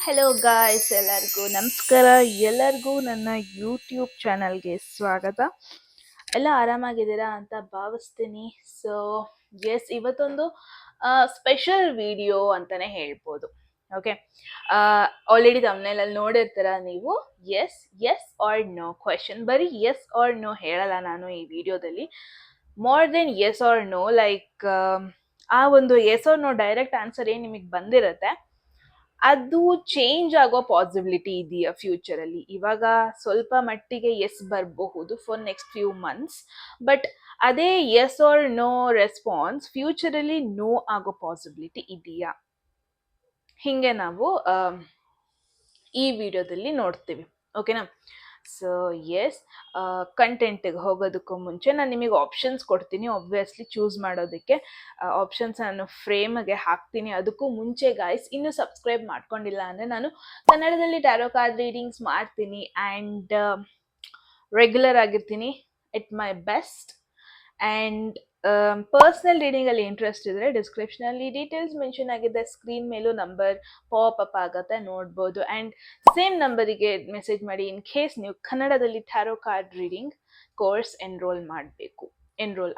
Hello guys, ಎಲ್ಲರಿಗೂ ನಮಸ್ಕಾರ. ಎಲ್ಲರಿಗೂ ನನ್ನ ಯೂಟ್ಯೂಬ್ ಚಾನಲ್ಗೆ ಸ್ವಾಗತ. ಎಲ್ಲ ಆರಾಮಾಗಿದ್ದೀರಾ ಅಂತ ಭಾವಿಸ್ತೀನಿ. ಸೊ ಎಸ್, ಇವತ್ತೊಂದು ಸ್ಪೆಷಲ್ ವಿಡಿಯೋ ಅಂತಾನೆ ಹೇಳ್ಬೋದು. ಓಕೆ, ಆಲ್ರೆಡಿ ತಮ್ಮನೇಲಲ್ಲಿ ನೋಡಿರ್ತೀರ ನೀವು. Yes S R no question, ಬರೀ ಎಸ್ ಆರ್ ನೋ ಹೇಳಲ್ಲ ನಾನು ಈ ವಿಡಿಯೋದಲ್ಲಿ. More than S R no, like ಆ ಒಂದು S R no direct answer ಏನು ನಿಮಗೆ ಬಂದಿರುತ್ತೆ ಅದು ಚೇಂಜ್ ಆಗೋ ಪಾಸಿಬಿಲಿಟಿ ಇದೆಯಾ ಫ್ಯೂಚರಲ್ಲಿ. ಇವಾಗ ಸ್ವಲ್ಪ ಮಟ್ಟಿಗೆ ಎಸ್ ಬರಬಹುದು for next few months, but ಅದೇ ಎಸ್ ಆರ್ ನೋ ರೆಸ್ಪಾನ್ಸ್ ಫ್ಯೂಚರಲ್ಲಿ ನೋ ಆಗೋ ಪಾಸಿಬಿಲಿಟಿ ಇದೆಯಾ, ಹಿಂಗೆ ನಾವು ಈ ವಿಡಿಯೋದಲ್ಲಿ ನೋಡ್ತೀವಿ. ಓಕೆನಾ? ಸೊ ಎಸ್, ಕಂಟೆಂಟಿಗೆ ಹೋಗೋದಕ್ಕೂ ಮುಂಚೆ ನಾನು ನಿಮಗೆ ಆಪ್ಷನ್ಸ್ ಕೊಡ್ತೀನಿ, ಆಬ್ವಿಯಸ್ಲಿ ಚೂಸ್ ಮಾಡೋದಕ್ಕೆ. ಆಪ್ಷನ್ಸ್ ನಾನು ಫ್ರೇಮ್ಗೆ ಹಾಕ್ತೀನಿ. ಅದಕ್ಕೂ ಮುಂಚೆ ಗಾಯ್ಸ್, ಇನ್ನೂ ಸಬ್ಸ್ಕ್ರೈಬ್ ಮಾಡ್ಕೊಂಡಿಲ್ಲ ಅಂದರೆ ನಾನು ಕನ್ನಡದಲ್ಲಿ ಟ್ಯಾರೋ ಕಾರ್ಡ್ ರೀಡಿಂಗ್ಸ್ ಮಾಡ್ತೀನಿ ಆ್ಯಂಡ್ ರೆಗ್ಯುಲರ್ ಆಗಿರ್ತೀನಿ at my best. And personal ರೀಡಿಂಗಲ್ಲಿ ಇಂಟ್ರೆಸ್ಟ್ ಇದ್ದರೆ ಡಿಸ್ಕ್ರಿಪ್ಷನಲ್ಲಿ ಡೀಟೇಲ್ಸ್ ಮೆನ್ಷನ್ ಆಗಿದೆ, ಸ್ಕ್ರೀನ್ ಮೇಲೂ ನಂಬರ್ ಪಾಪ್ ಅಪ್ ಆಗುತ್ತೆ, ನೋಡ್ಬೋದು. ಆ್ಯಂಡ್ ಸೇಮ್ ನಂಬರಿಗೆ ಮೆಸೇಜ್ ಮಾಡಿ ಇನ್ ಕೇಸ್ ನೀವು ಕನ್ನಡದಲ್ಲಿ tarot card reading course enrol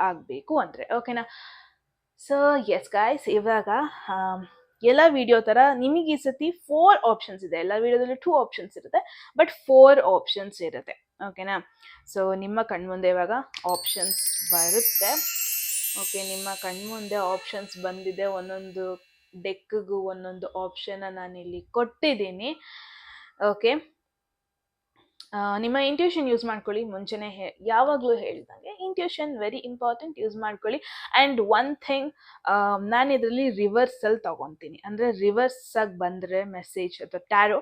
ಆಗಬೇಕು ಅಂದರೆ. ಓಕೆನಾ? ಸೊ ಎಸ್ ಗಾಯ್ಸ್, ಇವಾಗ ಎಲ್ಲ ವಿಡಿಯೋ ಥರ ನಿಮಗೆ ಈ ಸತಿ 4 ಆಪ್ಷನ್ಸ್ ಇದೆ. ಎಲ್ಲ ವಿಡಿಯೋದಲ್ಲಿ 2 ಆಪ್ಷನ್ಸ್ ಇರುತ್ತೆ, ಬಟ್ 4 ಆಪ್ಷನ್ಸ್ ಇರುತ್ತೆ. ಓಕೆನಾ? ಸೊ ನಿಮ್ಮ ಕಣ್ಮುಂದೆ ಇವಾಗ ಆಪ್ಷನ್ಸ್ ಬರುತ್ತೆ. ಓಕೆ, ನಿಮ್ಮ ಕಣ್ಮುಂದೆ ಆಪ್ಷನ್ಸ್ ಬಂದಿದೆ. ಒಂದೊಂದು ಡೆಕ್ಗೂ ಒಂದೊಂದು ಆಪ್ಷನ್ನ ನಾನಿಲ್ಲಿ ಕೊಟ್ಟಿದ್ದೀನಿ. ಓಕೆ, ನಿಮ್ಮ ಇಂಟ್ಯೂಷನ್ ಯೂಸ್ ಮಾಡ್ಕೊಳ್ಳಿ. ಮುಂಚೆನೇ ಯಾವಾಗಲೂ ಹೇಳ್ದಂಗೆ ಇಂಟ್ಯೂಷನ್ ವೆರಿ ಇಂಪಾರ್ಟೆಂಟ್, ಯೂಸ್ ಮಾಡ್ಕೊಳ್ಳಿ. ಆ್ಯಂಡ್ ಒನ್ ಥಿಂಗ್, ನಾನು ಇದರಲ್ಲಿ ರಿವರ್ಸಲ್ಲಿ ತೊಗೊತೀನಿ. ಅಂದರೆ ರಿವರ್ಸಾಗಿ ಬಂದರೆ ಮೆಸೇಜ್ ಅಥವಾ ಟ್ಯಾರೋ,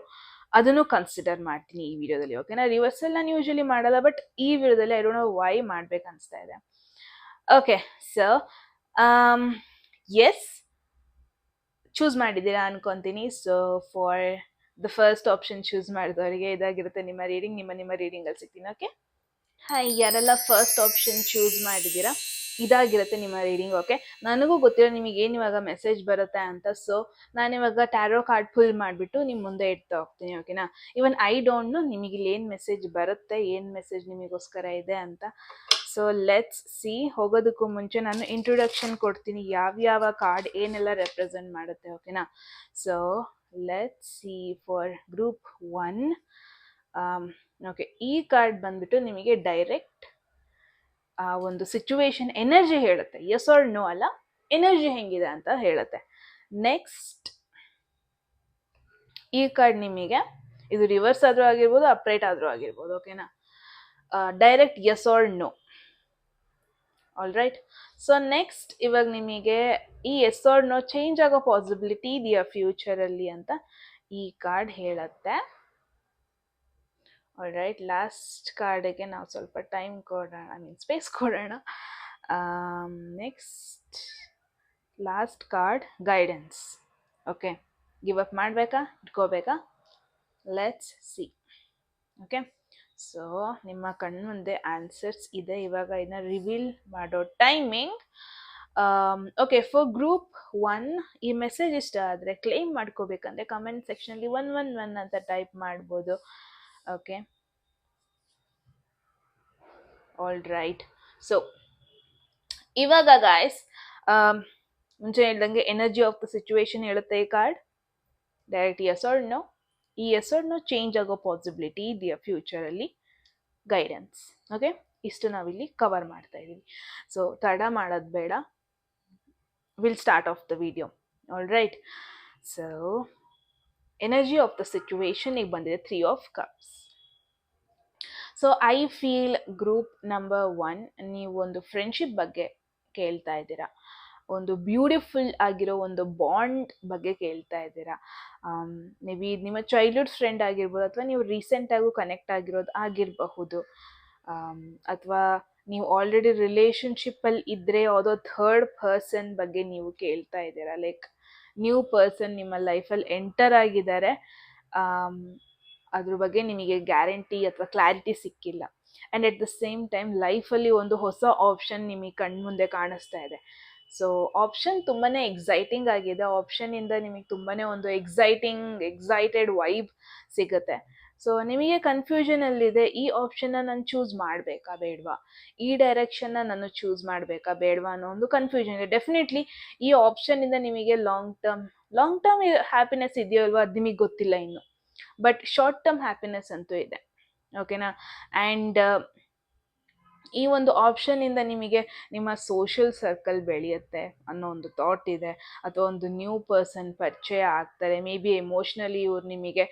ಅದನ್ನು ಕನ್ಸಿಡರ್ ಮಾಡ್ತೀನಿ ಈ ವಿಡಿಯೋದಲ್ಲಿ. ಓಕೆನಾ? ರಿವರ್ಸಲ್ ನಾನು ಯೂಶಲಿ ಮಾಡಲ್ಲ, ಬಟ್ ಈ ವಿಡಿಯೋದಲ್ಲಿ ಐ ಡೋಂಟ್ ನೋ ವೈ ಮಾಡ್ಬೇಕು ಅನಿಸ್ತಾ ಇದೆ. ಓಕೆ, ಸೊ ಎಸ್ ಚೂಸ್ ಮಾಡಿದ್ದೀರಾ ಅನ್ಕೊತೀನಿ. So for the first option choose ಮಾಡಿದವರಿಗೆ ಇದಾಗಿರುತ್ತೆ ನಿಮ್ಮ ರೀಡಿಂಗ್. ನಿಮ್ಮ ರೀಡಿಂಗಲ್ಲಿ ಸಿಗ್ತೀನಿ. ಓಕೆ, ಹಾಯ್, ಯಾರೆಲ್ಲ ಫಸ್ಟ್ ಆಪ್ಷನ್ ಚೂಸ್ ಮಾಡಿದ್ದೀರಾ, ಇದಾಗಿರುತ್ತೆ ನಿಮ್ಮ ರೀಡಿಂಗ್. ಓಕೆ, ನನಗೂ ಗೊತ್ತಿರೋ ನಿಮಗೆ ಏನು ಇವಾಗ ಮೆಸೇಜ್ ಬರುತ್ತೆ ಅಂತ. ಸೊ ನಾನಿವಾಗ ಟ್ಯಾರೋ ಕಾರ್ಡ್ ಫುಲ್ ಮಾಡಿಬಿಟ್ಟು ನಿಮ್ಮ ಮುಂದೆ ಇಡ್ತಾ ಹೋಗ್ತೀನಿ. ಓಕೆನಾ? ಇವನ್ ಐ ಡೋಂಟ್ ನೋ ನಿಮಗೆ ಇಲ್ಲಿ ಏನು ಮೆಸೇಜ್ ಬರುತ್ತೆ, ಏನು ಮೆಸೇಜ್ ನಿಮಗೋಸ್ಕರ ಇದೆ ಅಂತ. So let's C. ಹೋಗೋದಕ್ಕೂ ಮುಂಚೆ ನಾನು ಇಂಟ್ರೊಡಕ್ಷನ್ ಕೊಡ್ತೀನಿ, ಯಾವ್ಯಾವ ಕಾರ್ಡ್ ಏನೆಲ್ಲ ರೆಪ್ರೆಸೆಂಟ್ ಮಾಡುತ್ತೆ. ಓಕೆನಾ? So let's C for group 1. Okay, ಈ ಕಾರ್ಡ್ ಬಂದ್ಬಿಟ್ಟು ನಿಮಗೆ ಡೈರೆಕ್ಟ್ ಆ ಒಂದು ಸಿಚುವೇಶನ್ ಎನರ್ಜಿ ಹೇಳುತ್ತೆ. ಎಸ್ ಆರ್ ನೋ ಅಲ್ಲ, ಎನರ್ಜಿ ಹೆಂಗಿದೆ ಅಂತ ಹೇಳುತ್ತೆ. ನೆಕ್ಸ್ಟ್, ಈ ಕಾರ್ಡ್ ನಿಮಗೆ ಇದು ರಿವರ್ಸ್ ಆದರೂ ಆಗಿರ್ಬೋದು, ಅಪ್ರೈಟ್ ಆದರೂ ಆಗಿರ್ಬೋದು. ಓಕೆನಾ? Direct yes R no. All right. So next, ಇವಾಗ ನಿಮಗೆ ಈ ಎಸ್ ಆರ್ ನೋ ಚೇಂಜ್ ಆಗೋ ಪಾಸಿಬಿಲಿಟಿ ಇದೆಯಾ ಫ್ಯೂಚರಲ್ಲಿ ಅಂತ ಈ ಕಾರ್ಡ್ ಹೇಳುತ್ತೆ. ಆಲ್ ರೈಟ್, ಲಾಸ್ಟ್ ಕಾರ್ಡಿಗೆ ನಾವು ಸ್ವಲ್ಪ ಟೈಮ್ ಕೊಡೋಣ, ಸ್ಪೇಸ್ ಕೊಡೋಣ. Next, last card guidance. Okay, give up ಮಾಡಬೇಕಾ, ಇಟ್ಕೋಬೇಕಾ? Let's see. ಓಕೆ, ಸೊ ನಿಮ್ಮ ಕಣ್ಮುಂದೆ ಆನ್ಸರ್ಸ್ ಇದೆ. ಇವಾಗ ಇದನ್ನ ರಿವೀಲ್ ಮಾಡೋ ಟೈಮಿಂಗ್. ಓಕೆ, ಫಾರ್ ಗ್ರೂಪ್ 1 ಈ ಮೆಸೇಜ್ ಇಷ್ಟ ಆದರೆ ಕ್ಲೇಮ್ ಮಾಡ್ಕೋಬೇಕಂದ್ರೆ ಕಮೆಂಟ್ ಸೆಕ್ಷನಲ್ಲಿ 111 ಅಂತ ಟೈಪ್ ಮಾಡ್ಬೋದು. Okay, all right. ಸೊ ಇವಾಗ ಗಾಯ್ಸ್, ಮುಂಚೆ ಹೇಳ್ದಂಗೆ ಎನರ್ಜಿ ಆಫ್ ದ ಸಿಚುವೇಶನ್ ಹೇಳುತ್ತೆ ಈ card. Direct yes R no. ಈ ಎಸ್ ಆರ್ ನೋ ಚೇಂಜ್ ಆಗೋ ಪಾಸಿಬಿಲಿಟಿ ಇದೆಯಾ ಫ್ಯೂಚರಲ್ಲಿ, ಗೈಡೆನ್ಸ್. ಓಕೆ, ಇಷ್ಟು ನಾವಿಲ್ಲಿ ಕವರ್ ಮಾಡ್ತಾ ಇದ್ದೀವಿ. ಸೊ ತಡ ಮಾಡೋದು ಬೇಡ, will start of the video. All right. So energy of the situation ಈಗ ಬಂದಿದೆ 3 of cups. So I feel group number 1 ನೀವು ಒಂದು ಫ್ರೆಂಡ್ಶಿಪ್ ಬಗ್ಗೆ ಕೇಳ್ತಾ ಇದ್ದೀರಾ, ಒಂದು ಬ್ಯೂಟಿಫುಲ್ ಆಗಿರೋ ಒಂದು ಬಾಂಡ್ ಬಗ್ಗೆ ಕೇಳ್ತಾ ಇದ್ದೀರಾ. ಮೇ ಬಿ ನಿಮ್ಮ ಚೈಲ್ಡ್ಹುಡ್ ಫ್ರೆಂಡ್ ಆಗಿರ್ಬೋದು, ಅಥವಾ ನೀವು ರೀಸೆಂಟಾಗೂ ಕನೆಕ್ಟ್ ಆಗಿರೋದು ಆಗಿರಬಹುದು, ಅಥವಾ ನೀವು ಆಲ್ರೆಡಿ ರಿಲೇಷನ್ಶಿಪ್ಪಲ್ಲಿ ಇದ್ದರೆ ಯಾವುದೋ ಥರ್ಡ್ ಪರ್ಸನ್ ಬಗ್ಗೆ ನೀವು ಕೇಳ್ತಾ ಇದ್ದೀರಾ. ಲೈಕ್ ನ್ಯೂ ಪರ್ಸನ್ ನಿಮ್ಮ ಲೈಫಲ್ಲಿ ಎಂಟರ್ ಆಗಿದ್ದಾರೆ, ಅದ್ರ ಬಗ್ಗೆ ನಿಮಗೆ ಗ್ಯಾರಂಟಿ ಅಥವಾ ಕ್ಲಾರಿಟಿ ಸಿಕ್ಕಿಲ್ಲ. And at the same time ಲೈಫಲ್ಲಿ ಒಂದು ಹೊಸ ಆಪ್ಷನ್ ನಿಮಗೆ ಕಣ್ಮುಂದೆ ಕಾಣಿಸ್ತಾ ಇದೆ. ಸೊ ಆಪ್ಷನ್ ತುಂಬಾನೇ ಎಕ್ಸೈಟಿಂಗ್ ಆಗಿದೆ. ಆಪ್ಷನ್ ಇಂದ ನಿಮಗೆ ತುಂಬಾನೇ ಒಂದು ಎಕ್ಸೈಟೆಡ್ ವೈಬ್ ಸಿಗುತ್ತೆ. ಸೊ ನಿಮಗೆ ಕನ್ಫ್ಯೂಷನ್ ಅಲ್ಲಿದೆ, ಈ ಆಪ್ಷನ್ನ ನಾನು ಚೂಸ್ ಮಾಡಬೇಕಾ ಬೇಡವಾ, ಈ ಡೈರೆಕ್ಷನ್ನ ನಾನು ಚೂಸ್ ಮಾಡಬೇಕಾ ಬೇಡವಾ ಅನ್ನೋ ಒಂದು ಕನ್ಫ್ಯೂಷನ್ ಇದೆ. ಡೆಫಿನೆಟ್ಲಿ ಈ ಆಪ್ಷನ್ ಇಂದ ನಿಮಗೆ ಲಾಂಗ್ ಟರ್ಮ್ ಹ್ಯಾಪಿನೆಸ್ ಇದೆಯೋ ಅಲ್ವಾ ಅದು ನಿಮಗೆ ಗೊತ್ತಿಲ್ಲ ಇನ್ನು, ಬಟ್ ಶಾರ್ಟ್ ಟರ್ಮ್ ಹ್ಯಾಪಿನೆಸ್ ಅಂತೂ ಇದೆ. ಓಕೆನಾ? ಆ್ಯಂಡ್ ಈ ಒಂದು ಆಪ್ಷನ್ ಇಂದ ನಿಮಗೆ ನಿಮ್ಮ ಸೋಷಿಯಲ್ ಸರ್ಕಲ್ ಬೆಳೆಯುತ್ತೆ ಅನ್ನೋ ಒಂದು ಥಾಟ್ ಇದೆ, ಅಥವಾ ಒಂದು ನ್ಯೂ ಪರ್ಸನ್ ಪರಿಚಯ ಆಗ್ತಾರೆ. ಮೇ ಬಿ ಎಮೋಷ್ನಲಿ ಇವ್ರು ನಿಮಗೆ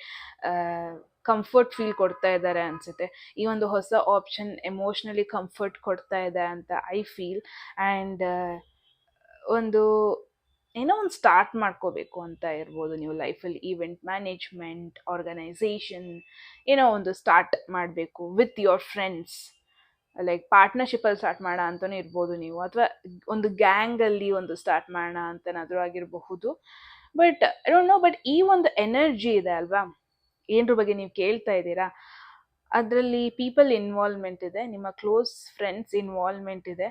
ಕಂಫರ್ಟ್ ಫೀಲ್ ಕೊಡ್ತಾ ಇದ್ದಾರೆ ಅನಿಸುತ್ತೆ. ಈ ಒಂದು ಹೊಸ ಆಪ್ಷನ್ ಎಮೋಷ್ನಲಿ ಕಂಫರ್ಟ್ ಕೊಡ್ತಾ ಇದೆ ಅಂತ ಐ ಫೀಲ್. ಆ್ಯಂಡ್ ಒಂದು ಏನೋ ಒಂದು ಸ್ಟಾರ್ಟ್ ಮಾಡ್ಕೋಬೇಕು ಅಂತ ಇರ್ಬೋದು ನೀವು ಲೈಫಲ್ಲಿ. ಈವೆಂಟ್ ಮ್ಯಾನೇಜ್ಮೆಂಟ್, ಆರ್ಗನೈಸೇಷನ್, ಏನೋ ಒಂದು ಸ್ಟಾರ್ಟ್ ಮಾಡಬೇಕು ವಿತ್ ಯುವರ್ ಫ್ರೆಂಡ್ಸ್. ಲೈಕ್ ಪಾರ್ಟ್ನರ್ಶಿಪ್ಪಲ್ಲಿ ಸ್ಟಾರ್ಟ್ ಮಾಡೋಣ ಅಂತಲೂ ಇರ್ಬೋದು ನೀವು, ಅಥವಾ ಒಂದು ಗ್ಯಾಂಗಲ್ಲಿ ಒಂದು ಸ್ಟಾರ್ಟ್ ಮಾಡೋಣ ಅಂತನಾದರೂ ಆಗಿರಬಹುದು. But I don't know, but ಈ ಒಂದು ಎನರ್ಜಿ ಇದೆ ಅಲ್ವಾ, ಏನರ ಬಗ್ಗೆ ನೀವು ಕೇಳ್ತಾ ಇದ್ದೀರಾ, ಅದರಲ್ಲಿ ಪೀಪಲ್ ಇನ್ವಾಲ್ವ್ಮೆಂಟ್ ಇದೆ, ನಿಮ್ಮ ಕ್ಲೋಸ್ ಫ್ರೆಂಡ್ಸ್ ಇನ್ವಾಲ್ವ್ಮೆಂಟ್ ಇದೆ.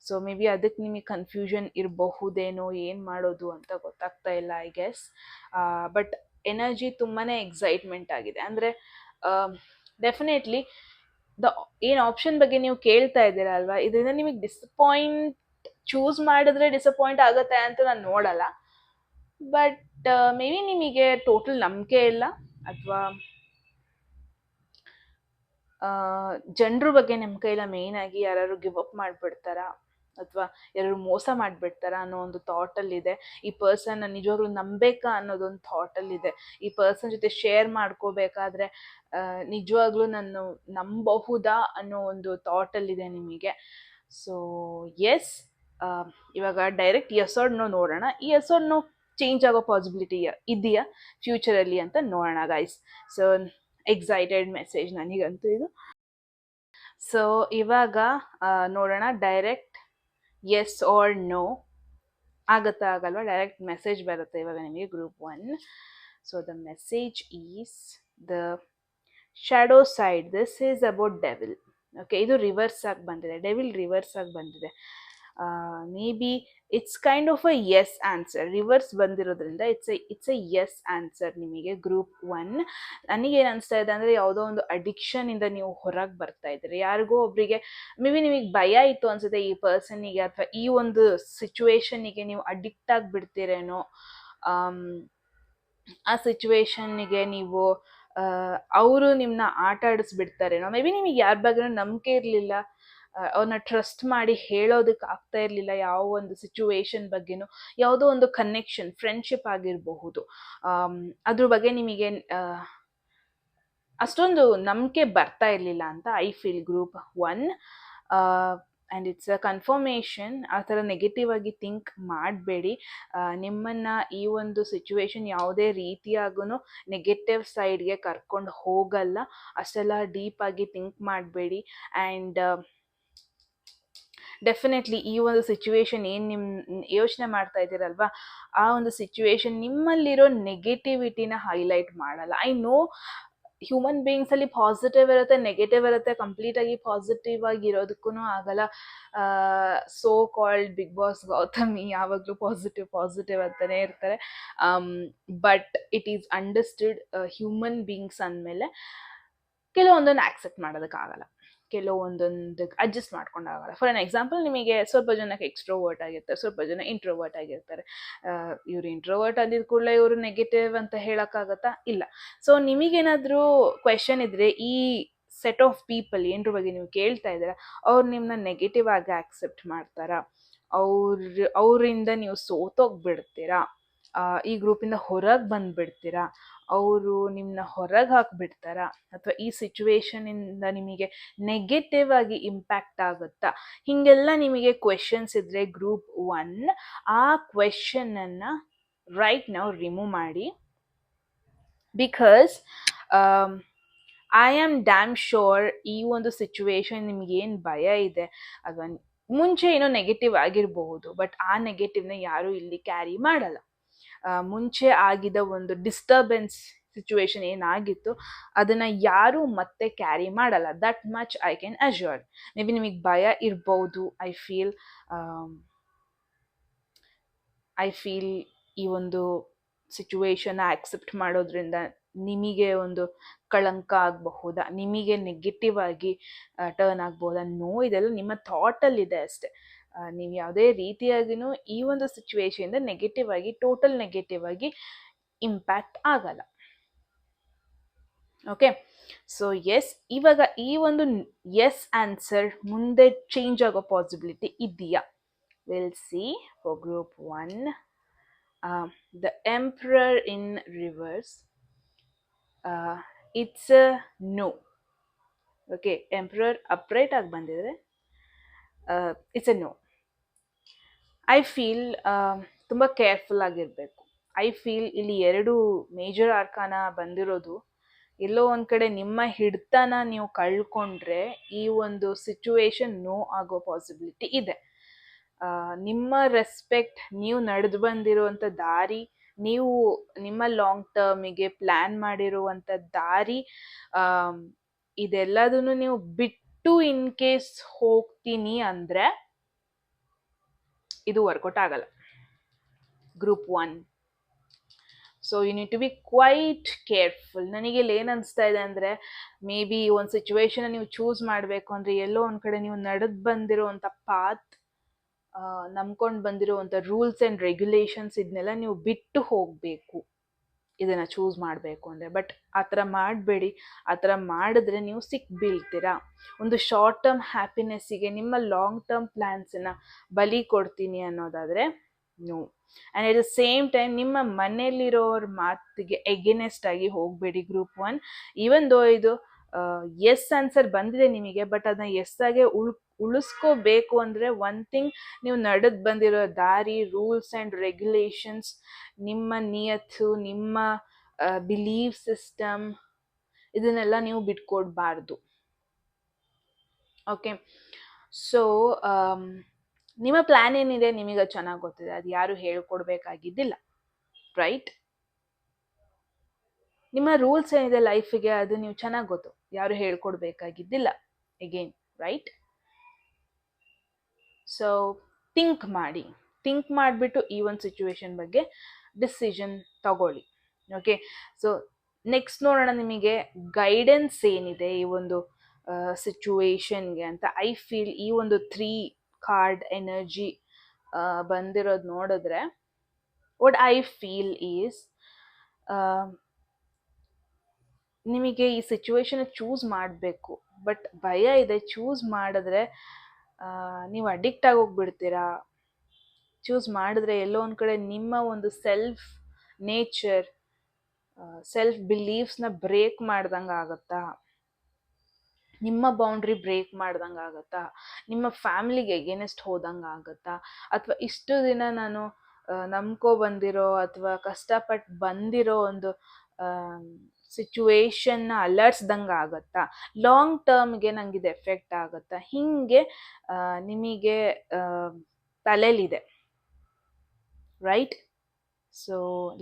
ಸೊ ಮೇ ಬಿ ಅದಕ್ಕೆ ನಿಮಗೆ ಕನ್ಫ್ಯೂಷನ್ ಇರಬಹುದೇನೋ, ಏನು ಮಾಡೋದು ಅಂತ ಗೊತ್ತಾಗ್ತಾ ಇಲ್ಲ ಐ ಗೆಸ್. ಬಟ್ ಎನರ್ಜಿ ತುಂಬಾ ಎಕ್ಸೈಟ್ಮೆಂಟ್ ಆಗಿದೆ. ಅಂದರೆ ಡೆಫಿನೆಟ್ಲಿ ಏನು ಆಪ್ಷನ್ ಬಗ್ಗೆ ನೀವು ಕೇಳ್ತಾ ಇದ್ದೀರಾ ಅಲ್ವಾ, ಇದರಿಂದ ನಿಮಗೆ ಚೂಸ್ ಮಾಡಿದ್ರೆ ಡಿಸಪಾಯಿಂಟ್ ಆಗುತ್ತೆ ಅಂತ ನಾನು ನೋಡಲ್ಲ. ಬಟ್ ಮೇ ಬಿ ನಿಮಗೆ ಟೋಟಲ್ ನಂಬಿಕೆ ಇಲ್ಲ, ಅಥವಾ ಜನರ ಬಗ್ಗೆ ನಂಬಿಕೆ ಇಲ್ಲ. ಮೇಯ್ನಾಗಿ ಯಾರು ಗಿವ್ ಅಪ್ ಮಾಡಿಬಿಡ್ತಾರಾ, ಅಥವಾ ಯಾರು ಮೋಸ ಮಾಡಿಬಿಡ್ತಾರಾ ಅನ್ನೋ ಒಂದು ಥಾಟಲ್ಲಿದೆ. ಈ ಪರ್ಸನ್ನ ನಿಜವಾಗ್ಲೂ ನಂಬೇಕಾ ಅನ್ನೋದೊಂದು ಥಾಟಲ್ಲಿದೆ. ಈ ಪರ್ಸನ್ ಜೊತೆ ಶೇರ್ ಮಾಡ್ಕೋಬೇಕಾದ್ರೆ ನಿಜವಾಗ್ಲೂ ನಾನು ನಂಬಬಹುದಾ ಅನ್ನೋ ಒಂದು ಥಾಟಲ್ಲಿದೆ ನಿಮಗೆ. ಸೊ ಎಸ್, ಇವಾಗ ಡೈರೆಕ್ಟ್ ಎಸ್ ಆರ್ ನೋ ನೋಡೋಣ. ಈ ಎಸ್ ಆರ್ ನೋ ಚೇಂಜ್ ಆಗೋ ಪಾಸಿಬಿಲಿಟಿ ಇದೆಯಾ ಫ್ಯೂಚರಲ್ಲಿ ಅಂತ ನೋಡೋಣ ಗೈಸ್. ಸೊ ಎಕ್ಸೈಟೆಡ್ ಮೆಸೇಜ್ ನನಗಂತೂ ಇದು. ಸೊ ಇವಾಗ ನೋಡೋಣ, ಡೈರೆಕ್ಟ್ ಎಸ್ ಆರ್ ನೋ ಆಗತ್ತಾ ಆಗಲ್ವಾ. ಡೈರೆಕ್ಟ್ ಮೆಸೇಜ್ ಬರುತ್ತೆ ಇವಾಗ ನಿಮಗೆ group 1. So the message is the shadow side, this is about devil. Okay, ಇದು ರಿವರ್ಸ್ ಆಗಿ ಬಂದಿದೆ, ಡೆವಿಲ್ ರಿವರ್ಸ್ ಆಗಿ ಬಂದಿದೆ. Maybe it's kind of a yes answer. Reverse ಬಂದಿರೋದ್ರಿಂದ ಇಟ್ಸ್ ಎ ಎಸ್ ಆನ್ಸರ್ ನಿಮಗೆ ಗ್ರೂಪ್ 1. ನನಗೇನು ಅನಿಸ್ತಾ ಇದೆ ಅಂದರೆ, ಯಾವುದೋ ಒಂದು ಅಡಿಕ್ಷನಿಂದ ನೀವು ಹೊರಗೆ ಬರ್ತಾ ಇದ್ದೀರಿ. ಯಾರಿಗೋ ಒಬ್ಬರಿಗೆ ಮೇ ಬಿ ನಿಮಗೆ ಭಯ ಇತ್ತು ಅನಿಸುತ್ತೆ ಈ ಪರ್ಸನ್ನಿಗೆ, ಅಥವಾ ಈ ಒಂದು ಸಿಚುವೇಶನ್ನಿಗೆ ನೀವು ಅಡಿಕ್ಟ್ ಆಗಿಬಿಡ್ತೀರೇನೋ. ಆ ಸಿಚುವೇಶನ್ನಿಗೆ ನೀವು ಅವರು ನಿಮ್ಮನ್ನ ಆಟ ಆಡಿಸ್ಬಿಡ್ತಾರೇನೋ. ಮೇ ಬಿ ನಿಮಗೆ ಯಾರ ಬಗ್ಗೆ ನಂಬಿಕೆ ಇರಲಿಲ್ಲ, ಅವ್ರನ್ನ ಟ್ರಸ್ಟ್ ಮಾಡಿ ಹೇಳೋದಕ್ಕೆ ಆಗ್ತಾ ಇರಲಿಲ್ಲ ಯಾವ ಒಂದು ಸಿಚುವೇಶನ್ ಬಗ್ಗೆನೂ. ಯಾವುದೋ ಒಂದು ಕನೆಕ್ಷನ್, ಫ್ರೆಂಡ್ಶಿಪ್ ಆಗಿರಬಹುದು, ಅದ್ರ ಬಗ್ಗೆ ನಿಮಗೆ ಅಷ್ಟೊಂದು ನಂಬಿಕೆ ಬರ್ತಾ ಇರಲಿಲ್ಲ ಅಂತ I feel group 1. And it's a confirmation. ಆ ಥರ ನೆಗೆಟಿವ್ ಆಗಿ ಥಿಂಕ್ ಮಾಡಬೇಡಿ. ನಿಮ್ಮನ್ನು ಈ ಒಂದು ಸಿಚುವೇಶನ್ ಯಾವುದೇ ರೀತಿಯಾಗೂ ನೆಗೆಟಿವ್ ಸೈಡ್ಗೆ ಕರ್ಕೊಂಡು ಹೋಗಲ್ಲ. ಅಷ್ಟೆಲ್ಲ ಡೀಪಾಗಿ ಥಿಂಕ್ ಮಾಡಬೇಡಿ. ಆ್ಯಂಡ್ ಡೆಫಿನೆಟ್ಲಿ ಈ ಒಂದು ಸಿಚುವೇಶನ್ ಏನು ನಿಮ್ಮ ಯೋಚನೆ ಮಾಡ್ತಾ ಇದ್ದೀರಲ್ವಾ, ಆ ಒಂದು ಸಿಚುವೇಶನ್ ನಿಮ್ಮಲ್ಲಿರೋ ನೆಗೆಟಿವಿಟಿನ ಹೈಲೈಟ್ ಮಾಡಲ್ಲ. ಐ ನೋ ಹ್ಯೂಮನ್ ಬೀಯಿಂಗ್ಸಲ್ಲಿ ಪಾಸಿಟಿವ್ ಇರುತ್ತೆ, ನೆಗೆಟಿವ್ ಇರುತ್ತೆ. ಕಂಪ್ಲೀಟಾಗಿ ಪಾಸಿಟಿವ್ ಆಗಿ ಇರೋದಕ್ಕೂ ಆಗಲ್ಲ. So called Bigg Boss Gautami ಯಾವಾಗಲೂ ಪಾಸಿಟಿವ್ ಅಂತಲೇ ಇರ್ತಾರೆ. But it is understood, human beings ಅಂದಮೇಲೆ ಕೆಲವೊಂದನ್ನು ಆಕ್ಸೆಪ್ಟ್ ಮಾಡೋದಕ್ಕಾಗಲ್ಲ, ಕೆಲವೊಂದೊಂದಕ್ಕೆ ಅಡ್ಜಸ್ಟ್ ಮಾಡ್ಕೊಂಡಾಗಲ್ಲ. ಫಾರ್ ಎನ್ ಎಕ್ಸಾಂಪಲ್, ನಿಮಗೆ ಸ್ವಲ್ಪ ಜನಕ್ಕೆ ಎಕ್ಸ್ಟ್ರೋವರ್ಟ್ ಆಗಿರ್ತಾರೆ, ಸ್ವಲ್ಪ ಜನ ಇಂಟ್ರೋವರ್ಟ್ ಆಗಿರ್ತಾರೆ. ಇವರು ಇಂಟ್ರೋವರ್ಟ್ ಅಂದಿದ ಕೂಡಲೇ ಇವರು ನೆಗೆಟಿವ್ ಅಂತ ಹೇಳೋಕ್ಕಾಗತ್ತಾ? ಇಲ್ಲ. ಸೊ ನಿಮಗೇನಾದರೂ ಕ್ವೆಶನ್ ಇದ್ದರೆ, ಈ ಸೆಟ್ ಆಫ್ ಪೀಪಲ್ ಏನರ ಬಗ್ಗೆ ನೀವು ಕೇಳ್ತಾ ಇದ್ದೀರಾ, ಅವ್ರು ನಿಮ್ಮನ್ನ ನೆಗೆಟಿವ್ ಆಗಿ ಆಕ್ಸೆಪ್ಟ್ ಮಾಡ್ತಾರಾ, ಅವರಿಂದ ನೀವು ಸೋತೋಗ್ಬಿಡ್ತೀರಾ, ಈ ಗ್ರೂಪಿಂದ ಹೊರಗೆ ಬಂದುಬಿಡ್ತೀರಾ, ಅವರು ನಿಮ್ಮನ್ನ ಹೊರಗೆ ಹಾಕಿಬಿಡ್ತಾರಾ, ಅಥವಾ ಈ ಸಿಚುವೇಶನಿಂದ ನಿಮಗೆ ನೆಗೆಟಿವ್ ಆಗಿ ಇಂಪ್ಯಾಕ್ಟ್ ಆಗುತ್ತಾ? ಹೀಗೆಲ್ಲ ನಿಮಗೆ ಕ್ವೆಶನ್ಸ್ ಇದ್ದರೆ ಗ್ರೂಪ್ 1 ಆ ಕ್ವೆಶನನ್ನು ರೈಟ್ ನಾವು ರಿಮೂವ್ ಮಾಡಿ. Because I am dam sure ಈ ಒಂದು ಸಿಚುವೇಶನ್ ನಿಮಗೇನು ಭಯ ಇದೆ, ಅಥವಾ ಮುಂಚೆ ಏನೋ ನೆಗೆಟಿವ್ ಆಗಿರಬಹುದು, ಬಟ್ ಆ ನೆಗೆಟಿವ್ನ ಯಾರೂ ಇಲ್ಲಿ ಕ್ಯಾರಿ ಮಾಡಲ್ಲ. ಮುಂಚೆ ಆಗಿದ ಒಂದು ಡಿಸ್ಟರ್ಬೆನ್ಸ್ ಸಿಚುವೇಶನ್ ಏನಾಗಿತ್ತು ಅದನ್ನು ಯಾರೂ ಮತ್ತೆ ಕ್ಯಾರಿ ಮಾಡಲ್ಲ. That much I can assure. May be ನಿಮಗೆ ಭಯ ಇರ್ಬೋದು, ಐ ಫೀಲ್. ಐ ಫೀಲ್ ಈ ಒಂದು ಸಿಚುವೇಶನ್ ಆಕ್ಸೆಪ್ಟ್ ಮಾಡೋದ್ರಿಂದ ನಿಮಗೆ ಒಂದು ಕಳಂಕ ಆಗಬಹುದಾ, ನಿಮಗೆ ನೆಗೆಟಿವ್ ಆಗಿ ಟರ್ನ್ ಆಗ್ಬೋದಾ? ನೋ, ಇದೆಲ್ಲ ನಿಮ್ಮ ಥಾಟಲ್ಲಿದೆ ಅಷ್ಟೆ. ನೀವು ಯಾವುದೇ ರೀತಿಯಾಗಿನೂ ಈ ಒಂದು ಸಿಚುವೇಶನಿಂದ ನೆಗೆಟಿವ್ ಆಗಿ, ಟೋಟಲ್ ನೆಗೆಟಿವ್ ಆಗಿ ಇಂಪ್ಯಾಕ್ಟ್ ಆಗಲ್ಲ. ಓಕೆ, ಸೊ ಎಸ್, ಇವಾಗ ಈ ಒಂದು ಎಸ್ ಆನ್ಸರ್ ಮುಂದೆ ಚೇಂಜ್ ಆಗೋ ಪಾಸಿಬಿಲಿಟಿ ಇದೆಯಾ? Will see for group 1. The Emperor in reverse. It's a no. Okay, Emperor upright ಆಗಿ ಬಂದಿದ್ರೆ it's a no. I feel ತುಂಬ ಕೇರ್ಫುಲ್ ಆಗಿರಬೇಕು. ಐ ಫೀಲ್ ಇಲ್ಲಿ 2 ಮೇಜರ್ ಆರ್ಕಾನ ಬಂದಿರೋದು. ಎಲ್ಲೋ ಒಂದು ಕಡೆ ನಿಮ್ಮ ಹಿಡ್ತನ ನೀವು ಕಳ್ಕೊಂಡ್ರೆ ಈ ಒಂದು ಸಿಚುವೇಶನ್ ನೋ ಆಗೋ ಪಾಸಿಬಿಲಿಟಿ ಇದೆ. ನಿಮ್ಮ ರೆಸ್ಪೆಕ್ಟ್, ನೀವು ನಡೆದು ಬಂದಿರುವಂಥ ದಾರಿ, ನೀವು ನಿಮ್ಮ ಲಾಂಗ್ ಟರ್ಮಿಗೆ ಪ್ಲ್ಯಾನ್ ಮಾಡಿರುವಂಥ ದಾರಿ, ಇದೆಲ್ಲದನ್ನು ನೀವು ಬಿಟ್ಟು ಇನ್ ಕೇಸ್ ಹೋಗ್ತೀನಿ ಅಂದರೆ ಇದು ವರ್ಕೌಟ್ ಆಗಲ್ಲ. Group 1. So you need to be quite careful. ನನಗೆ ಇಲ್ಲಿ ಏನು ಅನಿಸ್ತಾ ಇದೆ ಅಂದರೆ, ಮೇ ಬಿ ಒಂದು ಸಿಚುವೇಶನ್ ನೀವು ಚೂಸ್ ಮಾಡಬೇಕು ಅಂದರೆ ಎಲ್ಲೋ ಒಂದು ಕಡೆ ನೀವು ನಡೆದು ಬಂದಿರೋವಂಥ ಪಾತ್, ನಂಬ್ಕೊಂಡು ಬಂದಿರುವಂಥ ರೂಲ್ಸ್ ಆ್ಯಂಡ್ ರೆಗ್ಯುಲೇಷನ್ಸ್, ಇದನ್ನೆಲ್ಲ ನೀವು ಬಿಟ್ಟು ಹೋಗಬೇಕು ಇದನ್ನು ಚೂಸ್ ಮಾಡಬೇಕು ಅಂದರೆ. ಬಟ್ ಆ ಥರ ಮಾಡಬೇಡಿ. ಆ ಥರ ಮಾಡಿದ್ರೆ ನೀವು ಬೀಳ್ತೀರಾ. ಒಂದು ಶಾರ್ಟ್ ಟರ್ಮ್ ಹ್ಯಾಪಿನೆಸ್ಸಿಗೆ ನಿಮ್ಮ ಲಾಂಗ್ ಟರ್ಮ್ ಪ್ಲ್ಯಾನ್ಸನ್ನು ಬಲಿ ಕೊಡ್ತೀನಿ ಅನ್ನೋದಾದರೆ no. And at the same time ನಿಮ್ಮ ಮನೆಯಲ್ಲಿರೋರ ಮಾತಿಗೆ ಎಗೇನೆಸ್ಟ್ ಆಗಿ ಹೋಗಬೇಡಿ ಗ್ರೂಪ್ 1. ಈವನ್ ದೋ ಇದು ಎಸ್ ಆನ್ಸರ್ ಬಂದಿದೆ ನಿಮಗೆ, ಬಟ್ ಅದನ್ನ ಎಸ್ ಆಗಿ ಉಳಿಸ್ಕೋಬೇಕು ಅಂದರೆ ಒನ್ ಥಿಂಗ್, ನೀವು ನಡೆದು ಬಂದಿರೋ ದಾರಿ, ರೂಲ್ಸ್ ಆ್ಯಂಡ್ ರೆಗ್ಯುಲೇಷನ್ಸ್, ನಿಮ್ಮ ನಿಯತ್ತು, ನಿಮ್ಮ ಬಿಲೀಫ್ ಸಿಸ್ಟಮ್, ಇದನ್ನೆಲ್ಲ ನೀವು ಬಿಟ್ಕೊಡ್ಬಾರ್ದು. ಓಕೆ, ಸೊ ನಿಮ್ಮ ಪ್ಲ್ಯಾನ್ ಏನಿದೆ ನಿಮಗೆ ಚೆನ್ನಾಗಿ ಗೊತ್ತಿದೆ, ಅದು ಯಾರು ಹೇಳ್ಕೊಡ್ಬೇಕಾಗಿದ್ದಿಲ್ಲ, ರೈಟ್? ನಿಮ್ಮ ರೂಲ್ಸ್ ಏನಿದೆ ಲೈಫಿಗೆ ಅದು ನೀವು ಚೆನ್ನಾಗಿ ಗೊತ್ತು, ಯಾರು ಹೇಳ್ಕೊಡ್ಬೇಕಾಗಿದ್ದಿಲ್ಲ ಎಗೇನ್, ರೈಟ್? ಸೊ ಥಿಂಕ್ ಮಾಡಿಬಿಟ್ಟು ಈ ಒಂದು ಸಿಚುವೇಶನ್ ಬಗ್ಗೆ ಡಿಸಿಷನ್ ತಗೊಳ್ಳಿ. ಓಕೆ, ಸೊ ನೆಕ್ಸ್ಟ್ ನೋಡೋಣ ನಿಮಗೆ ಗೈಡೆನ್ಸ್ ಏನಿದೆ ಈ ಒಂದು ಸಿಚುವೇಶನ್ಗೆ ಅಂತ. ಐ ಫೀಲ್ ಈ ಒಂದು 3 ಕಾರ್ಡ್ ಎನರ್ಜಿ ಬಂದಿರೋದು ನೋಡಿದ್ರೆ, ವಾಟ್ ಐ ಫೀಲ್ ಈಸ್, ನಿಮಗೆ ಈ ಸಿಚುವೇಶನ್ ಚೂಸ್ ಮಾಡಬೇಕು, ಬಟ್ ಭಯ ಇದೆ. ಚೂಸ್ ಮಾಡಿದ್ರೆ ನೀವು ಅಡಿಕ್ಟ್ ಆಗೋಗ್ಬಿಡ್ತೀರಾ. ಚೂಸ್ ಮಾಡಿದ್ರೆ ಎಲ್ಲೋ ಒಂದು ಕಡೆ ನಿಮ್ಮ ಒಂದು ಸೆಲ್ಫ್ ನೇಚರ್, ಸೆಲ್ಫ್ ಬಿಲೀಫ್ಸ್ನ ಬ್ರೇಕ್ ಮಾಡ್ದಂಗೆ ಆಗುತ್ತಾ, ನಿಮ್ಮ ಬೌಂಡ್ರಿ ಬ್ರೇಕ್ ಮಾಡ್ದಂಗೆ ಆಗುತ್ತಾ, ನಿಮ್ಮ ಫ್ಯಾಮಿಲಿಗೆ ಎಗೇನೆಸ್ಟ್ ಹೋದಂಗೆ ಆಗುತ್ತಾ, ಅಥವಾ ಇಷ್ಟು ದಿನ ನಾನು ನಂಬ್ಕೊ ಬಂದಿರೋ ಅಥವಾ ಕಷ್ಟಪಟ್ಟು ಬಂದಿರೋ ಒಂದು ಸಿಚುವೇಶನ್ನ ಅಲರ್ಟ್ಸ್ದಂಗೆ ಆಗುತ್ತಾ, ಲಾಂಗ್ ಟರ್ಮ್ಗೆ ನಂಗೆ ಇದು ಎಫೆಕ್ಟ್ ಆಗುತ್ತಾ, ಹೀಗೆ ನಿಮಗೆ ತಲೆಯಲ್ಲಿದೆ, right? So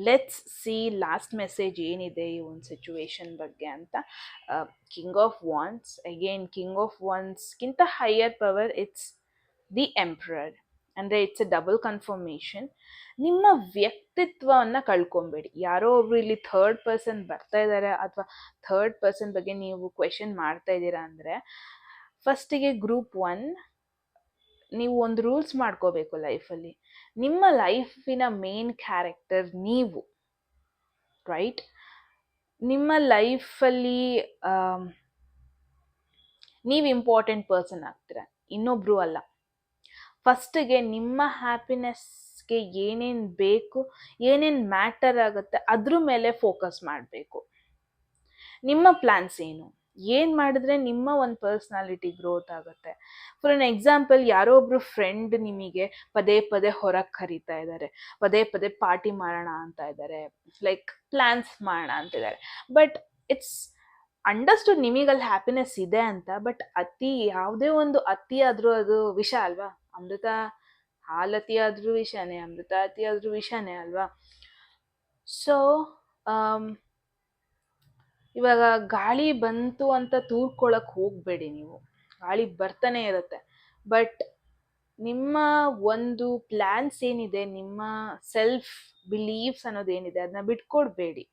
let's see last message ಏನಿದೆ ಈ ಒಂದು ಸಿಚುವೇಶನ್ ಬಗ್ಗೆ ಅಂತ. King of wands, again king of ವಾಂಡ್ಸ್ಗಿಂತ higher power, it's the emperor. ಅಂದರೆ ಇಟ್ಸ್ ಎ ಡಬಲ್ ಕನ್ಫರ್ಮೇಷನ್. ನಿಮ್ಮ ವ್ಯಕ್ತಿತ್ವವನ್ನು ಕಳ್ಕೊಬೇಡಿ. ಯಾರೋ ಒಬ್ರು ಇಲ್ಲಿ ಥರ್ಡ್ ಪರ್ಸನ್ ಬರ್ತಾ ಇದ್ದಾರೆ ಅಥವಾ ಥರ್ಡ್ ಪರ್ಸನ್ ಬಗ್ಗೆ ನೀವು ಕ್ವೆಶನ್ ಮಾಡ್ತಾ ಇದ್ದೀರಾ ಅಂದರೆ, ಫಸ್ಟಿಗೆ ಗ್ರೂಪ್ 1 ನೀವು ಒಂದು ರೂಲ್ಸ್ ಮಾಡ್ಕೋಬೇಕು ಲೈಫಲ್ಲಿ. ನಿಮ್ಮ ಲೈಫಿನ ಮೇನ್ ಕ್ಯಾರೆಕ್ಟರ್ ನೀವು, ರೈಟ್? ನಿಮ್ಮ ಲೈಫಲ್ಲಿ ನೀವು ಇಂಪಾರ್ಟೆಂಟ್ ಪರ್ಸನ್ ಆಗ್ತೀರ, ಇನ್ನೊಬ್ರು ಅಲ್ಲ. ಫಸ್ಟಿಗೆ ನಿಮ್ಮ ಹ್ಯಾಪಿನೆಸ್ಗೆ ಏನೇನು ಬೇಕು, ಏನೇನು ಮ್ಯಾಟರ್ ಆಗುತ್ತೆ ಅದ್ರ ಮೇಲೆ ಫೋಕಸ್ ಮಾಡಬೇಕು. ನಿಮ್ಮ ಪ್ಲ್ಯಾನ್ಸ್ ಏನು ಮಾಡಿದ್ರೆ ನಿಮ್ಮ ಒಂದು ಪರ್ಸ್ನಾಲಿಟಿ ಗ್ರೋತ್ ಆಗುತ್ತೆ. ಫಾರ್ ಎನ್ ಎಕ್ಸಾಂಪಲ್, ಯಾರೋ ಒಬ್ರು ಫ್ರೆಂಡ್ ನಿಮಗೆ ಪದೇ ಪದೇ ಹೊರಗೆ ಕರೀತಾ ಇದ್ದಾರೆ, ಪದೇ ಪದೇ ಪಾರ್ಟಿ ಮಾಡೋಣ ಅಂತ ಇದ್ದಾರೆ, ಲೈಕ್ ಪ್ಲ್ಯಾನ್ಸ್ ಮಾಡೋಣ ಅಂತಿದ್ದಾರೆ. ಬಟ್ ಇಟ್ಸ್ ಅಂಡರ್ಸ್ಟುಡ್ ನಿಮಗಲ್ಲಿ ಹ್ಯಾಪಿನೆಸ್ ಇದೆ ಅಂತ. ಬಟ್ ಯಾವುದೇ ಒಂದು ಅತಿ ಆದರೂ ಅದು ವಿಷ ಅಲ್ವಾ? ಅಮೃತ ಹಾಲತಿ ಆದರೂ ವಿಷನೇ, ಅಮೃತ ಅತಿ ಆದರೂ ವಿಷನೇ ಅಲ್ವಾ? ಸೊ ಇವಾಗ ಗಾಳಿ ಬಂತು ಅಂತ ತೂರ್ಕೊಳ್ಳೋಕೆ ಹೋಗಬೇಡಿ ನೀವು. ಗಾಳಿ ಬರ್ತಾನೆ ಇರುತ್ತೆ, ಬಟ್ ನಿಮ್ಮ ಒಂದು ಪ್ಲಾನ್ಸ್ ಏನಿದೆ, ನಿಮ್ಮ ಸೆಲ್ಫ್ ಬಿಲೀಫ್ಸ್ ಅನ್ನೋದೇನಿದೆ ಅದನ್ನ ಬಿಟ್ಕೊಡ್ಬೇಡಿ.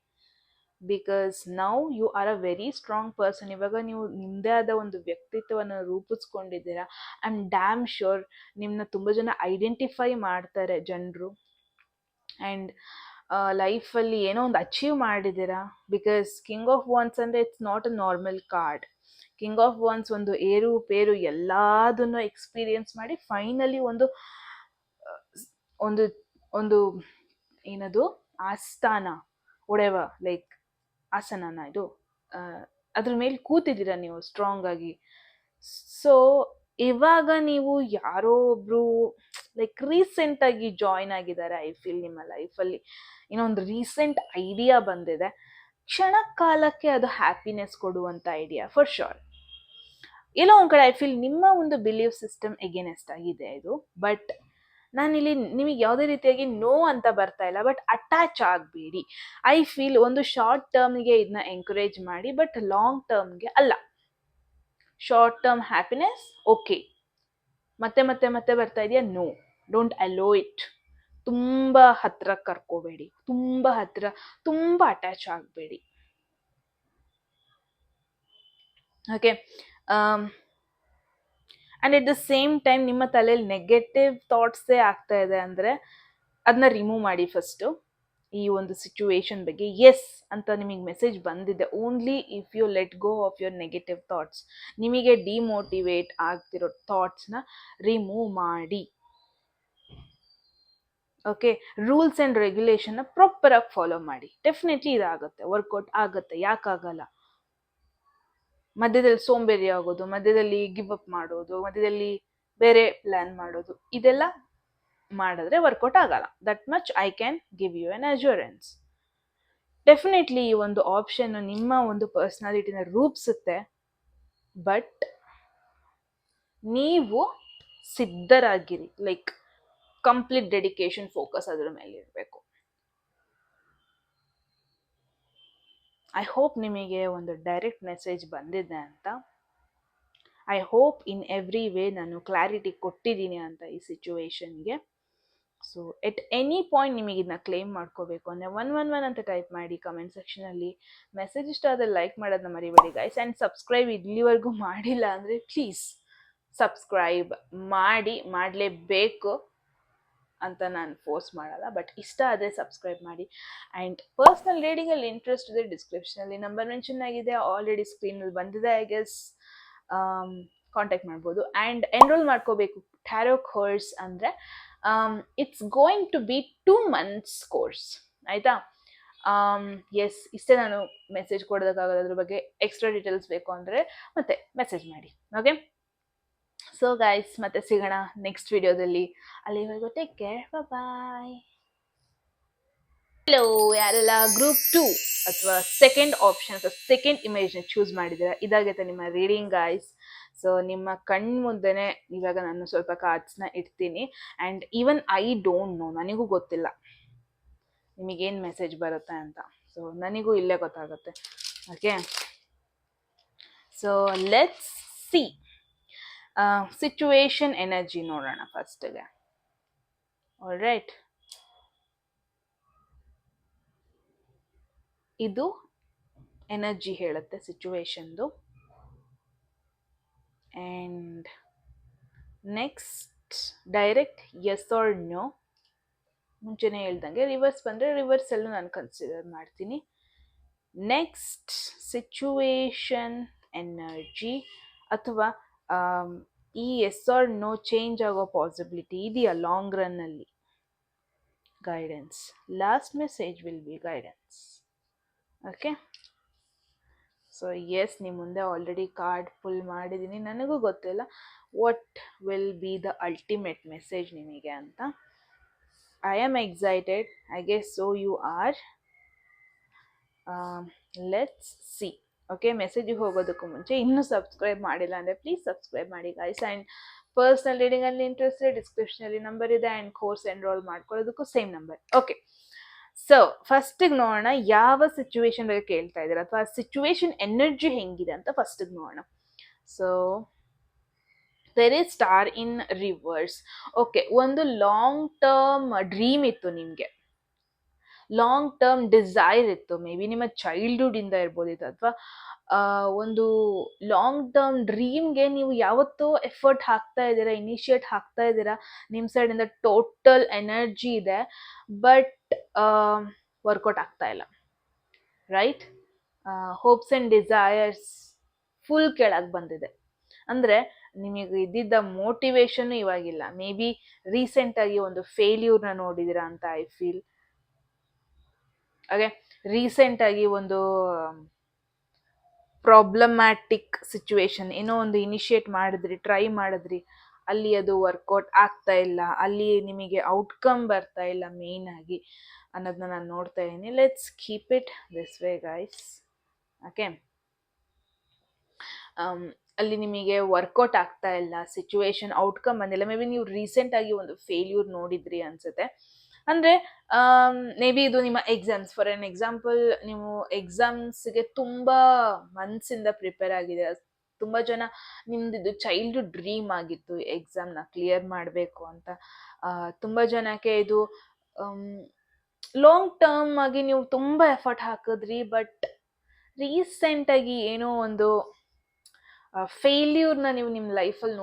Because now you are a very strong person. ಇವಾಗ ನೀವು ನಿಮ್ಮದೇ ಆದ ಒಂದು ವ್ಯಕ್ತಿತ್ವವನ್ನು ರೂಪಿಸ್ಕೊಂಡಿದ್ದೀರಾ. ಐ ಆಮ್ ಡ್ಯಾಮ್ ಶ್ಯೂರ್ ನಿಮ್ಮನ್ನ ತುಂಬ ಜನ ಐಡೆಂಟಿಫೈ ಮಾಡ್ತಾರೆ ಜನರು. ಆ್ಯಂಡ್ ಲೈಫಲ್ಲಿ ಏನೋ ಒಂದು ಅಚೀವ್ ಮಾಡಿದ್ದೀರಾ. ಬಿಕಾಸ್ ಕಿಂಗ್ ಆಫ್ ವಾನ್ಸ್ ಅಂದರೆ it's not a normal card. King of ವಾನ್ಸ್ ಒಂದು ಏರು ಪೇರು ಎಲ್ಲದನ್ನು ಎಕ್ಸ್ಪೀರಿಯನ್ಸ್ ಮಾಡಿ ಫೈನಲಿ ಒಂದು ಒಂದು ಒಂದು ಏನದು ಆಸ್ಥಾನ ಒಡೆವ ಲೈಕ್ ಆಸನನ ಇದು ಅದ್ರ ಮೇಲೆ ಕೂತಿದ್ದೀರಾ ನೀವು ಸ್ಟ್ರಾಂಗ್ ಆಗಿ. ಸೊ ಇವಾಗ ನೀವು ಯಾರೋ ಒಬ್ರು ಲೈಕ್ ರೀಸೆಂಟಾಗಿ ಜಾಯ್ನ್ ಆಗಿದ್ದಾರೆ ಐ ಫೀಲ್ ನಿಮ್ಮ ಲೈಫಲ್ಲಿ. ಇನ್ನೊಂದು ರೀಸೆಂಟ್ ಐಡಿಯಾ ಬಂದಿದೆ, ಕ್ಷಣ ಕಾಲಕ್ಕೆ ಅದು ಹ್ಯಾಪಿನೆಸ್ ಕೊಡುವಂಥ ಐಡಿಯಾ ಫಾರ್ ಶೋರ್. ಎಲ್ಲೋ ಒಂದು ಕಡೆ ಐ ಫೀಲ್ ನಿಮ್ಮ ಒಂದು ಬಿಲೀಫ್ ಸಿಸ್ಟಮ್ ಎಗೇನೆಸ್ಟ್ ಆಗಿದೆ ಇದು. ಬಟ್ ನಾನಿಲ್ಲಿ ನಿಮಗೆ ಯಾವುದೇ ರೀತಿಯಾಗಿ ನೋ ಅಂತ ಬರ್ತಾ ಇಲ್ಲ, ಬಟ್ ಅಟ್ಯಾಚ್ ಆಗಬೇಡಿ. ಐ ಫೀಲ್ ಒಂದು ಶಾರ್ಟ್ ಟರ್ಮ್ಗೆ ಇದನ್ನ ಎಂಕರೇಜ್ ಮಾಡಿ, ಬಟ್ ಲಾಂಗ್ ಟರ್ಮ್ಗೆ ಅಲ್ಲ. ಶಾರ್ಟ್ ಟರ್ಮ್ ಹ್ಯಾಪಿನೆಸ್ ಓಕೆ, ಮತ್ತೆ ಮತ್ತೆ ಮತ್ತೆ ಬರ್ತಾ ಇದೆಯಾ, ನೋ, ಡೋಂಟ್ ಅಲೋ ಇಟ್. ತುಂಬ ಹತ್ರ ಕರ್ಕೋಬೇಡಿ, ತುಂಬ ಹತ್ರ, ತುಂಬ ಅಟ್ಯಾಚ್ ಆಗಬೇಡಿ. Okay. And at the same time ನಿಮ್ಮ ತಲೆಯಲ್ಲಿ ನೆಗೆಟಿವ್ ಥಾಟ್ಸೇ ಆಗ್ತಾ ಇದೆ ಅಂದರೆ ಅದನ್ನ ರಿಮೂವ್ ಮಾಡಿ ಫಸ್ಟು. ಈ ಒಂದು ಸಿಚುವೇಶನ್ ಬಗ್ಗೆ ಎಸ್ ಅಂತ ನಿಮಗೆ ಮೆಸೇಜ್ ಬಂದಿದೆ. Only if you let go of your negative thoughts. ನಿಮಗೆ ಡಿಮೋಟಿವೇಟ್ ಆಗ್ತಿರೋ ಥಾಟ್ಸ್ನ ರಿಮೂವ್ ಮಾಡಿ. ಓಕೆ, ರೂಲ್ಸ್ ಆ್ಯಂಡ್ ರೆಗ್ಯುಲೇಷನ್ನ ಪ್ರಾಪರಾಗಿ ಫಾಲೋ ಮಾಡಿ. ಡೆಫಿನೆಟ್ಲಿ ಇದಾಗುತ್ತೆ, ವರ್ಕೌಟ್ ಆಗುತ್ತೆ, ಯಾಕಾಗಲ್ಲ. ಮಧ್ಯದಲ್ಲಿ ಸೋಂಬೇರಿ ಆಗೋದು, ಮಧ್ಯದಲ್ಲಿ ಗಿವ್ ಅಪ್ ಮಾಡೋದು, ಮಧ್ಯದಲ್ಲಿ ಬೇರೆ ಪ್ಲ್ಯಾನ್ ಮಾಡೋದು, ಇದೆಲ್ಲ ಮಾಡಿದ್ರೆ ವರ್ಕೌಟ್ ಆಗಲ್ಲ. That much I can give U N assurance. Definitely ಈ ಒಂದು ಆಪ್ಷನ್ ನಿಮ್ಮ ಒಂದು ಪರ್ಸ್ನಾಲಿಟಿನ ರೂಪಿಸುತ್ತೆ. ಬಟ್ ನೀವು ಸಿದ್ಧರಾಗಿರಿ, ಲೈಕ್ ಕಂಪ್ಲೀಟ್ ಡೆಡಿಕೇಶನ್, ಫೋಕಸ್ ಅದ್ರ ಮೇಲೆ ಇರಬೇಕು. ಐ ಹೋಪ್ ನಿಮಗೆ ಒಂದು ಡೈರೆಕ್ಟ್ ಮೆಸೇಜ್ ಬಂದಿದೆ ಅಂತ. I hope in every way ನಾನು ಕ್ಲಾರಿಟಿ ಕೊಟ್ಟಿದ್ದೀನಿ ಅಂತ ಈ ಸಿಚುವೇಶನ್ಗೆ. ಸೊ ಎಟ್ ಎನಿ ಪಾಯಿಂಟ್ ನಿಮಗೆ ಇದನ್ನ ಕ್ಲೇಮ್ ಮಾಡ್ಕೋಬೇಕು ಅಂದರೆ 111 ಅಂತ ಟೈಪ್ ಮಾಡಿ ಕಮೆಂಟ್ ಸೆಕ್ಷನಲ್ಲಿ. ಮೆಸೇಜ್ ಇಷ್ಟ ಆದರೆ ಲೈಕ್ ಮಾಡೋದನ್ನ ಮರಿಬೇಡಿ ಗೈಸ್. ಆ್ಯಂಡ್ ಸಬ್ಸ್ಕ್ರೈಬ್ ಇಲ್ಲಿವರೆಗೂ ಮಾಡಿಲ್ಲ ಅಂದರೆ ಪ್ಲೀಸ್ ಸಬ್ಸ್ಕ್ರೈಬ್ ಮಾಡಿ, ಮಾಡಲೇಬೇಕು ಅಂತ ನಾನು ಫೋರ್ಸ್ ಮಾಡಲ್ಲ, ಬಟ್ ಇಷ್ಟ ಆದರೆ ಸಬ್ಸ್ಕ್ರೈಬ್ ಮಾಡಿ. ಆ್ಯಂಡ್ ಪರ್ಸ್ನಲ್ ರೀಡಿಂಗಲ್ಲಿ ಇಂಟ್ರೆಸ್ಟ್ ಇದೆ, ಡಿಸ್ಕ್ರಿಪ್ಷನಲ್ಲಿ ನಂಬರ್ ಮೆನ್ಷನ್ ಆಗಿದೆ, ಆಲ್ರೆಡಿ ಸ್ಕ್ರೀನಲ್ಲಿ ಬಂದಿದೆ, ಐ ಗೆಸ್ ಕಾಂಟ್ಯಾಕ್ಟ್ ಮಾಡ್ಬೋದು. ಆ್ಯಂಡ್ ಎನ್ರೋಲ್ ಮಾಡ್ಕೋಬೇಕು ಟ್ಯಾರೋ ಕೋರ್ಸ್ ಅಂದರೆ it's going to be 2 months course, ಆಯಿತಾ. ಎಸ್, ಇಷ್ಟೇ ನಾನು ಮೆಸೇಜ್ ಕೊಡೋದಕ್ಕಾಗೋದು. ಅದ್ರ ಬಗ್ಗೆ ಎಕ್ಸ್ಟ್ರಾ ಡೀಟೇಲ್ಸ್ ಬೇಕು ಅಂದರೆ ಮತ್ತೆ ಮೆಸೇಜ್ ಮಾಡಿ. ಓಕೆ, ಸೊ ಗೈಸ್ ಮತ್ತೆ ಸಿಗೋಣ ನೆಕ್ಸ್ಟ್ ವಿಡಿಯೋದಲ್ಲಿ. ಅಲ್ಲಿವರೆಗೂ ಟೇಕ್ ಕೇರ್, ಬಾಯ್. ಹಲೋ, ಯಾರೆಲ್ಲ ಗ್ರೂಪ್ 2 ಅಥವಾ ಸೆಕೆಂಡ್ ಆಪ್ಷನ್ ಅಥವಾ ಸೆಕೆಂಡ್ ಇಮೇಜ್ನ ಚೂಸ್ ಮಾಡಿದ್ದೀರಾ, ಇದಾಗೈತೆ ನಿಮ್ಮ ರೀಡಿಂಗ್ ಗೈಸ್. ಸೊ ನಿಮ್ಮ ಕಣ್ಮುಂದೆನೇ ಇವಾಗ ನಾನು ಸ್ವಲ್ಪ ಕಾರ್ಡ್ಸ್ನ ಇಡ್ತೀನಿ. And even I don't know, ನನಗೂ ಗೊತ್ತಿಲ್ಲ ನಿಮಗೇನು ಮೆಸೇಜ್ ಬರುತ್ತೆ ಅಂತ. ಸೊ ನನಗೂ ಇಲ್ಲೇ ಗೊತ್ತಾಗುತ್ತೆ. Okay, so let's see. Situation energy ನೋಡೋಣ ಫಸ್ಟಿಗೆ. ಆಲ್ರೈಟ್, ಇದು ಎನರ್ಜಿ ಹೇಳುತ್ತೆ ಸಿಚುವೇಶನ್ದು. And next direct yes R no. ಮುಂಚೆನೇ ಹೇಳ್ದಂಗೆ ರಿವರ್ಸ್ ಬಂದರೆ ರಿವರ್ಸಲ್ಲೂ ನಾನು ಕನ್ಸಿಡರ್ ಮಾಡ್ತೀನಿ. ನೆಕ್ಸ್ಟ್ ಸಿಚುವೇಶನ್ ಎನರ್ಜಿ ಅಥವಾ ಈ ಎಸ್ ಆರ್ ನೋ ಚೇಂಜ್ ಆಗೋ ಪಾಸಿಬಿಲಿಟಿ ಇದೆಯಾ ಲಾಂಗ್ ರನ್ನಲ್ಲಿ. Guidance, last message will be guidance. Okay, so yes, ನಿಮ್ಮ ಮುಂದೆ ಆಲ್ರೆಡಿ ಕಾರ್ಡ್ ಪುಲ್ ಮಾಡಿದ್ದೀನಿ. ನನಗೂ ಗೊತ್ತಿಲ್ಲ what will be the ultimate message ನಿಮಗೆ ಅಂತ. I am excited, I guess so you are. Let's see. Okay, ಮೆಸೇಜಿಗೆ ಹೋಗೋದಕ್ಕೂ ಮುಂಚೆ ಇನ್ನೂ ಸಬ್ಸ್ಕ್ರೈಬ್ ಮಾಡಿಲ್ಲ ಅಂದರೆ ಪ್ಲೀಸ್ ಸಬ್ಸ್ಕ್ರೈಬ್ ಮಾಡಿ ಗೈಸ್. ಆ್ಯಂಡ್ ಪರ್ಸ್ನಲ್ ರೀಡಿಂಗಲ್ಲಿ ಇಂಟ್ರೆಸ್ಟ್ ಇದೆ, ಡಿಸ್ಕ್ರಿಪ್ಷನಲ್ಲಿ ನಂಬರ್ ಇದೆ. ಆ್ಯಂಡ್ ಕೋರ್ಸ್ ಎನ್ರೋಲ್ ಮಾಡ್ಕೊಳ್ಳೋದಕ್ಕೂ ಸೇಮ್ ನಂಬರ್. ಓಕೆ, ಸೊ ಫಸ್ಟಿಗೆ ನೋಡೋಣ ಯಾವ ಸಿಚುವೇಶನ್ ಬಗ್ಗೆ ಕೇಳ್ತಾ ಇದ್ದೀರಾ ಅಥವಾ ಸಿಚುವೇಶನ್ ಎನರ್ಜಿ ಹೆಂಗಿದೆ ಅಂತ ಫಸ್ಟಿಗೆ ನೋಡೋಣ. So there is star in reverse. Okay, ಒಂದು ಲಾಂಗ್ ಟರ್ಮ್ ಡ್ರೀಮ್ ಇತ್ತು ನಿಮಗೆ, ಲಾಂಗ್ ಟರ್ಮ್ ಡಿಸೈರ್ ಇತ್ತು, ಮೇ ಬಿ ನಿಮ್ಮ ಚೈಲ್ಡ್ಹುಡ್ ಇಂದ ಇರ್ಬೋದಿತ್ತು, ಅಥವಾ ಒಂದು ಲಾಂಗ್ ಟರ್ಮ್ ಡ್ರೀಮ್ಗೆ ನೀವು ಯಾವತ್ತೂ ಎಫರ್ಟ್ ಹಾಕ್ತಾ ಇದ್ದೀರಾ, ಇನಿಷಿಯೇಟ್ ಹಾಕ್ತಾ ಇದ್ದೀರಾ, ನಿಮ್ಮ ಸೈಡಿಂದ ಟೋಟಲ್ ಎನರ್ಜಿ ಇದೆ, ಬಟ್ ವರ್ಕೌಟ್ ಆಗ್ತಾ ಇಲ್ಲ, right? Hopes and desires full ಕೆಳಗೆ ಬಂದಿದೆ. ಅಂದರೆ ನಿಮಗೆ ಇದ್ದಿದ್ದ ಮೋಟಿವೇಶನ್ ಇವಾಗಿಲ್ಲ. ಮೇ ಬಿ ರೀಸೆಂಟಾಗಿ ಒಂದು ಫೇಲ್ಯೂರ್ನ ನೋಡಿದಿರಾ ಅಂತ ಐ ಫೀಲ್. ಹಾಗೆ ರೀಸೆಂಟಾಗಿ ಒಂದು ಪ್ರಾಬ್ಲಮ್ಯಾಟಿಕ್ ಸಿಚುವೇಶನ್, ಏನೋ ಒಂದು ಇನಿಷಿಯೇಟ್ ಮಾಡಿದ್ರಿ, ಟ್ರೈ ಮಾಡಿದ್ರಿ, ಅಲ್ಲಿ ಅದು ವರ್ಕೌಟ್ ಆಗ್ತಾ ಇಲ್ಲ, ಅಲ್ಲಿ ನಿಮಗೆ ಔಟ್ಕಮ್ ಬರ್ತಾ ಇಲ್ಲ ಮೇನ್ ಆಗಿ ಅನ್ನೋದನ್ನ ನಾನು ನೋಡ್ತಾ ಇದ್ದೀನಿ. Let's keep it this way guys. Okay, ಅಲ್ಲಿ ನಿಮಗೆ ವರ್ಕೌಟ್ ಆಗ್ತಾ ಇಲ್ಲ, ಸಿಚುವೇಶನ್ ಔಟ್ಕಮ್ ಬಂದಿಲ್ಲ, ಮೇ ಬಿ ನೀವು ರೀಸೆಂಟಾಗಿ ಒಂದು ಫೇಲ್ಯೂರ್ ನೋಡಿದ್ರಿ ಅನ್ಸುತ್ತೆ. ಅಂದರೆ ಮೇ ಬಿ ಇದು ನಿಮ್ಮ ಎಕ್ಸಾಮ್ಸ್, ಫಾರ್ ಎನ್ ಎಕ್ಸಾಂಪಲ್, ನೀವು ಎಕ್ಸಾಮ್ಸ್ಗೆ ತುಂಬ ಮನಸ್ಸಿಂದ ಪ್ರಿಪೇರ್ ಆಗಿದ್ದೀರ. ತುಂಬ ಜನ ನಿಮ್ದು ಇದು ಚೈಲ್ಡ್ಹುಡ್ ಡ್ರೀಮ್ ಆಗಿತ್ತು ಎಕ್ಸಾಮ್ನ ಕ್ಲಿಯರ್ ಮಾಡಬೇಕು ಅಂತ. ತುಂಬ ಜನಕ್ಕೆ ಇದು ಲಾಂಗ್ ಟರ್ಮ್ ಆಗಿ ನೀವು ತುಂಬ ಎಫರ್ಟ್ ಹಾಕಿದ್ರಿ, ಬಟ್ ರೀಸೆಂಟಾಗಿ ಏನೋ ಒಂದು ಫೇಲ್ಯೂರ್ನ ನೀವು ನಿಮ್ಮ ಲೈಫಲ್ಲಿ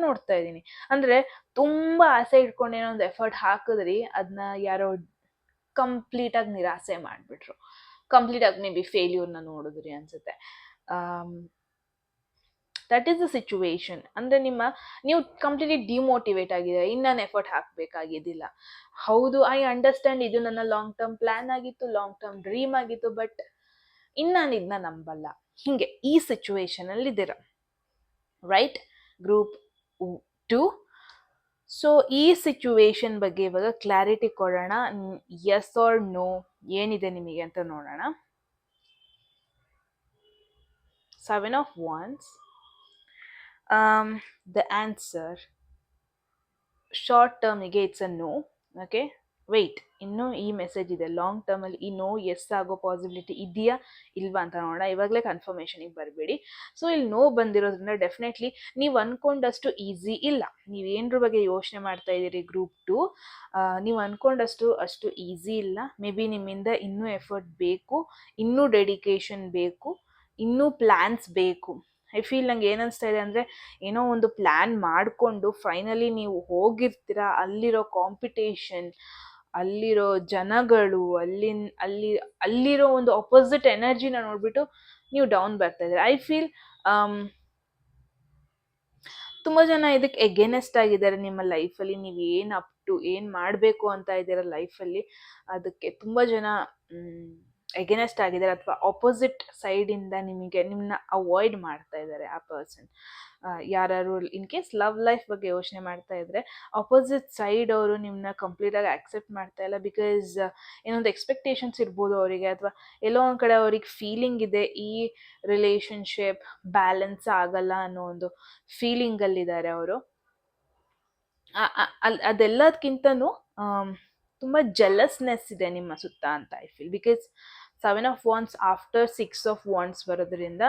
ನೋಡ್ತಾ ಇದ್ದೀನಿ. ಅಂದರೆ ತುಂಬ ಆಸೆ ಇಟ್ಕೊಂಡು ಏನೋ ಒಂದು ಎಫರ್ಟ್ ಹಾಕಿದ್ರಿ, ಅದನ್ನ ಯಾರೋ ಕಂಪ್ಲೀಟಾಗಿ ನಿರಾಸೆ ಮಾಡಿಬಿಟ್ರು, ಕಂಪ್ಲೀಟಾಗಿ ಮೇ ಬಿ ಫೇಲ್ಯೂರ್ನ ನೋಡಿದ್ರಿ ಅನ್ಸುತ್ತೆ. That is the situation. ಅಂದರೆ ನೀವು ಕಂಪ್ಲೀಟ್ಲಿ ಡಿಮೋಟಿವೇಟ್ ಆಗಿದೆ, ನಾನು ಎಫರ್ಟ್ ಹಾಕಬೇಕಾಗಿದ್ದಿಲ್ಲ. ಹೌದು, ಐ ಅಂಡರ್ಸ್ಟ್ಯಾಂಡ್, ಇದು ನನ್ನ ಲಾಂಗ್ ಟರ್ಮ್ ಪ್ಲ್ಯಾನ್ ಆಗಿತ್ತು, ಲಾಂಗ್ ಟರ್ಮ್ ಡ್ರೀಮ್ ಆಗಿತ್ತು, ಬಟ್ ನಾನು ಇದನ್ನ ನಂಬಲ್ಲ. ಹೀಗೆ ಈ ಸಿಚುವೇಶನಲ್ಲಿ ಇದ್ದೀರ, ರೈಟ್? ಗ್ರೂಪ್ 2. ಸೊ ಈ ಸಿಚುವೇಶನ್ ಬಗ್ಗೆ ಇವಾಗ ಕ್ಲಾರಿಟಿ ಕೊಡೋಣ. ಎಸ್ ಆರ್ ನೋ ಏನಿದೆ ನಿಮಗೆ ಅಂತ ನೋಡೋಣ. 7 of Wands. The answer short ಟರ್ಮಿಗೆ it's a no. Okay, wait, ಇನ್ನೂ ಈ ಮೆಸೇಜ್ ಇದೆ. ಲಾಂಗ್ ಟರ್ಮಲ್ಲಿ ಈ ನೋ ಎಸ್ ಆಗೋ ಪಾಸಿಬಿಲಿಟಿ ಇದೆಯಾ ಇಲ್ವಾ ಅಂತ ನೋಡೋಣ. ಇವಾಗಲೇ ಕನ್ಫರ್ಮೇಷನಿಗೆ ಬರಬೇಡಿ. ಸೊ ಇಲ್ಲಿ ನೋ ಬಂದಿರೋದ್ರಿಂದ ಡೆಫಿನೆಟ್ಲಿ ನೀವು ಅಂದ್ಕೊಂಡಷ್ಟು ಈಸಿ ಇಲ್ಲ. ನೀವೇನ್ರ ಬಗ್ಗೆ ಯೋಚನೆ ಮಾಡ್ತಾ ಇದ್ದೀರಿ ಗ್ರೂಪ್ 2, ನೀವು ಅಂದ್ಕೊಂಡಷ್ಟು ಅಷ್ಟು ಈಸಿ ಇಲ್ಲ. ಮೇ ಬಿ ನಿಮ್ಮಿಂದ ಇನ್ನೂ ಎಫರ್ಟ್ ಬೇಕು, ಇನ್ನೂ ಡೆಡಿಕೇಶನ್ ಬೇಕು, ಇನ್ನೂ ಪ್ಲ್ಯಾನ್ಸ್ ಬೇಕು. ಐ ಫೀಲ್ ನಂಗೆ ಏನನ್ನಿಸ್ತಾ ಇದೆ ಅಂದರೆ, ಏನೋ ಒಂದು ಪ್ಲ್ಯಾನ್ ಮಾಡಿಕೊಂಡು ಫೈನಲಿ ನೀವು ಹೋಗಿರ್ತೀರ, ಅಲ್ಲಿರೋ ಕಾಂಪಿಟೇಷನ್, ಅಲ್ಲಿರೋ ಜನಗಳು, ಅಲ್ಲಿರೋ ಒಂದು ಅಪೋಸಿಟ್ ಎನರ್ಜಿನ ನೋಡಿಬಿಟ್ಟು ನೀವು ಡೌನ್ ಬರ್ತಾ ಇದ್ದೀರ. ಐ ಫೀಲ್ ತುಂಬ ಜನ ಇದಕ್ಕೆ ಎಗೇನೆಸ್ಟ್ ಆಗಿದ್ದಾರೆ ನಿಮ್ಮ ಲೈಫಲ್ಲಿ. ನೀವು ಏನು ಮಾಡಬೇಕು ಅಂತ ಇದ್ದೀರ ಲೈಫಲ್ಲಿ, ಅದಕ್ಕೆ ತುಂಬ ಜನ ಎಗೇನೆಸ್ಟ್ ಆಗಿದ್ದಾರೆ, ಅಥವಾ ಆಪೋಸಿಟ್ ಸೈಡಿಂದ ನಿಮ್ಮನ್ನ ಅವಾಯ್ಡ್ ಮಾಡ್ತಾ ಇದ್ದಾರೆ ಆ ಪರ್ಸನ್. ಯಾರು ಇನ್ ಕೇಸ್ ಲವ್ ಲೈಫ್ ಬಗ್ಗೆ ಯೋಚನೆ ಮಾಡ್ತಾ ಇದ್ರೆ, ಆಪೋಸಿಟ್ ಸೈಡ್ ಅವರು ನಿಮ್ಮನ್ನ ಕಂಪ್ಲೀಟಾಗಿ ಆಕ್ಸೆಪ್ಟ್ ಮಾಡ್ತಾ ಇಲ್ಲ. ಬಿಕಾಸ್ ಏನೊಂದು ಎಕ್ಸ್ಪೆಕ್ಟೇಷನ್ಸ್ ಇರ್ಬೋದು ಅವರಿಗೆ, ಅಥವಾ ಎಲ್ಲೋ ಒಂದು ಕಡೆ ಅವ್ರಿಗೆ ಫೀಲಿಂಗ್ ಇದೆ ಈ ರಿಲೇಷನ್ಶಿಪ್ ಬ್ಯಾಲೆನ್ಸ್ ಆಗಲ್ಲ ಅನ್ನೋ ಒಂದು ಫೀಲಿಂಗಲ್ಲಿದ್ದಾರೆ ಅವರು. ಅದೆಲ್ಲದಕ್ಕಿಂತನೂ ತುಂಬ ಜೆಲಸ್ನೆಸ್ ಇದೆ ನಿಮ್ಮ ಸುತ್ತ ಅಂತ I feel. Because 7 of Wands after 6 of Wands ಬರೋದ್ರಿಂದ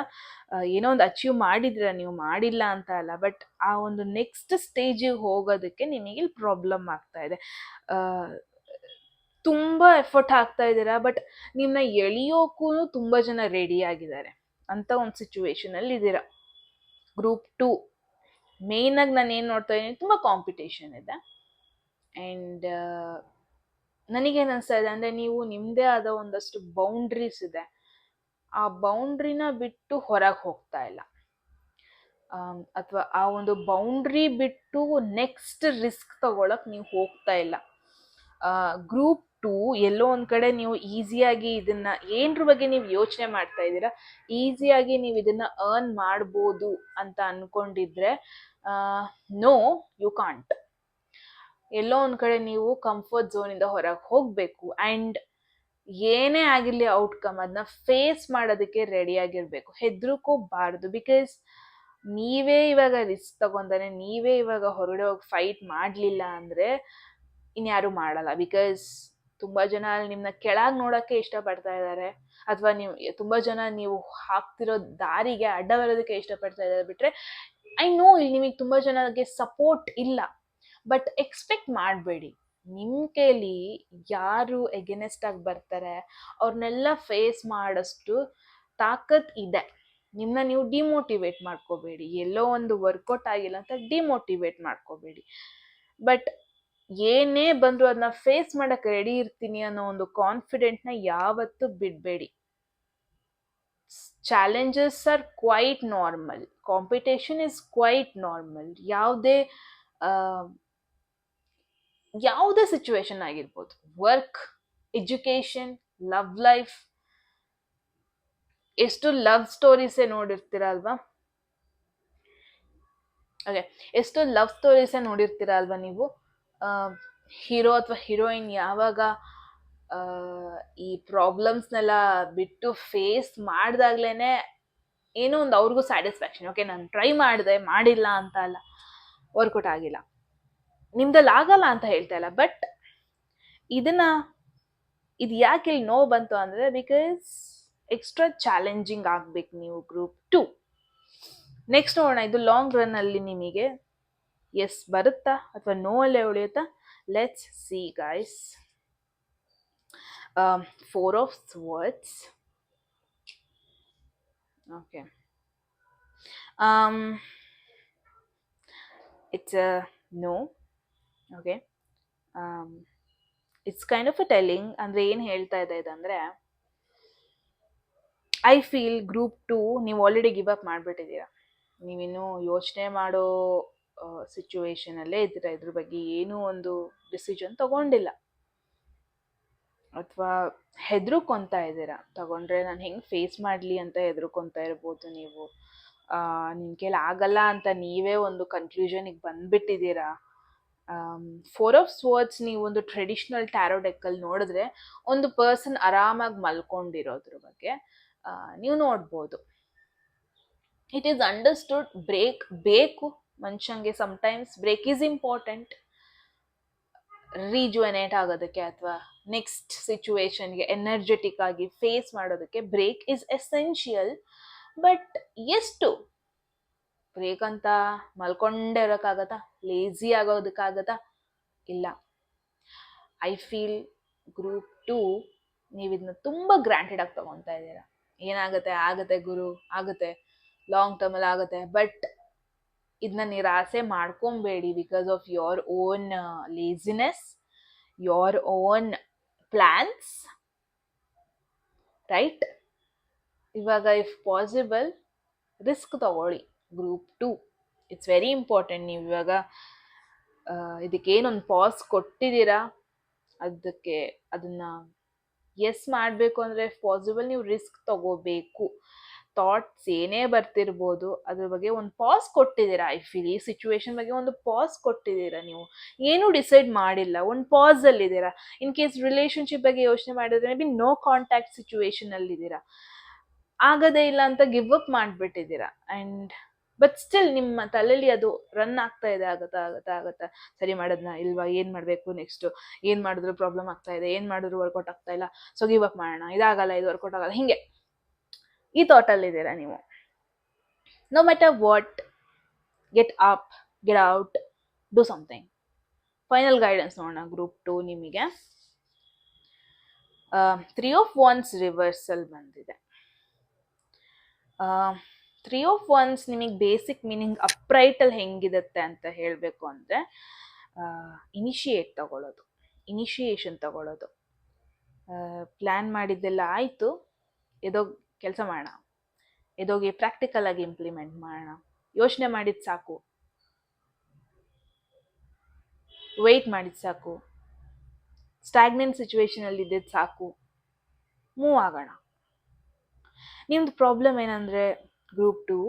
ಏನೋ ಒಂದು ಅಚೀವ್ ಮಾಡಿದ್ರೆ, ನೀವು ಮಾಡಿಲ್ಲ ಅಂತ ಅಲ್ಲ, ಬಟ್ ಆ ಒಂದು ನೆಕ್ಸ್ಟ್ ಸ್ಟೇಜಿಗೆ ಹೋಗೋದಕ್ಕೆ ನಿಮಗೆ ಇಲ್ಲಿ ಪ್ರಾಬ್ಲಮ್ ಆಗ್ತಾ ಇದೆ. ತುಂಬ ಎಫರ್ಟ್ ಹಾಕ್ತಾ ಇದ್ದೀರಾ, ಬಟ್ ನಿಮ್ಮನ್ನ ಎಳಿಯೋಕ್ಕೂ ತುಂಬ ಜನ ರೆಡಿ ಆಗಿದ್ದಾರೆ ಅಂತ ಒಂದು ಸಿಚುವೇಶನಲ್ಲಿ ಇದ್ದೀರಾ. ಗ್ರೂಪ್ 2 ಮೇಯ್ನಾಗಿ ನಾನು ಏನು ನೋಡ್ತಾ ಇದ್ದೀನಿ, ತುಂಬ ಕಾಂಪಿಟೇಷನ್ ಇದೆ. ಆ್ಯಂಡ್ ನನಗೇನು ಅನಿಸ್ತಾ ಇದೆ ಅಂದರೆ, ನೀವು ನಿಮ್ಮದೇ ಆದ ಒಂದಷ್ಟು ಬೌಂಡ್ರೀಸ್ ಇದೆ, ಆ ಬೌಂಡ್ರಿನ ಬಿಟ್ಟು ಹೊರಗೆ ಹೋಗ್ತಾ ಇಲ್ಲ, ಅಥವಾ ಆ ಒಂದು ಬೌಂಡ್ರಿ ಬಿಟ್ಟು ನೆಕ್ಸ್ಟ್ ರಿಸ್ಕ್ ತಗೊಳಕ್ಕೆ ನೀವು ಹೋಗ್ತಾ ಇಲ್ಲ. ಗ್ರೂಪ್ 2 ಎಲ್ಲೋ ಒಂದು ಕಡೆ ನೀವು ಈಸಿಯಾಗಿ ಇದನ್ನು ಏನರ ಬಗ್ಗೆ ನೀವು ಯೋಚನೆ ಮಾಡ್ತಾ ಇದ್ದೀರಾ, ಈಸಿಯಾಗಿ ನೀವು ಇದನ್ನು ಅರ್ನ್ ಮಾಡ್ಬೋದು ಅಂತ ಅಂದ್ಕೊಂಡಿದ್ರೆ, ನೋ ಯು ಕಾಂಟ್. ಎಲ್ಲೋ ಒಂದು ಕಡೆ ನೀವು ಕಂಫರ್ಟ್ ಝೋನಿಂದ ಹೊರಗೆ ಹೋಗಬೇಕು. ಆ್ಯಂಡ್ ಏನೇ ಆಗಿರಲಿ ಔಟ್ಕಮ್, ಅದನ್ನ ಫೇಸ್ ಮಾಡೋದಕ್ಕೆ ರೆಡಿಯಾಗಿರಬೇಕು, ಹೆದರ್ಕೋಬಾರ್ದು. ಬಿಕಾಸ್ ನೀವೇ ಇವಾಗ ರಿಸ್ಕ್ ತಗೊಂಡಾನೆ, ನೀವೇ ಇವಾಗ ಹೊರಗಡೆ ಹೋಗಿ ಫೈಟ್ ಮಾಡಲಿಲ್ಲ ಅಂದರೆ ಇನ್ಯಾರು ಮಾಡಲ್ಲ. ಬಿಕಾಸ್ ತುಂಬ ಜನ ನಿಮ್ಮನ್ನ ಕೆಳಗೆ ನೋಡೋಕ್ಕೆ ಇಷ್ಟಪಡ್ತಾ ಇದ್ದಾರೆ, ಅಥವಾ ತುಂಬ ಜನ ನೀವು ಹಾಕ್ತಿರೋ ದಾರಿಗೆ ಅಡ್ಡ ಬರೋದಕ್ಕೆ ಇಷ್ಟಪಡ್ತಾ ಇದ್ದಾರೆ. ಬಿಟ್ಟರೆ ಐ ನೋ ಇಲ್ಲಿ ನಿಮಗೆ ತುಂಬ ಜನಕ್ಕೆ ಸಪೋರ್ಟ್ ಇಲ್ಲ, ಬಟ್ ಎಕ್ಸ್ಪೆಕ್ಟ್ ಮಾಡಬೇಡಿ. ನಿಮ್ಮ ಕೈಲಿ ಯಾರು ಎಗೇನೆಸ್ಟ್ ಆಗಿ ಬರ್ತಾರೆ ಅವ್ರನ್ನೆಲ್ಲ ಫೇಸ್ ಮಾಡೋಷ್ಟು ತಾಕತ್ ಇದೆ. ನಿಮ್ಮನ್ನ ನೀವು ಡಿಮೋಟಿವೇಟ್ ಮಾಡ್ಕೋಬೇಡಿ. ಎಲ್ಲೋ ಒಂದು ವರ್ಕೌಟ್ ಆಗಿಲ್ಲ ಅಂತ ಡಿಮೋಟಿವೇಟ್ ಮಾಡ್ಕೋಬೇಡಿ. ಬಟ್ ಏನೇ ಬಂದರೂ ಅದನ್ನ ಫೇಸ್ ಮಾಡಕ್ಕೆ ರೆಡಿ ಇರ್ತೀನಿ ಅನ್ನೋ ಒಂದು ಕಾನ್ಫಿಡೆಂಟ್ನ ಯಾವತ್ತೂ ಬಿಡಬೇಡಿ. Challenges are quite normal, competition is quite normal. ಯಾವುದೇ ಸಿಚುವೇಶನ್ ಆಗಿರ್ಬೋದು, ವರ್ಕ್, ಎಜುಕೇಶನ್, ಲವ್ ಲೈಫ್. ಎಷ್ಟು ಲವ್ ಸ್ಟೋರೀಸೇ ನೋಡಿರ್ತೀರ ಅಲ್ವಾ? ಓಕೆ, ಎಷ್ಟು ಲವ್ ಸ್ಟೋರೀಸೇ ನೋಡಿರ್ತೀರ ಅಲ್ವಾ ನೀವು? ಹೀರೋ ಅಥವಾ ಹೀರೋಯಿನ್ ಯಾವಾಗ ಈ ಪ್ರಾಬ್ಲಮ್ಸ್ನೆಲ್ಲ ಬಿಟ್ಟು ಫೇಸ್ ಮಾಡಿದಾಗ್ಲೇ ಏನೋ ಒಂದು ಅವ್ರಿಗೂ ಸ್ಯಾಟಿಸ್ಫ್ಯಾಕ್ಷನ್. ಓಕೆ, ನಾನು ಟ್ರೈ ಮಾಡಿದೆ, ಮಾಡಿಲ್ಲ ಅಂತ ಅಲ್ಲ, ವರ್ಕೌಟ್ ಆಗಿಲ್ಲ, ನಿಮ್ದಲ್ಲಿ ಆಗಲ್ಲ ಅಂತ ಹೇಳ್ತಾ ಇಲ್ಲ. ಬಟ್ ಇದು ಯಾಕೆ ಇಲ್ಲಿ ನೋವು ಬಂತು ಅಂದರೆ, ಬಿಕಾಸ್ ಎಕ್ಸ್ಟ್ರಾ ಚಾಲೆಂಜಿಂಗ್ ಆಗ್ಬೇಕು ನೀವು ಗ್ರೂಪ್ 2. ನೆಕ್ಸ್ಟ್ ನೋಡೋಣ, ಇದು ಲಾಂಗ್ ರನ್ನಲ್ಲಿ ನಿಮಗೆ ಎಸ್ ಬರುತ್ತಾ ಅಥವಾ ನೋ ಅಲ್ಲೇ ಉಳಿಯುತ್ತಾ? Let's see guys. 4 of Swords. Okay. It's a no. Okay. It's kind of a telling. ಅಂದರೆ ಏನು ಹೇಳ್ತಾ ಇದೆ ಇದಂದರೆ, ಐ ಫೀಲ್ ಗ್ರೂಪ್ 2 ನೀವು ಆಲ್ರೆಡಿ ಗಿವ್ ಅಪ್ ಮಾಡಿಬಿಟ್ಟಿದ್ದೀರಾ. ನೀವಿನ್ನೂ ಯೋಚನೆ ಮಾಡೋ ಸಿಚುವೇಶನಲ್ಲೇ ಇದ್ದೀರಾ. ಇದ್ರ ಬಗ್ಗೆ ಏನೂ ಒಂದು ಡಿಸಿಷನ್ ತಗೊಂಡಿಲ್ಲ, ಅಥವಾ ಹೆದರ್ಕೊತಾ ಇದ್ದೀರಾ. ತಗೊಂಡ್ರೆ ನಾನು ಹೆಂಗೆ ಫೇಸ್ ಮಾಡಲಿ ಅಂತ ಹೆದರ್ಕೊತಾ ಇರ್ಬೋದು ನೀವು. ನಿಮ್ಮ ಕೈಲಿ ಆಗಲ್ಲ ಅಂತ ನೀವೇ ಒಂದು ಕನ್ಕ್ಲೂಷನಿಗೆ ಬಂದುಬಿಟ್ಟಿದ್ದೀರಾ. 4 of Swords ನೀವು ಒಂದು ಟ್ರೆಡಿಷ್ನಲ್ ಟ್ಯಾರೋ ಡೆಕ್ಕಲ್ಲಿ ನೋಡಿದ್ರೆ ಒಂದು ಪರ್ಸನ್ ಆರಾಮಾಗಿ ಮಲ್ಕೊಂಡಿರೋದ್ರ ಬಗ್ಗೆ ನೀವು ನೋಡ್ಬೋದು. ಇಟ್ ಈಸ್ ಅಂಡರ್ಸ್ಟುಡ್, ಬ್ರೇಕ್ ಬೇಕು ಮನುಷ್ಯಂಗೆ. ಸಮ್ಟೈಮ್ಸ್ ಬ್ರೇಕ್ ಈಸ್ ಇಂಪಾರ್ಟೆಂಟ್ ರೀಜುವನೇಟ್ ಆಗೋದಕ್ಕೆ, ಅಥವಾ ನೆಕ್ಸ್ಟ್ ಸಿಚುವೇಶನ್ಗೆ ಎನರ್ಜೆಟಿಕ್ ಆಗಿ ಫೇಸ್ ಮಾಡೋದಕ್ಕೆ ಬ್ರೇಕ್ ಈಸ್ ಎಸೆನ್ಷಿಯಲ್. ಬಟ್ ಎಷ್ಟು ಬ್ರೇಕ್ ಅಂತ ಮಲ್ಕೊಂಡೇ ಇರೋಕ್ಕಾಗತ್ತಾ? ಲೇಝಿ ಆಗೋದಕ್ಕಾಗತ್ತಾ? ಇಲ್ಲ. ಐ ಫೀಲ್ ಗ್ರೂಪ್ 2 ನೀವು ಇದನ್ನ ತುಂಬ ಗ್ರಾಂಟೆಡ್ ಆಗಿ ತಗೊತಾ ಇದ್ದೀರಾ. ಏನಾಗುತ್ತೆ ಆಗುತ್ತೆ ಗುರು, ಆಗುತ್ತೆ, ಲಾಂಗ್ ಟರ್ಮಲ್ಲಿ ಆಗುತ್ತೆ. ಬಟ್ ಇದನ್ನ ನಿರಾಸೆ ಮಾಡ್ಕೊಬೇಡಿ, because of your own laziness, your own plans, right? ಇವಾಗ ಇಫ್ ಪಾಸಿಬಲ್ ರಿಸ್ಕ್ ತಗೊಳ್ಳಿ ಗ್ರೂಪ್ 2. It's very important. ನೀವು ಇವಾಗ ಇದಕ್ಕೇನೊಂದು ಪಾಸ್ ಕೊಟ್ಟಿದ್ದೀರಾ, ಅದನ್ನು ಎಸ್ ಮಾಡಬೇಕು ಅಂದರೆ ಇಫ್ ಪಾಸಿಬಲ್ ನೀವು ರಿಸ್ಕ್ ತಗೋಬೇಕು. ಥಾಟ್ಸ್ ಏನೇ ಬರ್ತಿರ್ಬೋದು, ಅದ್ರ ಬಗ್ಗೆ ಒಂದು ಪಾಸ್ ಕೊಟ್ಟಿದ್ದೀರಾ. ಐ ಫೀಲ್ ಈ ಸಿಚುವೇಶನ್ ಬಗ್ಗೆ ಒಂದು ಪಾಸ್ ಕೊಟ್ಟಿದ್ದೀರಾ. ನೀವು ಏನೂ ಡಿಸೈಡ್ ಮಾಡಿಲ್ಲ, ಒಂದು ಪಾಸಲ್ಲಿದ್ದೀರಾ. ಇನ್ ಕೇಸ್ ರಿಲೇಷನ್ಶಿಪ್ ಬಗ್ಗೆ ಯೋಚನೆ ಮಾಡಿದ್ರೆ ಮೇ ಬಿ ನೋ ಕಾಂಟ್ಯಾಕ್ಟ್ ಸಿಚುವೇಶನಲ್ಲಿದ್ದೀರಾ. ಆಗದೇ ಇಲ್ಲ ಅಂತ ಗಿವ್ ಅಪ್ ಮಾಡಿಬಿಟ್ಟಿದ್ದೀರಾ. ಆ್ಯಂಡ್ ಬಟ್ ಸ್ಟಿಲ್ ನಿಮ್ಮ ತಲೆಯಲ್ಲಿ ಅದು ರನ್ ಆಗ್ತಾ ಇದೆ, ಆಗುತ್ತಾ ಸರಿ ಮಾಡೋದನ್ನ ಇಲ್ವಾ, ಏನು ಮಾಡಬೇಕು ನೆಕ್ಸ್ಟು, ಏನು ಮಾಡಿದ್ರು ಪ್ರಾಬ್ಲಮ್ ಆಗ್ತಾ ಇದೆ, ಏನು ಮಾಡಿದ್ರು ವರ್ಕೌಟ್ ಆಗ್ತಾ ಇಲ್ಲ, ಸೊ ಗಿವ್ ಅಪ್ ಮಾಡೋಣ, ಇದಾಗಲ್ಲ, ಇದು ವರ್ಕೌಟ್ ಆಗಲ್ಲ, ಹೀಗೆ ಈ ಥಾಟಲ್ಲಿದ್ದೀರಾ ನೀವು. No matter what, get up, get out, do something. Final guidance ನೋಡೋಣ ಗ್ರೂಪ್ 2 ನಿಮಗೆ. 3 of Wands ರಿವರ್ಸಲ್ ಬಂದಿದೆ. 3 of Wands ನಿಮಗೆ ಬೇಸಿಕ್ ಮೀನಿಂಗ್ ಅಪ್ರೈಟಲ್ಲಿ ಹೆಂಗಿರುತ್ತೆ ಅಂತ ಹೇಳಬೇಕು ಅಂದರೆ, ಇನಿಷಿಯೇಷನ್ ತಗೊಳ್ಳೋದು. ಪ್ಲ್ಯಾನ್ ಮಾಡಿದ್ದೆಲ್ಲ ಆಯಿತು, ಕೆಲಸ ಮಾಡೋಣ, ಎದೋಗಿ ಪ್ರಾಕ್ಟಿಕಲ್ ಆಗಿ ಇಂಪ್ಲಿಮೆಂಟ್ ಮಾಡೋಣ. ಯೋಚನೆ ಮಾಡಿದ್ದು ಸಾಕು, ವೆಯ್ಟ್ ಮಾಡಿದ್ದು ಸಾಕು, ಸ್ಟ್ಯಾಗ್ನೆಂಟ್ ಸಿಚುವೇಶನಲ್ಲಿ ಇದ್ದಿದ್ದು ಸಾಕು, ಮೂವ್ ಆಗೋಣ. ನಿಮ್ದು ಪ್ರಾಬ್ಲಮ್ ಏನಂದರೆ ಗ್ರೂಪ್ 2,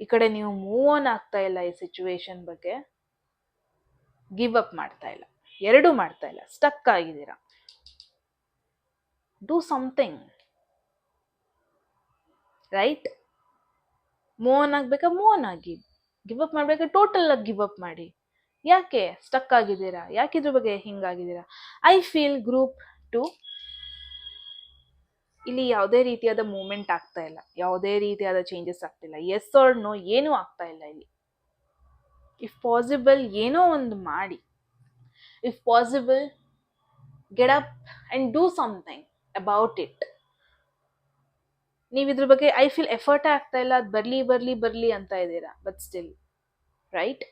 ಈ ಕಡೆ ನೀವು ಮೂವ್ ಆನ್ ಆಗ್ತಾ ಇಲ್ಲ, ಈ ಸಿಚುವೇಶನ್ ಬಗ್ಗೆ ಗಿವ್ ಅಪ್ ಮಾಡ್ತಾ ಇಲ್ಲ, ಎರಡೂ ಮಾಡ್ತಾ ಇಲ್ಲ, ಸ್ಟಕ್ ಆಗಿದ್ದೀರಾ. Do something, right? Move on ಆಗಬೇಕಾ, ಮೂವ್ ಆನ್ ಆಗಿ. ಗಿವ್ ಅಪ್ ಮಾಡಬೇಕಾ, ಟೋಟಲ್ ಆಗಿ ಗಿವ್ ಅಪ್ ಮಾಡಿ. ಯಾಕೆ ಸ್ಟಕ್ ಆಗಿದ್ದೀರಾ? ಯಾಕೆ ಇದ್ರ ಬಗ್ಗೆ ಹಿಂಗಾಗಿದ್ದೀರಾ? ಐ ಫೀಲ್ ಗ್ರೂಪ್ 2 ಇಲ್ಲಿ ಯಾವುದೇ ರೀತಿಯಾದ ಮೂವ್ಮೆಂಟ್ ಆಗ್ತಾ ಇಲ್ಲ, ಯಾವುದೇ ರೀತಿಯಾದ ಚೇಂಜಸ್ ಆಗ್ತಿಲ್ಲ. ಎಸ್ ಆರ್ ನೋ ಏನೂ ಆಗ್ತಾ ಇಲ್ಲ ಇಲ್ಲಿ. ಇಫ್ ಪಾಸಿಬಲ್ ಏನೋ ಒಂದು ಮಾಡಿ, if possible get up and do something about it. ನೀವು ಇದ್ರ ಬಗ್ಗೆ ಐ ಫೀಲ್ ಎಫರ್ಟ್ ಆಗ್ತಾ ಇಲ್ಲ, ಅದು ಬರ್ಲಿ ಬರ್ಲಿ ಬರ್ಲಿ ಅಂತ ಇದ್ದೀರಾ, ಬಟ್ ಸ್ಟಿಲ್ ರೈಟ್,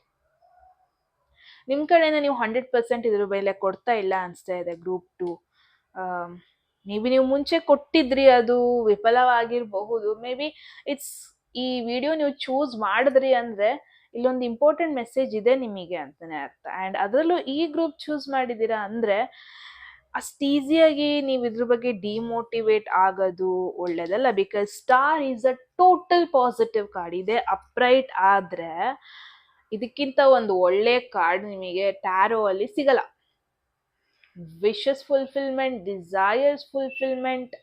ನಿಮ್ಮ ಕಡೆಯಿಂದ ನೀವು 100% ಇದ್ರ ಮೇಲೆ ಕೊಡ್ತಾ ಇಲ್ಲ ಅನಿಸ್ತಾ ಇದೆ. ಗ್ರೂಪ್ 2 ನೀವು ಮುಂಚೆ ಕೊಟ್ಟಿದ್ರಿ, ಅದು ವಿಫಲವಾಗಿರಬಹುದು. ಮೇ ಬಿ ಇಟ್ಸ್ ಈ ವಿಡಿಯೋ ನೀವು ಚೂಸ್ ಮಾಡಿದ್ರಿ ಅಂದ್ರೆ ಇಲ್ಲೊಂದು ಇಂಪಾರ್ಟೆಂಟ್ ಮೆಸೇಜ್ ಇದೆ ನಿಮಗೆ ಅಂತಾನೆ ಅರ್ಥ. ಆ್ಯಂಡ್ ಅದರಲ್ಲೂ ಈ ಗ್ರೂಪ್ ಚೂಸ್ ಮಾಡಿದ್ದೀರಾ ಅಂದ್ರೆ ಅಷ್ಟು ಈಸಿಯಾಗಿ ನೀವು ಇದ್ರ ಬಗ್ಗೆ ಡಿಮೋಟಿವೇಟ್ ಆಗೋದು ಒಳ್ಳೇದಲ್ಲ. Because star is a total positive card. ಇದೆ ಅಪ್ರೈಟ್ ಆದ್ರೆ ಇದಕ್ಕಿಂತ ಒಂದು ಒಳ್ಳೆ ಕಾರ್ಡ್ ನಿಮಗೆ ಟ್ಯಾರೋ ಅಲ್ಲಿ ಸಿಗಲ್ಲ. Wishes fulfilment, desires fulfilment,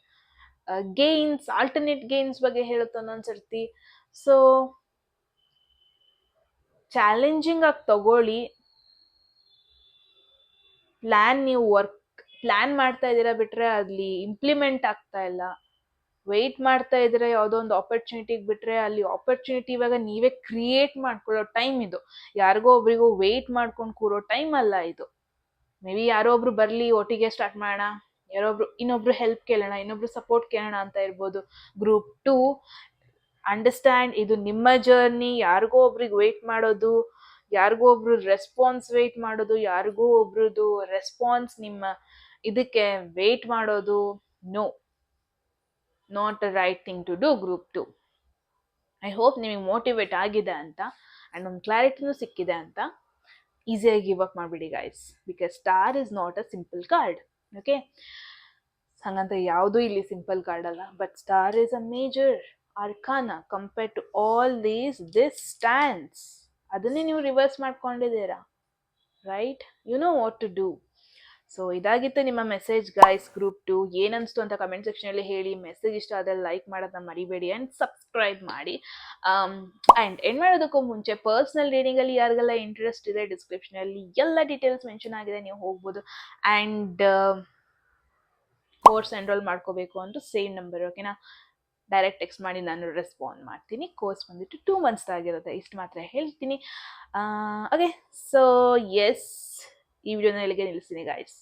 gains, alternate gains ಬಗ್ಗೆ ಹೇಳುತ್ತೆ ಒಂದೊಂದ್ಸರ್ತಿ. ಸೊ ಚಾಲೆಂಜಿಂಗ್ ಆಗಿ ತಗೊಳ್ಳಿ. ನೀವು ಪ್ಲಾನ್ ಮಾಡ್ತಾ ಇದ್ದೀರಾ ಬಿಟ್ರೆ ಅಲ್ಲಿ ಇಂಪ್ಲಿಮೆಂಟ್ ಆಗ್ತಾ ಇಲ್ಲ. ವೆಯ್ಟ್ ಮಾಡ್ತಾ ಇದ್ರೆ ಯಾವುದೋ ಒಂದು ಆಪರ್ಚುನಿಟಿಗೆ ಬಿಟ್ರೆ ಅಲ್ಲಿ ಆಪರ್ಚುನಿಟಿ ಇವಾಗ ನೀವೇ ಕ್ರಿಯೇಟ್ ಮಾಡ್ಕೊಳ್ಳೋ ಟೈಮ್ ಇದು. ಯಾರಿಗೋ ಒಬ್ರಿಗೂ ವೆಯ್ಟ್ ಮಾಡ್ಕೊಂಡು ಕೂರೋ ಟೈಮ್ ಅಲ್ಲ ಇದು. ಮೇ ಬಿ ಯಾರೋ ಒಬ್ರು ಬರ್ಲಿ, ಒಟ್ಟಿಗೆ ಸ್ಟಾರ್ಟ್ ಮಾಡೋಣ, ಇನ್ನೊಬ್ರು ಹೆಲ್ಪ್ ಕೇಳೋಣ, ಇನ್ನೊಬ್ರು ಸಪೋರ್ಟ್ ಕೇಳೋಣ ಅಂತ ಇರ್ಬೋದು. ಗ್ರೂಪ್ 2 ಅಂಡರ್ಸ್ಟ್ಯಾಂಡ್, ಇದು ನಿಮ್ಮ ಜರ್ನಿ. ಯಾರಿಗೋ ಒಬ್ರಿಗೆ ವೆಯ್ಟ್ ಮಾಡೋದು, ಯಾರಿಗೋ ಒಬ್ರು ರೆಸ್ಪಾನ್ಸ್ ವೆಯ್ಟ್ ಮಾಡೋದು, ಯಾರಿಗೋ ಒಬ್ರದ್ದು ರೆಸ್ಪಾನ್ಸ್ ನಿಮ್ಮ ಇದಕ್ಕೆ ವೆಯ್ಟ್ ಮಾಡೋದು, no, not a right thing to do. Group 2 I hope ನಿಮಗೆ ಮೋಟಿವೇಟ್ ಆಗಿದೆ ಅಂತ ಆ್ಯಂಡ್ ಒಂದು ಕ್ಲಾರಿಟಿನೂ ಸಿಕ್ಕಿದೆ ಅಂತ. ಈಸಿಯಾಗಿ ಗಿವ್ ಅಪ್ ಮಾಡಿಬಿಡಿ guys, because star is not a simple card. Okay, ಹಾಗಂತ ಯಾವುದೂ ಇಲ್ಲಿ ಸಿಂಪಲ್ ಕಾರ್ಡ್ ಅಲ್ಲ. But star is a major arcana compared to all this stands. ಅದನ್ನೇ ನೀವು ರಿವರ್ಸ್ ಮಾಡ್ಕೊಂಡಿದ್ದೀರಾ, right? You know what to do. So ಇದಾಗಿತ್ತು ನಿಮ್ಮ ಮೆಸೇಜ್ ಗೈಸ್. ಗ್ರೂಪ್ 2 ಏನನ್ನಿಸ್ತು ಅಂತ ಕಮೆಂಟ್ ಸೆಕ್ಷನಲ್ಲಿ ಹೇಳಿ. ಮೆಸೇಜ್ ಇಷ್ಟ ಆದರೆ ಲೈಕ್ ಮಾಡೋದನ್ನ ಮರಿಬೇಡಿ ಆ್ಯಂಡ್ ಸಬ್ಸ್ಕ್ರೈಬ್ ಮಾಡಿ. ಆ್ಯಂಡ್ ಎಂಡ್ ಮಾಡೋದಕ್ಕೂ ಮುಂಚೆ ಪರ್ಸ್ನಲ್ ರೀಡಿಂಗಲ್ಲಿ ಯಾರಿಗೆಲ್ಲ ಇಂಟ್ರೆಸ್ಟ್ ಇದೆ ಡಿಸ್ಕ್ರಿಪ್ಷನಲ್ಲಿ ಎಲ್ಲ ಡೀಟೇಲ್ಸ್ ಮೆನ್ಷನ್ ಆಗಿದೆ, ನೀವು ಹೋಗ್ಬೋದು. ಆ್ಯಂಡ್ ಕೋರ್ಸ್ ಎನ್ರೋಲ್ ಮಾಡ್ಕೋಬೇಕು ಅಂತ ಸೇಮ್ ನಂಬರ್, ಓಕೆನಾ? ಡೈರೆಕ್ಟ್ ಟೆಕ್ಸ್ಟ್ ಮಾಡಿ, ನಾನು ರೆಸ್ಪಾಂಡ್ ಮಾಡ್ತೀನಿ. ಕೋರ್ಸ್ ಬಂದುಬಿಟ್ಟು 2 months ಆಗಿರುತ್ತೆ, ಇಷ್ಟು ಮಾತ್ರ ಹೇಳ್ತೀನಿ. ಓಕೆ, ಸೊ ಎಸ್, ಈ ವಿಡಿಯೋನ ಇಲ್ಲಿಗೆ ನಿಲ್ಲಿಸ್ತೀನಿ ಗೈಸ್.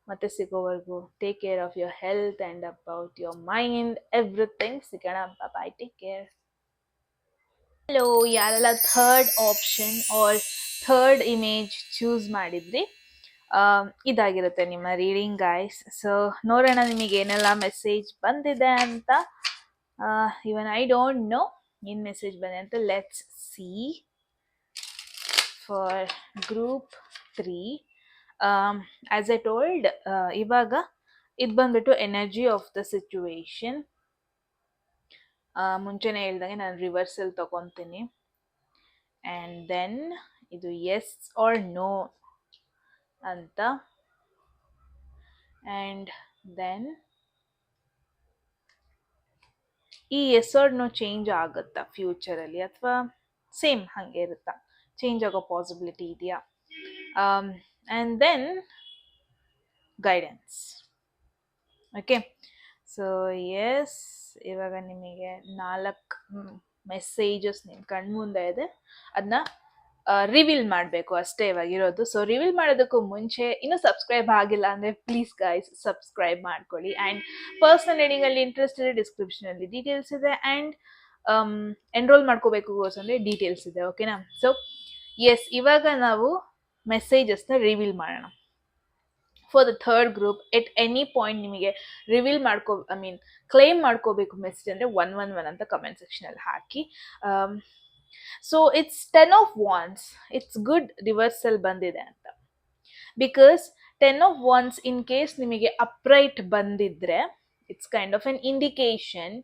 ಮತ್ತೆ ಸಿಗೋವರೆಗೂ take care of your health and about your mind, everything. ಸಿಗೋಣ, ಬಾಯ್, ಟೇಕ್ ಕೇರ್. ಹಲೋ, ಯಾರೆಲ್ಲ third option or third image choose ಮಾಡಿದ್ರಿ, ಇದಾಗಿರುತ್ತೆ ನಿಮ್ಮ ರೀಡಿಂಗ್ ಗೈಸ್. ಸೊ ನೋಡೋಣ ನಿಮಗೆ ಏನೆಲ್ಲ ಮೆಸೇಜ್ ಬಂದಿದೆ ಅಂತ. ಇವನ್ ಐ ಡೋಂಟ್ ನೋ ಏನು ಮೆಸೇಜ್ ಬಂದಿದೆ ಅಂತ. Let's see for group 3. As I told, ಇವಾಗ ಇದು ಬಂದ್ಬಿಟ್ಟು ಎನರ್ಜಿ ಆಫ್ ದ ಸಿಚುವೇಶನ್. ಮುಂಚೆನೇ ಹೇಳ್ದಂಗೆ ನಾನು ರಿವರ್ಸಲ್ ತಗೊತೀನಿ. ಆ್ಯಂಡ್ ದೆನ್ ಇದು ಎಸ್ ಆರ್ ನೋ ಅಂತ. ಆ್ಯಂಡ್ ದೆನ್ ಈ ಎಸ್ ಆರ್ ನೋ ಚೇಂಜ್ ಆಗುತ್ತಾ ಫ್ಯೂಚರಲ್ಲಿ, ಅಥವಾ ಸೇಮ್ ಹಾಗೆ ಇರುತ್ತಾ? ಚೇಂಜ್ ಆಗೋ ಪಾಸಿಬಿಲಿಟಿ ಇದೆಯಾ? And then guidance. Okay, so yes, ಇವಾಗ ನಿಮಗೆ 4 ಮೆಸೇಜಸ್ ನಿಮ್ಮ ಕಣ್ಮುಂದೆ ಇದೆ, ಅದನ್ನ ರಿವೀಲ್ ಮಾಡಬೇಕು ಅಷ್ಟೇ ಇವಾಗಿರೋದು. ಸೊ ರಿವೀಲ್ ಮಾಡೋದಕ್ಕೂ ಮುಂಚೆ ಇನ್ನೂ ಸಬ್ಸ್ಕ್ರೈಬ್ ಆಗಿಲ್ಲ ಅಂದರೆ ಪ್ಲೀಸ್ ಗೈಸ್ ಸಬ್ಸ್ಕ್ರೈಬ್ ಮಾಡ್ಕೊಳ್ಳಿ. ಆ್ಯಂಡ್ ಪರ್ಸ್ನಲ್ ರೀಡಿಂಗಲ್ಲಿ ಇಂಟ್ರೆಸ್ಟ್ ಇದೆ, ಡಿಸ್ಕ್ರಿಪ್ಷನಲ್ಲಿ ಡೀಟೇಲ್ಸ್ ಇದೆ. ಆ್ಯಂಡ್ ಎನ್ರೋಲ್ ಮಾಡ್ಕೋಬೇಕು ಕೋರ್ಸ್ ಅಂದರೆ ಡೀಟೇಲ್ಸ್ ಇದೆ, ಓಕೆನಾ? ಸೊ ಎಸ್, ಇವಾಗ ನಾವು ಮೆಸೇಜಸ್ನ ರಿವೀಲ್ ಮಾಡೋಣ. For the third group, at any point ನಿಮಗೆ ರಿವೀಲ್ ಕ್ಲೇಮ್ ಮಾಡ್ಕೋಬೇಕು ಮೆಸೇಜ್ ಅಂದರೆ 111 ಅಂತ ಕಮೆಂಟ್ ಸೆಕ್ಷನಲ್ಲಿ ಹಾಕಿ. So it's 10 of Wands. It's good reversal ಬಂದಿದೆ ಅಂತ. Because 10 of Wands in case ನಿಮಗೆ ಅಪ್ರೈಟ್ ಬಂದಿದ್ರೆ it's kind of N indication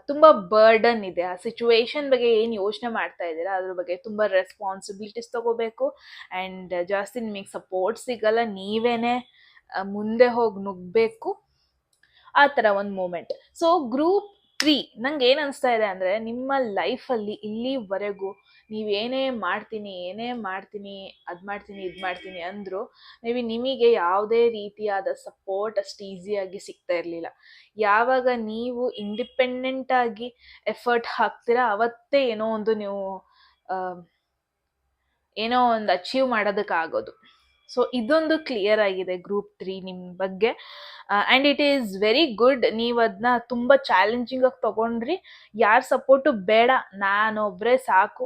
ತುಂಬ ಬರ್ಡನ್ ಇದೆ. ಆ ಸಿಚುವೇಶನ್ ಬಗ್ಗೆ ಏನು ಯೋಚನೆ ಮಾಡ್ತಾ ಇದ್ದೀರಾ ಅದ್ರ ಬಗ್ಗೆ ತುಂಬ ರೆಸ್ಪಾನ್ಸಿಬಿಲಿಟೀಸ್ ತಗೋಬೇಕು. ಆ್ಯಂಡ್ ಜಾಸ್ತಿ ನಿಮಗೆ ಸಪೋರ್ಟ್ ಸಿಗಲ್ಲ, ನೀವೇನೆ ಮುಂದೆ ಹೋಗಿ ನುಗ್ಗಬೇಕು, ಆ ಥರ ಒಂದು ಮೂಮೆಂಟ್. ಸೊ ಗ್ರೂಪ್ 3 ನಂಗೆ ಏನ್ ಅನ್ಸ್ತಾ ಇದೆ ಅಂದ್ರೆ, ನಿಮ್ಮ ಲೈಫಲ್ಲಿ ಇಲ್ಲಿವರೆಗೂ ಏನೇ ಮಾಡ್ತೀನಿ ಅದ್ ಮಾಡ್ತೀನಿ ಇದ್ ಮಾಡ್ತೀನಿ ಅಂದ್ರು ಮೇ ಬಿ ನಿಮಗೆ ಯಾವುದೇ ರೀತಿಯಾದ ಸಪೋರ್ಟ್ ಅಷ್ಟು ಈಸಿಯಾಗಿ ಸಿಗ್ತಾ ಇರ್ಲಿಲ್ಲ. ಯಾವಾಗ ನೀವು ಇಂಡಿಪೆಂಡೆಂಟ್ ಆಗಿ ಎಫರ್ಟ್ ಹಾಕ್ತೀರಾ ಅವತ್ತೇ ಆ, ಏನೋ ಒಂದು ಅಚೀವ್ ಮಾಡೋದಕ್ಕಾಗೋದು. ಸೊ ಇದೊಂದು ಕ್ಲಿಯರ್ ಆಗಿದೆ ಗ್ರೂಪ್ 3 ನಿಮ್ ಬಗ್ಗೆ. And it is very good. ನೀವು ಅದನ್ನ ತುಂಬಾ ಚಾಲೆಂಜಿಂಗ್ ಆಗಿ ತಗೊಂಡ್ರಿ. ಯಾರ ಸಪೋರ್ಟು ಬೇಡ, ನಾನೊಬ್ರೆ ಸಾಕು,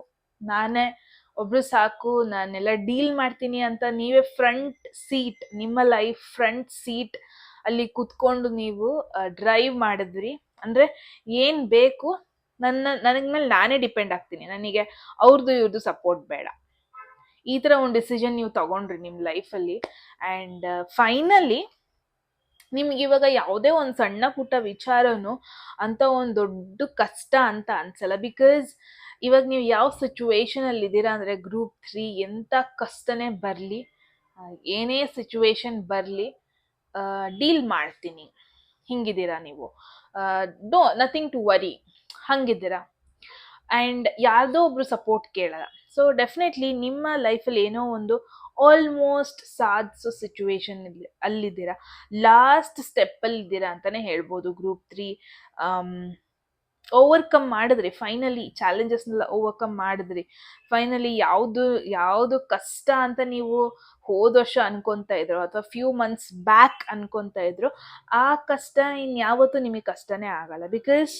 ಒಬ್ರು ಸಾಕು, ನಾನೆಲ್ಲ ಡೀಲ್ ಮಾಡ್ತೀನಿ ಅಂತ ನೀವೇ ಫ್ರಂಟ್ ಸೀಟ್, ನಿಮ್ಮ ಲೈಫ್ ಫ್ರಂಟ್ ಸೀಟ್ ಅಲ್ಲಿ ಕುತ್ಕೊಂಡು ನೀವು ಡ್ರೈವ್ ಮಾಡಿದ್ರಿ. ಅಂದ್ರೆ ಏನ್ ಬೇಕು, ನನಗ್ ಮೇಲೆ ನಾನೇ ಡಿಪೆಂಡ್ ಆಗ್ತೀನಿ, ನನಗೆ ಅವ್ರದ್ದು ಇವ್ರದ್ದು ಸಪೋರ್ಟ್ ಬೇಡ, ಈ ತರ ಒಂದು ಡಿಸಿಷನ್ ನೀವು ತಗೊಂಡ್ರಿ ನಿಮ್ ಲೈಫಲ್ಲಿ. ಅಂಡ್ ಫೈನಲಿ ನಿಮ್ಗೆ ಇವಾಗ ಯಾವುದೇ ಒಂದು ಸಣ್ಣ ಪುಟ್ಟ ವಿಚಾರನು ಅಂತ ಒಂದು ದೊಡ್ಡ ಕಷ್ಟ ಅಂತ ಅನ್ಸಲ್ಲ. ಬಿಕಾಸ್ ಇವಾಗ ನೀವು ಯಾವ ಸಿಚುವೇಶನ್ ಅಲ್ಲಿ ಇದ್ದೀರಾ ಅಂದ್ರೆ, ಗ್ರೂಪ್ 3 ಎಂತ ಕಷ್ಟನೇ ಬರ್ಲಿ, ಏನೇ ಸಿಚುವೇಶನ್ ಬರ್ಲಿ, ಡೀಲ್ ಮಾಡ್ತೀನಿ ಹಿಂಗಿದ್ದೀರಾ ನೀವು. ನಥಿಂಗ್ ಟು ವರಿ, ಹಂಗಿದ್ದೀರಾ. ಅಂಡ್ ಯಾರ್ದೋ ಒಬ್ರು ಸಪೋರ್ಟ್ ಕೇಳಲ್ಲ. ಸೊ ಡೆಫಿನೆಟ್ಲಿ ನಿಮ್ಮ ಲೈಫಲ್ಲಿ ಏನೋ ಒಂದು ಆಲ್ಮೋಸ್ಟ್ ಸಾಧಿಸೋ ಸಿಚುವೇಶನ್ ಅಲ್ಲಿದ್ದೀರಾ, ಲಾಸ್ಟ್ ಸ್ಟೆಪ್ ಅಲ್ಲಿ ಇದ್ದೀರಾ ಅಂತಾನೆ ಹೇಳ್ಬೋದು. ಗ್ರೂಪ್ 3 ಓವರ್ಕಮ್ ಮಾಡಿದ್ರಿ, ಫೈನಲಿ ಚಾಲೆಂಜಸ್ನೆಲ್ಲ ಓವರ್ಕಮ್ ಮಾಡಿದ್ರಿ. ಫೈನಲಿ ಯಾವುದು ಕಷ್ಟ ಅಂತ ನೀವು ಹೋದ ವರ್ಷ ಅನ್ಕೊಂತ ಇದ್ರು ಅಥವಾ ಫ್ಯೂ ಮಂತ್ಸ್ ಬ್ಯಾಕ್ ಅನ್ಕೊಂತ ಇದ್ರು, ಆ ಕಷ್ಟ ಇನ್ಯಾವತ್ತೂ ನಿಮಗೆ ಕಷ್ಟನೇ ಆಗಲ್ಲ. ಬಿಕಾಸ್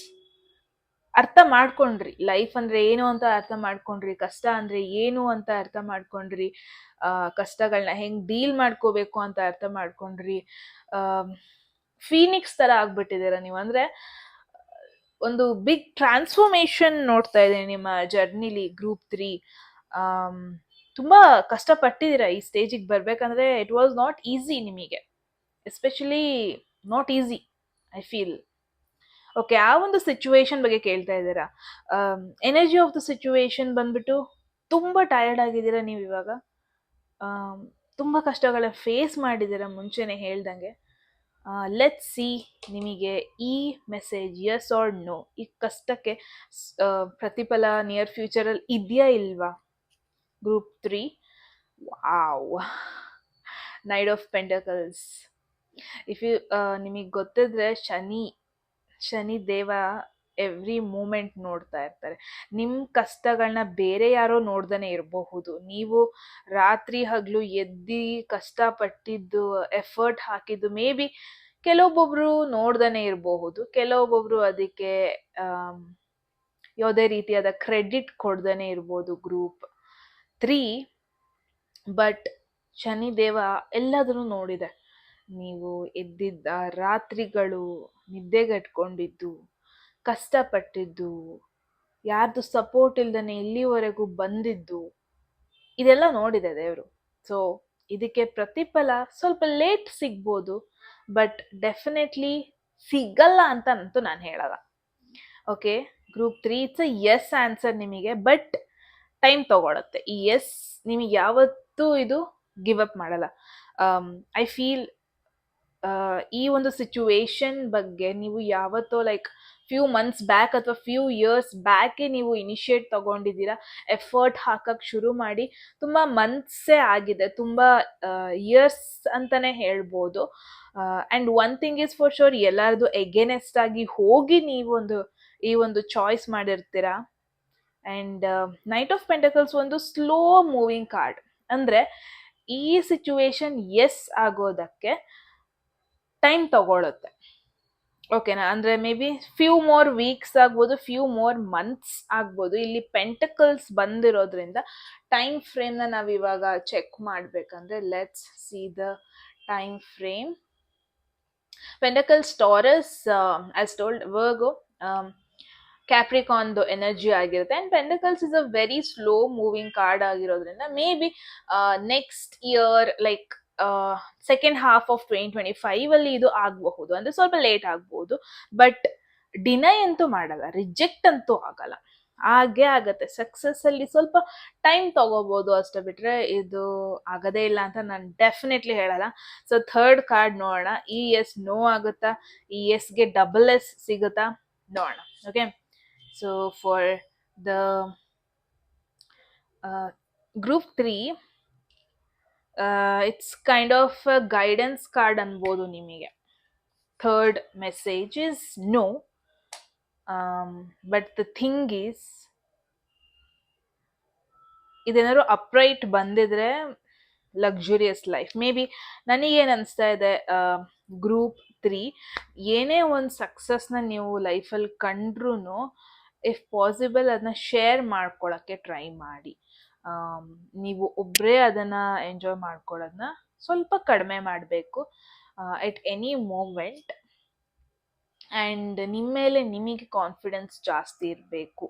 ಅರ್ಥ ಮಾಡ್ಕೊಂಡ್ರಿ, ಲೈಫ್ ಅಂದ್ರೆ ಏನು ಅಂತ ಅರ್ಥ ಮಾಡ್ಕೊಂಡ್ರಿ, ಕಷ್ಟ ಅಂದ್ರೆ ಏನು ಅಂತ ಅರ್ಥ ಮಾಡ್ಕೊಂಡ್ರಿ, ಕಷ್ಟಗಳನ್ನ ಹೆಂಗ್ ಡೀಲ್ ಮಾಡ್ಕೋಬೇಕು ಅಂತ ಅರ್ಥ ಮಾಡ್ಕೊಂಡ್ರಿ. ಫೀನಿಕ್ಸ್ ತರ ಆಗ್ಬಿಟ್ಟಿದ್ದೀರಾ ನೀವು. ಅಂದ್ರೆ ಒಂದು ಬಿಗ್ ಟ್ರಾನ್ಸ್ಫಾರ್ಮೇಶನ್ ನೋಡ್ತಾ ಇದ್ದೀನಿ ನಿಮ್ಮ ಜರ್ನಿಲಿ ಗ್ರೂಪ್ 3. ತುಂಬಾ ಕಷ್ಟಪಟ್ಟಿದ್ದೀರಾ ಈ ಸ್ಟೇಜಿಗೆ ಬರ್ಬೇಕಂದ್ರೆ. ಇಟ್ ವಾಸ್ ನಾಟ್ ಈಸಿ ನಿಮಗೆ, especially not easy I feel. Okay, ಆ ಒಂದು ಸಿಚುವೇಶನ್ ಬಗ್ಗೆ ಕೇಳ್ತಾ ಇದ್ದೀರಾ. ಎನರ್ಜಿ ಆಫ್ ದ ಸಿಚುವೇಶನ್ ಬಂದ್ಬಿಟ್ಟು ತುಂಬಾ ಟಯರ್ಡ್ ಆಗಿದ್ದೀರಾ ನೀವು ಇವಾಗ. ತುಂಬಾ ಕಷ್ಟಗಳ ಫೇಸ್ ಮಾಡಿದ್ದೀರಾ ಮುಂಚೆನೆ ಹೇಳ್ದಂಗೆ. ಲೆಟ್ ಸಿ ನಿಮಗೆ ಈ ಮೆಸೇಜ್ ಯಸ್ ಆರ್ ನೋ, ಈ ಕಷ್ಟಕ್ಕೆ ಪ್ರತಿಫಲ ನಿಯರ್ ಫ್ಯೂಚರಲ್ಲಿ ಇದೆಯಾ ಇಲ್ವಾ. Group 3, wow, knight of pentacles. If you ನಿಮಗೆ ಗೊತ್ತಿದ್ರೆ, ಶನಿ ದೇವ ಎವ್ರಿ ಮೂಮೆಂಟ್ ನೋಡ್ತಾ ಇರ್ತಾರೆ. ನಿಮ್ಮ ಕಷ್ಟಗಳನ್ನ ಬೇರೆ ಯಾರೋ ನೋಡ್ದೇ ಇರಬಹುದು, ನೀವು ರಾತ್ರಿ ಹಗಲು ಎದ್ದು ಕಷ್ಟಪಟ್ಟಿದ್ದು, ಎಫರ್ಟ್ ಹಾಕಿದ್ದು ಮೇ ಬಿ ಕೆಲವೊಬ್ಬೊಬ್ರು ನೋಡ್ದೇ ಇರಬಹುದು, ಕೆಲವೊಬ್ಬೊಬ್ರು ಅದಕ್ಕೆ ಯಾವುದೇ ರೀತಿಯಾದ ಕ್ರೆಡಿಟ್ ಕೊಡ್ದೇ ಇರ್ಬೋದು ಗ್ರೂಪ್ 3. ಬಟ್ ಶನಿದೇವ ಎಲ್ಲದನ್ನು ನೋಡಿದೆ. ನೀವು ಎದ್ದಿದ್ದ ರಾತ್ರಿಗಳು, ನಿದ್ದೆಗಟ್ಕೊಂಡಿದ್ದು, ಕಷ್ಟಪಟ್ಟಿದ್ದು, ಯಾರ್ದು ಸಪೋರ್ಟ್ ಇಲ್ದೇ ಇಲ್ಲಿವರೆಗೂ ಬಂದಿದ್ದು, ಇದೆಲ್ಲ ನೋಡಿದೆ ದೇವರು. ಸೊ ಇದಕ್ಕೆ ಪ್ರತಿಫಲ ಸ್ವಲ್ಪ ಲೇಟ್ ಸಿಗ್ಬೋದು, ಬಟ್ ಡೆಫಿನೆಟ್ಲಿ ಸಿಗಲ್ಲ ಅಂತ ಅಂತೂ ನಾನು ಹೇಳಲ್ಲ. Okay, group 3 it's a yes answer ನಿಮಗೆ, ಬಟ್ ಟೈಮ್ ತಗೊಳತ್ತೆ. ಈ ಎಸ್ ನಿಮಗೆ ಯಾವತ್ತೂ ಇದು ಗಿವ್ ಅಪ್ ಮಾಡಲ್ಲ. ಐ ಫೀಲ್ ಈ ಒಂದು ಸಿಚುವೇಶನ್ ಬಗ್ಗೆ ನೀವು ಯಾವತ್ತೋ ಲೈಕ್ ಫ್ಯೂ ಮಂತ್ಸ್ ಬ್ಯಾಕ್ ಅಥವಾ ಫ್ಯೂ ಇಯರ್ಸ್ ಬ್ಯಾಕೆ ನೀವು ಇನಿಷಿಯೇಟ್ ತಗೊಂಡಿದ್ದೀರಾ, ಎಫರ್ಟ್ ಹಾಕಕ್ಕೆ ಶುರು ಮಾಡಿ ತುಂಬ ಮಂತ್ಸೇ ಆಗಿದೆ, ತುಂಬ ಇಯರ್ಸ್ ಅಂತಾನೆ ಹೇಳ್ಬೋದು. And one thing is for sure, ಎಲ್ಲರದು ಎಗೇನೆಸ್ಟ್ ಆಗಿ ಹೋಗಿ ನೀವು ಈ ಒಂದು ಚಾಯ್ಸ್ ಮಾಡಿರ್ತೀರಾ. ಆ್ಯಂಡ್ ನೈಟ್ ಆಫ್ ಪೆಂಟಕಲ್ಸ್ ಒಂದು ಸ್ಲೋ ಮೂವಿಂಗ್ ಕಾರ್ಡ್. ಅಂದರೆ ಈ ಸಿಚುವೇಶನ್ ಎಸ್ ಆಗೋದಕ್ಕೆ ಟೈಮ್ ತಗೊಳುತ್ತೆ. ಓಕೆನಾ. ಅಂದರೆ May be few more weeks ಆಗ್ಬೋದು, ಫ್ಯೂ ಮೋರ್ ಮಂತ್ಸ್ ಆಗ್ಬೋದು. ಇಲ್ಲಿ ಪೆಂಟಕಲ್ಸ್ ಬಂದಿರೋದ್ರಿಂದ ಟೈಮ್ ಫ್ರೇಮ್ನ ನಾವು ಇವಾಗ ಚೆಕ್ ಮಾಡಬೇಕಂದ್ರೆ, let's see the time frame. Pentacles Taurus, as told, Virgo, ಕ್ಯಾಪ್ರಿಕಾನ್ದು ಎನರ್ಜಿ ಆಗಿರುತ್ತೆ. And pentacles is a very slow moving card ಆಗಿರೋದ್ರಿಂದ may be next year like second half of 2025 ಅಲ್ಲಿ ಇದು ಆಗಬಹುದು. ಅಂದರೆ ಸ್ವಲ್ಪ ಲೇಟ್ ಆಗ್ಬೋದು, ಬಟ್ ಡಿನೈ ಅಂತೂ ಮಾಡಲ್ಲ, ರಿಜೆಕ್ಟ್ ಅಂತೂ ಆಗಲ್ಲ, ಹಾಗೆ ಆಗತ್ತೆ. ಸಕ್ಸಸ್ ಅಲ್ಲಿ ಸ್ವಲ್ಪ ಟೈಮ್ ತಗೋಬಹುದು ಅಷ್ಟೇ, ಬಿಟ್ರೆ ಇದು ಆಗದೇ ಇಲ್ಲ ಅಂತ ನಾನು ಡೆಫಿನೆಟ್ಲಿ ಹೇಳಲ್ಲ. ಸೊ ಥರ್ಡ್ ಕಾರ್ಡ್ ನೋಡೋಣ. ಈ ಎಸ್ ನೋ ಆಗುತ್ತಾ, ಈ ಎಸ್ಗೆ ಡಬಲ್ ಎಸ್ ಸಿಗುತ್ತಾ, ನೋಡೋಣ. Okay, so for the group 3, it's kind of guidance card ಅನ್ಬೋದು ನಿಮಗೆ. Third message is no, but the thing is, ಇದೇನಾದ್ರು ಅಪ್ರೈಟ್ ಬಂದಿದ್ರೆ ಲಕ್ಸುರಿಯಸ್ ಲೈಫ್. ಮೇ ಬಿ ನನಗೇನು ಅನಿಸ್ತಾ ಇದೆ, ಗ್ರೂಪ್ 3 ಏನೇ ಒಂದು ಸಕ್ಸಸ್ನ ನೀವು ಲೈಫಲ್ಲಿ ಕಂಡ್ರೂ ಇಫ್ ಪಾಸಿಬಲ್ ಅದನ್ನ ಶೇರ್ ಮಾಡ್ಕೊಳಕ್ಕೆ ಟ್ರೈ ಮಾಡಿ. ನೀವು ಒಬ್ಬರೇ ಅದನ್ನು ಎಂಜಾಯ್ ಮಾಡ್ಕೊಳ್ಳೋದನ್ನ ಸ್ವಲ್ಪ ಕಡಿಮೆ ಮಾಡಬೇಕು ಎಟ್ ಎನಿ ಮೂಮೆಂಟ್. ಆ್ಯಂಡ್ ನಿಮ್ಮ ಮೇಲೆ ನಿಮಗೆ ಕಾನ್ಫಿಡೆನ್ಸ್ ಜಾಸ್ತಿ ಇರಬೇಕು.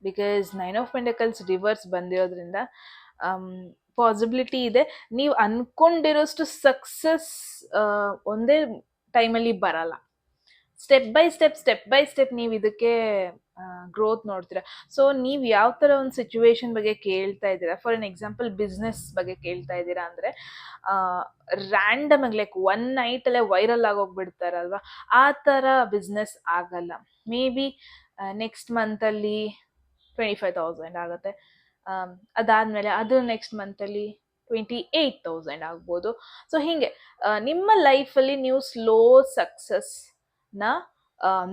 ಬಿಕಾಸ್ 9 ಆಫ್ ಪೆಂಟಕಲ್ಸ್ ರಿವರ್ಸ್ ಬಂದಿರೋದ್ರಿಂದ ಪಾಸಿಬಿಲಿಟಿ ಇದೆ ನೀವು ಅನ್ಕೊಂಡಿರೋಷ್ಟು ಸಕ್ಸಸ್ ಒಂದೇ ಟೈಮಲ್ಲಿ ಬರಲ್ಲ. ಸ್ಟೆಪ್ ಬೈ ಸ್ಟೆಪ್ ನೀವು ಇದಕ್ಕೆ ಗ್ರೋತ್ ನೋಡ್ತೀರಾ. ಸೊ ನೀವು ಯಾವ ಥರ ಒಂದು ಸಿಚುವೇಶನ್ ಬಗ್ಗೆ ಕೇಳ್ತಾ ಇದ್ದೀರಾ, ಫಾರ್ ಎನ್ ಎಕ್ಸಾಂಪಲ್ ಬಿಸ್ನೆಸ್ ಬಗ್ಗೆ ಕೇಳ್ತಾ ಇದ್ದೀರಾ ಅಂದರೆ ರ್ಯಾಂಡಮ್ ಆಗಿ ಲೈಕ್ ಒನ್ ನೈಟಲ್ಲೇ ವೈರಲ್ ಆಗೋಗ್ಬಿಡ್ತಾರಲ್ವ, ಆ ಥರ ಬಿಸ್ನೆಸ್ ಆಗಲ್ಲ. ಮೇ ಬಿ ನೆಕ್ಸ್ಟ್ ಮಂತಲ್ಲಿ 25,000 ಆಗುತ್ತೆ, ಅದಾದಮೇಲೆ ಅದು ನೆಕ್ಸ್ಟ್ ಮಂತಲ್ಲಿ 28,000 ಆಗ್ಬೋದು. ಸೊ ಹೀಗೆ ನಿಮ್ಮ ಲೈಫಲ್ಲಿ ನೀವು ಸ್ಲೋ ಸಕ್ಸಸ್ನ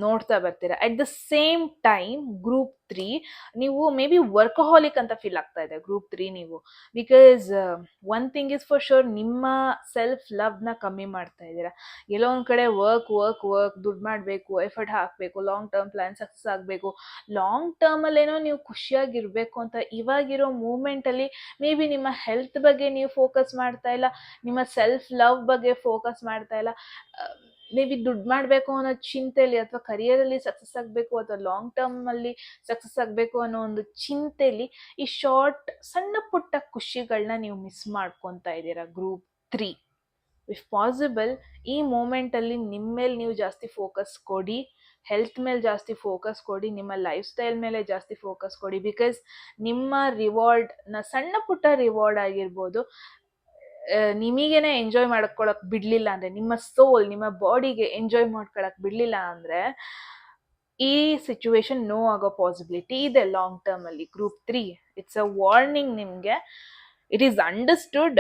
ನೋಡ್ತಾ ಬರ್ತೀರಾ. At the same time group 3 ನೀವು ಮೇ ಬಿ ವರ್ಕಹಾಲಿಕ್ ಅಂತ ಫೀಲ್ ಆಗ್ತಾ ಇದೆ ಗ್ರೂಪ್ 3 ನೀವು. Because one thing is for sure, ನಿಮ್ಮ ಸೆಲ್ಫ್ ಲವ್ನ ಕಮ್ಮಿ ಮಾಡ್ತಾ ಇದ್ದೀರಾ. ಎಲ್ಲೋ ಒಂದು ಕಡೆ ವರ್ಕ್ ದುಡ್ಡು ಮಾಡಬೇಕು, ಎಫರ್ಟ್ ಹಾಕಬೇಕು, ಲಾಂಗ್ ಟರ್ಮ್ ಪ್ಲಾನ್ ಸಕ್ಸಸ್ ಆಗಬೇಕು, ಲಾಂಗ್ ಟರ್ಮಲ್ಲೇನೋ ನೀವು ಖುಷಿಯಾಗಿರಬೇಕು ಅಂತ ಇವಾಗಿರೋ ಮೂಮೆಂಟಲ್ಲಿ ಮೇ ಬಿ ನಿಮ್ಮ ಹೆಲ್ತ್ ಬಗ್ಗೆ ನೀವು ಫೋಕಸ್ ಮಾಡ್ತಾ ಇಲ್ಲ, ನಿಮ್ಮ ಸೆಲ್ಫ್ ಲವ್ ಬಗ್ಗೆ ಫೋಕಸ್ ಮಾಡ್ತಾ ಇಲ್ಲ. ಮೇ ಬಿ ದುಡ್ಡು ಮಾಡಬೇಕು ಅನ್ನೋ ಚಿಂತೆಯಲ್ಲಿ, ಅಥವಾ ಕರಿಯರಲ್ಲಿ ಸಕ್ಸಸ್ ಆಗಬೇಕು, ಅಥವಾ ಲಾಂಗ್ ಟರ್ಮಲ್ಲಿ ಸಕ್ಸಸ್ ಆಗಬೇಕು ಅನ್ನೋ ಒಂದು ಚಿಂತೆಯಲ್ಲಿ ಈ ಶಾರ್ಟ್ ಸಣ್ಣ ಪುಟ್ಟ ಖುಷಿಗಳನ್ನ ನೀವು ಮಿಸ್ ಮಾಡ್ಕೊತಾ ಇದ್ದೀರಾ ಗ್ರೂಪ್ 3. ಇಫ್ ಪಾಸಿಬಲ್ ಈ ಮೂಮೆಂಟಲ್ಲಿ ನಿಮ್ಮ ಮೇಲೆ ನೀವು ಜಾಸ್ತಿ ಫೋಕಸ್ ಕೊಡಿ, ಹೆಲ್ತ್ ಮೇಲೆ ಜಾಸ್ತಿ ಫೋಕಸ್ ಕೊಡಿ, ನಿಮ್ಮ ಲೈಫ್ ಸ್ಟೈಲ್ ಮೇಲೆ ಜಾಸ್ತಿ ಫೋಕಸ್ ಕೊಡಿ. ಬಿಕಾಸ್ ನಿಮ್ಮ ರಿವಾರ್ಡ್ನ, ಸಣ್ಣ ಪುಟ್ಟ ರಿವಾರ್ಡ್ ಆಗಿರ್ಬೋದು, ನಿಮಗೇನೆ ಎಂಜಾಯ್ ಮಾಡ್ಕೊಳಕ್ ಬಿಡಲಿಲ್ಲ ಅಂದರೆ, ನಿಮ್ಮ ಸೋಲ್, ನಿಮ್ಮ ಬಾಡಿಗೆ ಎಂಜಾಯ್ ಮಾಡ್ಕೊಳಕ್ ಬಿಡಲಿಲ್ಲ ಅಂದರೆ ಈ ಸಿಚುವೇಶನ್ ನೋ ಆಗೋ ಪಾಸಿಬಿಲಿಟಿ ಇದೆ ಲಾಂಗ್ ಟರ್ಮಲ್ಲಿ. ಗ್ರೂಪ್ 3 ಇಟ್ಸ್ ಅ ವಾರ್ನಿಂಗ್ ನಿಮಗೆ. It is understood.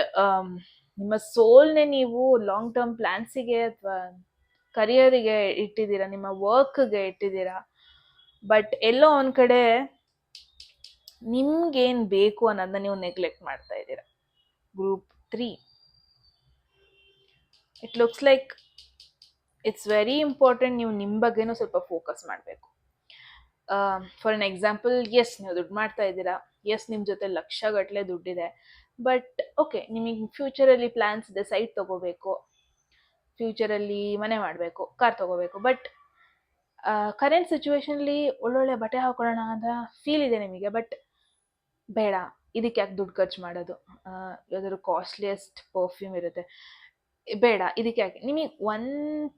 ನಿಮ್ಮ ಸೋಲ್ನೇ ನೀವು ಲಾಂಗ್ ಟರ್ಮ್ ಪ್ಲ್ಯಾನ್ಸಿಗೆ ಅಥವಾ ಕರಿಯರಿಗೆ ಇಟ್ಟಿದ್ದೀರಾ, ನಿಮ್ಮ ವರ್ಕ್ಗೆ ಇಟ್ಟಿದ್ದೀರಾ. ಬಟ್ ಎಲ್ಲೋ ಒಂದು ಕಡೆ ನಿಮ್ಗೇನು ಬೇಕು ಅನ್ನೋದನ್ನ ನೀವು ನೆಗ್ಲೆಕ್ಟ್ ಮಾಡ್ತಾ ಇದ್ದೀರಾ group 3. It looks like it's very important ನೀವು ನಿಮ್ಮ ಬಗ್ಗೆನೂ ಸ್ವಲ್ಪ ಫೋಕಸ್ ಮಾಡಬೇಕು. ಫಾರ್ ಎನ್ ಎಕ್ಸಾಂಪಲ್, ಎಸ್ ನೀವು ದುಡ್ಡು ಮಾಡ್ತಾ ಇದ್ದೀರಾ, ಎಸ್ ನಿಮ್ಮ ಜೊತೆ ಲಕ್ಷಗಟ್ಟಲೆ ದುಡ್ಡಿದೆ, ಬಟ್ ಓಕೆ ನಿಮಗೆ ಫ್ಯೂಚರಲ್ಲಿ ಪ್ಲ್ಯಾನ್ಸ್ ಇದೆ, ಸೈಟ್ ತೊಗೋಬೇಕು, ಫ್ಯೂಚರಲ್ಲಿ ಮನೆ ಮಾಡಬೇಕು, ಕಾರ್ ತೊಗೋಬೇಕು. ಬಟ್ ಕರೆಂಟ್ ಸಿಚುವೇಶನಲ್ಲಿ ಒಳ್ಳೊಳ್ಳೆ ಬಟ್ಟೆ ಹಾಕೊಳ್ಳೋಣ ಅಂತ ಫೀಲ್ ಇದೆ ನಿಮಗೆ, ಬಟ್ ಬೇಡ, ಇದಕ್ಕೆ ಯಾಕೆ ದುಡ್ಡು ಖರ್ಚು ಮಾಡೋದು, ಯಾವ್ದಾದ್ರು ಕಾಸ್ಟ್ಲಿಯೆಸ್ಟ್ ಪರ್ಫ್ಯೂಮ್ ಇರುತ್ತೆ, ಬೇಡ, ಇದಕ್ಕೆ ಯಾಕೆ. ನಿಮಗೆ ಒನ್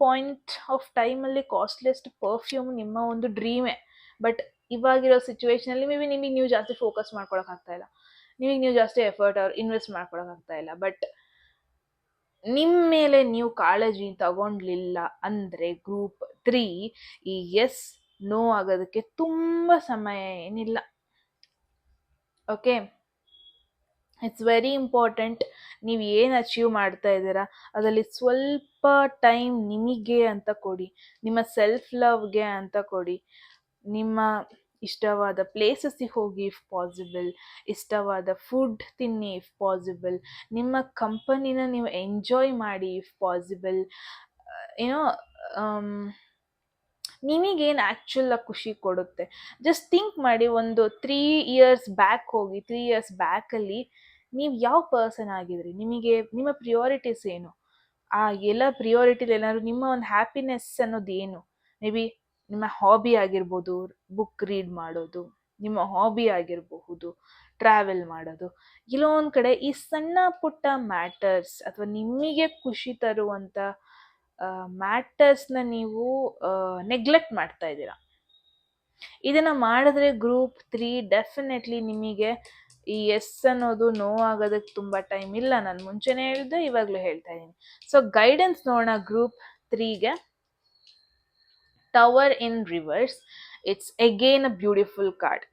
ಪಾಯಿಂಟ್ ಆಫ್ ಟೈಮಲ್ಲಿ ಕಾಸ್ಟ್ಲಿಯೆಸ್ಟ್ ಪರ್ಫ್ಯೂಮ್ ನಿಮ್ಮ ಒಂದು ಡ್ರೀಮೇ. ಬಟ್ ಇವಾಗಿರೋ ಸಿಚುವೇಶನಲ್ಲಿ ಮೇ ಬಿ ನಿಮಗೆ ನೀವು ಜಾಸ್ತಿ ಫೋಕಸ್ ಮಾಡ್ಕೊಳಕ್ಕಾಗ್ತಾ ಇಲ್ಲ, ನಿಮಗೆ ನೀವು ಜಾಸ್ತಿ ಎಫರ್ಟ್ ಇನ್ವೆಸ್ಟ್ ಮಾಡ್ಕೊಳಕ್ಕಾಗ್ತಾ ಇಲ್ಲ. ಬಟ್ ನಿಮ್ಮ ಮೇಲೆ ನೀವು ಕಾಳಜಿ ತಗೊಂಡ್ಲಿಲ್ಲ ಅಂದರೆ ಗ್ರೂಪ್ 3 ಈ ಎಸ್ ನೋ ಆಗೋದಕ್ಕೆ ತುಂಬ ಸಮಯ ಏನಿಲ್ಲ. Okay, it's very important. ನೀವು ಏನು ಅಚೀವ್ ಮಾಡ್ತಾ ಇದ್ದೀರಾ ಅದರಲ್ಲಿ ಸ್ವಲ್ಪ ಟೈಮ್ ನಿಮಗೆ ಅಂತ ಕೊಡಿ, ನಿಮ್ಮ ಸೆಲ್ಫ್ ಲವ್ಗೆ ಅಂತ ಕೊಡಿ. ನಿಮ್ಮ ಇಷ್ಟವಾದ ಪ್ಲೇಸಸ್ಸಿಗೆ ಹೋಗಿ ಇಫ್ ಪಾಸಿಬಲ್, ಇಷ್ಟವಾದ ಫುಡ್ ತಿನ್ನಿ ಇಫ್ ಪಾಸಿಬಲ್, ನಿಮ್ಮ ಕಂಪನಿನ ನೀವು ಎಂಜಾಯ್ ಮಾಡಿ ಇಫ್ ಪಾಸಿಬಲ್. ಏನೋ ನಿಮಗೇನು ಆ್ಯಕ್ಚುಲಾಗಿ ಖುಷಿ ಕೊಡುತ್ತೆ ಜಸ್ಟ್ ಥಿಂಕ್ ಮಾಡಿ. ಒಂದು 3 years ಬ್ಯಾಕ್ ಹೋಗಿ, 3 years ಬ್ಯಾಕಲ್ಲಿ ನೀವು ಯಾವ ಪರ್ಸನ್ ಆಗಿದ್ರಿ, ನಿಮಗೆ ನಿಮ್ಮ ಪ್ರಿಯಾರಿಟೀಸ್ ಏನು, ಆ ಎಲ್ಲ ಪ್ರಿಯಾರಿಟಿಲಿ ಏನಾದ್ರು ನಿಮ್ಮ ಒಂದು ಹ್ಯಾಪಿನೆಸ್ ಅನ್ನೋದು ಏನು. ಮೇ ಬಿ ನಿಮ್ಮ ಹಾಬಿ ಆಗಿರ್ಬೋದು ಬುಕ್ ರೀಡ್ ಮಾಡೋದು, ನಿಮ್ಮ ಹಾಬಿ ಆಗಿರಬಹುದು ಟ್ರಾವೆಲ್ ಮಾಡೋದು. ಎಲ್ಲೋ ಒಂದು ಕಡೆ ಈ ಸಣ್ಣ ಪುಟ್ಟ ಮ್ಯಾಟರ್ಸ್ ಅಥವಾ ನಿಮಗೆ ಖುಷಿ ತರುವಂಥ ಮ್ಯಾಟರ್ಸ್ನ ನೀವು ನೆಗ್ಲೆಕ್ಟ್ ಮಾಡ್ತಾ ಇದ್ದೀರಾ. ಇದನ್ನು ಮಾಡಿದ್ರೆ ಗ್ರೂಪ್ 3 ಡೆಫಿನೆಟ್ಲಿ ನಿಮಗೆ ಈ ಎಸ್ ಅನ್ನೋದು ನೋ ಆಗೋದಕ್ಕೆ ತುಂಬ ಟೈಮ್ ಇಲ್ಲ. ನಾನು ಮುಂಚೆನೇ ಹೇಳಿದೆ, ಇವಾಗಲೂ ಹೇಳ್ತಾ ಇದ್ದೀನಿ. ಸೊ ಗೈಡೆನ್ಸ್ ನೋಡೋಣ ಗ್ರೂಪ್ 3ಗೆ. Tower in reverse. It's again a beautiful card.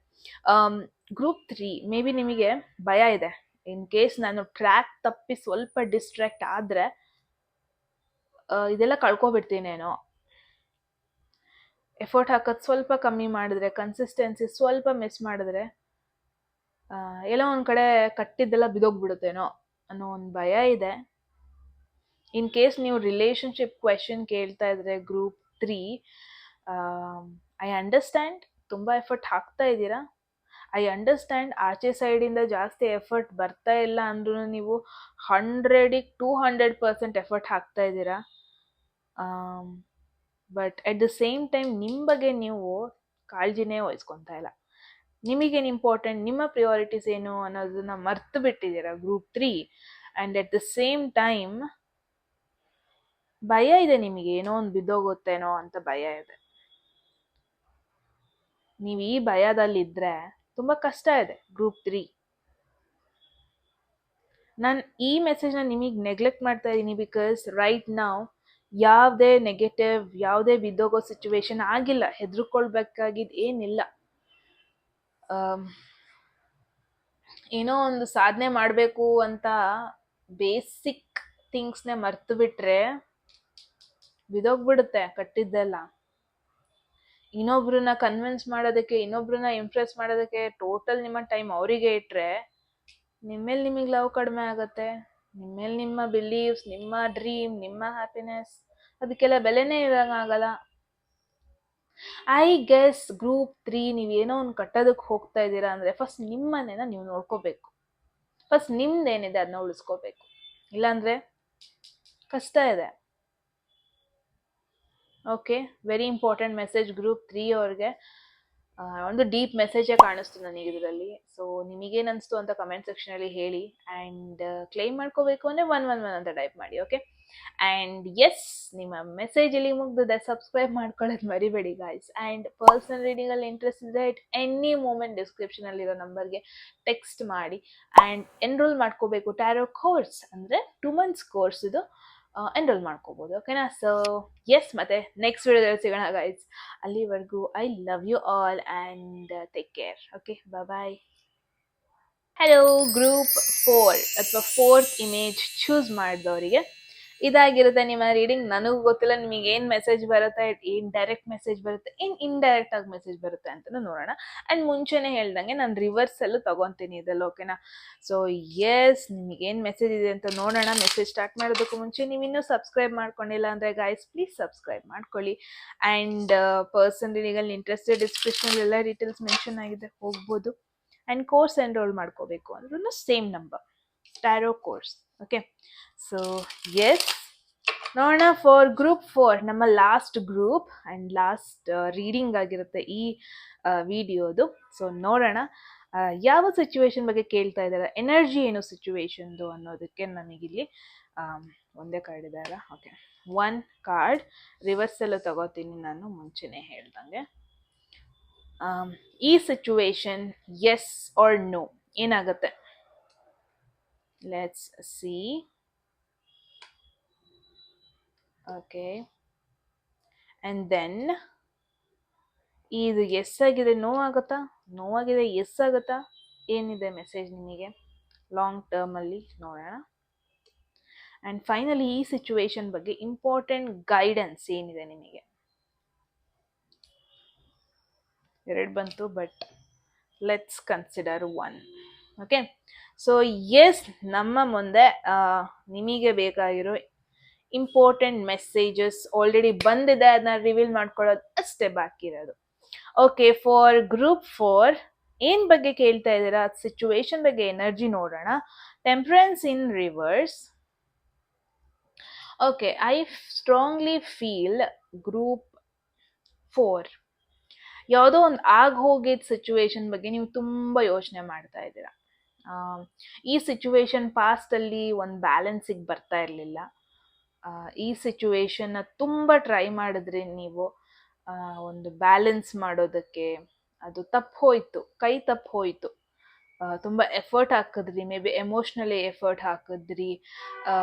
Group 3 may be ನಿಮಗೆ ಭಯ ಇದೆ, ಇನ್ ಕೇಸ್ ನಾನು ಟ್ರ್ಯಾಕ್ ತಪ್ಪಿ ಸ್ವಲ್ಪ ಡಿಸ್ಟ್ರಾಕ್ಟ್ ಆದರೆ ಇದೆಲ್ಲ ಕಳ್ಕೊಬಿಡ್ತೀನೇನೋ, ಎಫರ್ಟ್ ಹಾಕೋದು ಸ್ವಲ್ಪ ಕಮ್ಮಿ ಮಾಡಿದ್ರೆ, ಕನ್ಸಿಸ್ಟೆನ್ಸಿ ಸ್ವಲ್ಪ ಮಿಸ್ ಮಾಡಿದ್ರೆ ಎಲ್ಲೋ ಒಂದು ಕಡೆ ಕಟ್ಟಿದ್ದೆಲ್ಲ ಬಿದೋಗ್ಬಿಡುತ್ತೇನೋ ಅನ್ನೋ ಒಂದು ಭಯ ಇದೆ. ಇನ್ ಕೇಸ್ ನೀವು ರಿಲೇಶನ್ಶಿಪ್ ಕ್ವೆಶನ್ ಕೇಳ್ತಾ ಇದ್ರೆ ಗ್ರೂಪ್ 3, ಐ ಅಂಡರ್ಸ್ಟ್ಯಾಂಡ್ ತುಂಬ ಎಫರ್ಟ್ ಹಾಕ್ತಾ ಇದ್ದೀರಾ. ಐ ಅಂಡರ್ಸ್ಟ್ಯಾಂಡ್ ಆಚೆ ಸೈಡಿಂದ ಜಾಸ್ತಿ ಎಫರ್ಟ್ ಬರ್ತಾ ಇಲ್ಲ ಅಂದ್ರೂ ನೀವು 100ಗೆ 200% ಎಫರ್ಟ್ ಹಾಕ್ತಾ ಇದ್ದೀರಾ. But at the same time ನಿಮ್ಮ ಬಗ್ಗೆ ನೀವು ಕಾಳಜಿನೇ ವಹಿಸ್ಕೊತಾ ಇಲ್ಲ. ನಿಮಗೇನು ಇಂಪಾರ್ಟೆಂಟ್, ನಿಮ್ಮ ಪ್ರಿಯಾರಿಟೀಸ್ ಏನು ಅನ್ನೋದನ್ನ ಮರ್ತು ಬಿಟ್ಟಿದ್ದೀರಾ group 3. And at the same time ಭಯ ಇದೆ, ನಿಮಗೆ ಏನೋ ಒಂದು ಬಿದ್ದೋಗುತ್ತೇನೋ ಅಂತ ಭಯ ಇದೆ. ನೀವು ಈ ಭಯದಲ್ಲಿದ್ದರೆ ತುಂಬ ಕಷ್ಟ ಇದೆ ಗ್ರೂಪ್ 3. ನಾನು ಈ ಮೆಸೇಜ್ನ ನಿಮಗೆ ನೆಗ್ಲೆಕ್ಟ್ ಮಾಡ್ತಾ ಇದ್ದೀನಿ ಬಿಕಾಸ್ ರೈಟ್ ನಾವು ಯಾವುದೇ ನೆಗೆಟಿವ್, ಯಾವುದೇ ಬಿದ್ದೋಗೋ ಸಿಚುವೇಶನ್ ಆಗಿಲ್ಲ. ಹೆದರ್ಕೊಳ್ಬೇಕಾಗಿದ್ದು ಏನಿಲ್ಲ. ಏನೋ ಒಂದು ಸಾಧನೆ ಮಾಡಬೇಕು ಅಂತ ಬೇಸಿಕ್ ಥಿಂಗ್ಸ್ನೇ ಮರ್ತು ಬಿಟ್ರೆ ಬಿದೋಗ್ಬಿಡುತ್ತೆ ಕಟ್ಟಿದ್ದೆಲ್ಲ. ಇನ್ನೊಬ್ರನ್ನ ಕನ್ವಿನ್ಸ್ ಮಾಡೋದಕ್ಕೆ, ಇನ್ನೊಬ್ರನ್ನ ಇಂಪ್ರೆಸ್ ಮಾಡೋದಕ್ಕೆ ಟೋಟಲ್ ನಿಮ್ಮ ಟೈಮ್ ಅವರಿಗೆ ಇಟ್ಟರೆ ನಿಮ್ಮೇಲೆ ನಿಮಗೆ ಲವ್ ಕಡಿಮೆ ಆಗುತ್ತೆ. ನಿಮ್ಮೇಲೆ ನಿಮ್ಮ ಬಿಲೀವ್ಸ್, ನಿಮ್ಮ ಡ್ರೀಮ್, ನಿಮ್ಮ ಹ್ಯಾಪಿನೆಸ್ ಅದಕ್ಕೆಲ್ಲ ಬೆಲೆನೇ ಇರೋಂಗಾಗಲ್ಲ. ಐ ಗೆಸ್ ಗ್ರೂಪ್ 3 ನೀವೇನೋ ಒಂದು ಕಟ್ಟೋದಕ್ಕೆ ಹೋಗ್ತಾ ಇದ್ದೀರಾ ಅಂದರೆ ಫಸ್ಟ್ ನಿಮ್ಮನ್ನೇನ ನೀವು ನೋಡ್ಕೋಬೇಕು. ಫಸ್ಟ್ ನಿಮ್ದೇನಿದೆ ಅದನ್ನ ಉಳಿಸ್ಕೋಬೇಕು, ಇಲ್ಲಾಂದರೆ ಕಷ್ಟ ಇದೆ. Okay, very important message group 3 ಅವ್ರಿಗೆ. ಒಂದು ಡೀಪ್ ಮೆಸೇಜೇ ಕಾಣಿಸ್ತು ನನಗೆ ಇದರಲ್ಲಿ. ಸೊ ನಿಮಗೇನು ಅನಿಸ್ತು ಅಂತ ಕಮೆಂಟ್ ಸೆಕ್ಷನಲ್ಲಿ ಹೇಳಿ. ಆ್ಯಂಡ್ ಕ್ಲೈಮ್ ಮಾಡ್ಕೋಬೇಕು ಅಂದರೆ 111 ಅಂತ ಟೈಪ್ ಮಾಡಿ. ಓಕೆ, ಆ್ಯಂಡ್ ಎಸ್, ನಿಮ್ಮ ಮೆಸೇಜ್ ಇಲ್ಲಿ ಮುಗ್ದಿದೆ. ಸಬ್ಸ್ಕ್ರೈಬ್ ಮಾಡ್ಕೊಳ್ಳೋದು ಮರಿಬೇಡಿ ಗಾಯ್ಸ್. ಆ್ಯಂಡ್ ಪರ್ಸನಲ್ ರೀಡಿಂಗಲ್ಲಿ ಇಂಟ್ರೆಸ್ಟ್ ಇದೆ ಎಟ್ ಎನಿ ಮೂಮೆಂಟ್ ಡಿಸ್ಕ್ರಿಪ್ಷನಲ್ಲಿರೋ ನಂಬರ್ಗೆ ಟೆಕ್ಸ್ಟ್ ಮಾಡಿ. ಆ್ಯಂಡ್ ಎನ್ರೋಲ್ ಮಾಡ್ಕೋಬೇಕು. ಟ್ಯಾರೋ ಕೋರ್ಸ್ ಅಂದರೆ 2 months ಕೋರ್ಸ್ ಇದು, ಎನ್ರೋಲ್ ಮಾಡ್ಕೋಬೋದು. ಓಕೆನಾ? ಸೊ ಎಸ್, ಮತ್ತೆ ನೆಕ್ಸ್ಟ್ ವಿಡಿಯೋದಲ್ಲಿ ಸಿಗೋಣ ಗೈಸ್. ಅಲ್ಲಿವರೆಗೂ I love you all and take care. Okay, bye. Hello group 4 ಅಥವಾ 4th ಇಮೇಜ್ ಚೂಸ್ ಮಾಡಿದವರಿಗೆ ಇದಾಗಿರುತ್ತೆ ನಿಮ್ಮ ರೀಡಿಂಗ್. ನನಗೂ ಗೊತ್ತಿಲ್ಲ ನಿಮಗೆ ಏನು ಮೆಸೇಜ್ ಬರುತ್ತೆ, ಏನು ಡೈರೆಕ್ಟ್ ಮೆಸೇಜ್ ಬರುತ್ತೆ, ಏನು ಇಂಡೈರೆಕ್ಟ್ ಆಗಿ ಮೆಸೇಜ್ ಬರುತ್ತೆ ಅಂತಲೂ ನೋಡೋಣ. ಆ್ಯಂಡ್ ಮುಂಚೆನೇ ಹೇಳ್ದಂಗೆ ನಾನು ರಿವರ್ಸಲ್ಲೂ ತೊಗೊತೀನಿ ಇದೆಲ್ಲ. ಓಕೆನಾ? ಸೊ ಎಸ್, ನಿಮಗೇನು ಮೆಸೇಜ್ ಇದೆ ಅಂತ ನೋಡೋಣ. ಮೆಸೇಜ್ ಸ್ಟಾರ್ಟ್ ಮಾಡೋದಕ್ಕೂ ಮುಂಚೆ ನೀವು ಇನ್ನೂ ಸಬ್ಸ್ಕ್ರೈಬ್ ಮಾಡ್ಕೊಂಡಿಲ್ಲ ಅಂದರೆ ಗಾಯ್ಸ್ ಪ್ಲೀಸ್ ಸಬ್ಸ್ಕ್ರೈಬ್ ಮಾಡ್ಕೊಳ್ಳಿ. ಆ್ಯಂಡ್ ಪರ್ಸನ್ ರೀಡಿಂಗಲ್ಲಿ ಇಂಟ್ರೆಸ್ಟೆಡ್ ಡಿಸ್ಕ್ರಿಪ್ಷನಲ್ಲಿ ಎಲ್ಲ ಡೀಟೇಲ್ಸ್ ಮೆನ್ಷನ್ ಆಗಿದೆ, ಹೋಗ್ಬೋದು. ಆ್ಯಂಡ್ ಕೋರ್ಸ್ ಎನ್ರೋಲ್ ಮಾಡ್ಕೋಬೇಕು ಅಂದ್ರೂ same number, tarot course. Okay, so yes, ನೋಡೋಣ ಫಾರ್ ಗ್ರೂಪ್ 4, ನಮ್ಮ last group and last reading ಆಗಿರುತ್ತೆ ಈ ವಿಡಿಯೋದು. ಸೊ ನೋಡೋಣ ಯಾವ ಸಿಚುವೇಶನ್ ಬಗ್ಗೆ ಕೇಳ್ತಾ ಇದ್ದಾರೆ, ಎನರ್ಜಿ ಏನು ಸಿಚುವೇಶನ್ದು ಅನ್ನೋದಕ್ಕೆ ನನಗಿಲ್ಲಿ ಒಂದೇ ಕಾರ್ಡ್ ಇದೆ ಅಲ್ಲ. ಓಕೆ, 1 ಕಾರ್ಡ್ ರಿವರ್ಸಲ್ಲೂ ತಗೋತೀನಿ ನಾನು ಮುಂಚೆನೇ ಹೇಳ್ದಂಗೆ. ಈ ಸಿಚುವೇಶನ್ ಎಸ್ ಆರ್ ನೋ ಏನಾಗುತ್ತೆ, let's see. Okay, and then ಇದು ಎಸ್ ಆಗಿದೆ, ನೋ ಆಗುತ್ತಾ, ನೋ ಆಗಿದೆ ಎಸ್ ಆಗುತ್ತಾ, ಏನಿದೆ ಮೆಸೇಜ್ ನಿಮಗೆ ಲಾಂಗ್ ಟರ್ಮಲ್ಲಿ ನೋಡೋಣ. ಆ್ಯಂಡ್ ಫೈನಲಿ ಈ ಸಿಚುವೇಶನ್ ಬಗ್ಗೆ ಇಂಪಾರ್ಟೆಂಟ್ ಗೈಡೆನ್ಸ್ ಏನಿದೆ ನಿಮಗೆ. 2 ಬಂತು, but let's consider 1. Okay, so yes, ನಮ್ಮ ಮುಂದೆ ನಿಮಗೆ ಬೇಕಾಗಿರೋ ಇಂಪಾರ್ಟೆಂಟ್ ಮೆಸೇಜಸ್ ಆಲ್ರೆಡಿ ಬಂದಿದೆ, ಅದನ್ನ ರಿವೀಲ್ ಮಾಡ್ಕೊಳ್ಳೋದು ಅಷ್ಟೇ ಬಾಕಿ ಇರೋದು. ಓಕೆ, ಫಾರ್ ಗ್ರೂಪ್ 4 ಏನು ಬಗ್ಗೆ ಕೇಳ್ತಾ ಇದ್ದೀರಾ, ಸಿಚುವೇಶನ್ ಬಗ್ಗೆ ಎನರ್ಜಿ ನೋಡೋಣ. Temperance in reverse. Okay, I strongly feel group 4 ಯಾವುದೋ ಒಂದು ಹೋಗಿದ್ದ ಸಿಚುವೇಶನ್ ಬಗ್ಗೆ ನೀವು ತುಂಬ ಯೋಚನೆ ಮಾಡ್ತಾ ಇದ್ದೀರಾ. ಈ ಸಿಚುವೇಶನ್ ಪಾಸ್ಟಲ್ಲಿ ಒಂದು ಬ್ಯಾಲೆನ್ಸಿಗೆ ಬರ್ತಾ ಇರಲಿಲ್ಲ. ಈ ಸಿಚುವೇಶನ್ನ ತುಂಬ ಟ್ರೈ ಮಾಡಿದ್ರಿ ನೀವು ಒಂದು ಬ್ಯಾಲೆನ್ಸ್ ಮಾಡೋದಕ್ಕೆ, ಅದು ತಪ್ಪು ಹೋಯಿತು, ಕೈ ತಪ್ಪು ಹೋಯಿತು. ತುಂಬ ಎಫರ್ಟ್ ಹಾಕಿದ್ರಿ, ಮೇ ಬಿ ಎಮೋಷ್ನಲಿ ಎಫರ್ಟ್ ಹಾಕಿದ್ರಿ,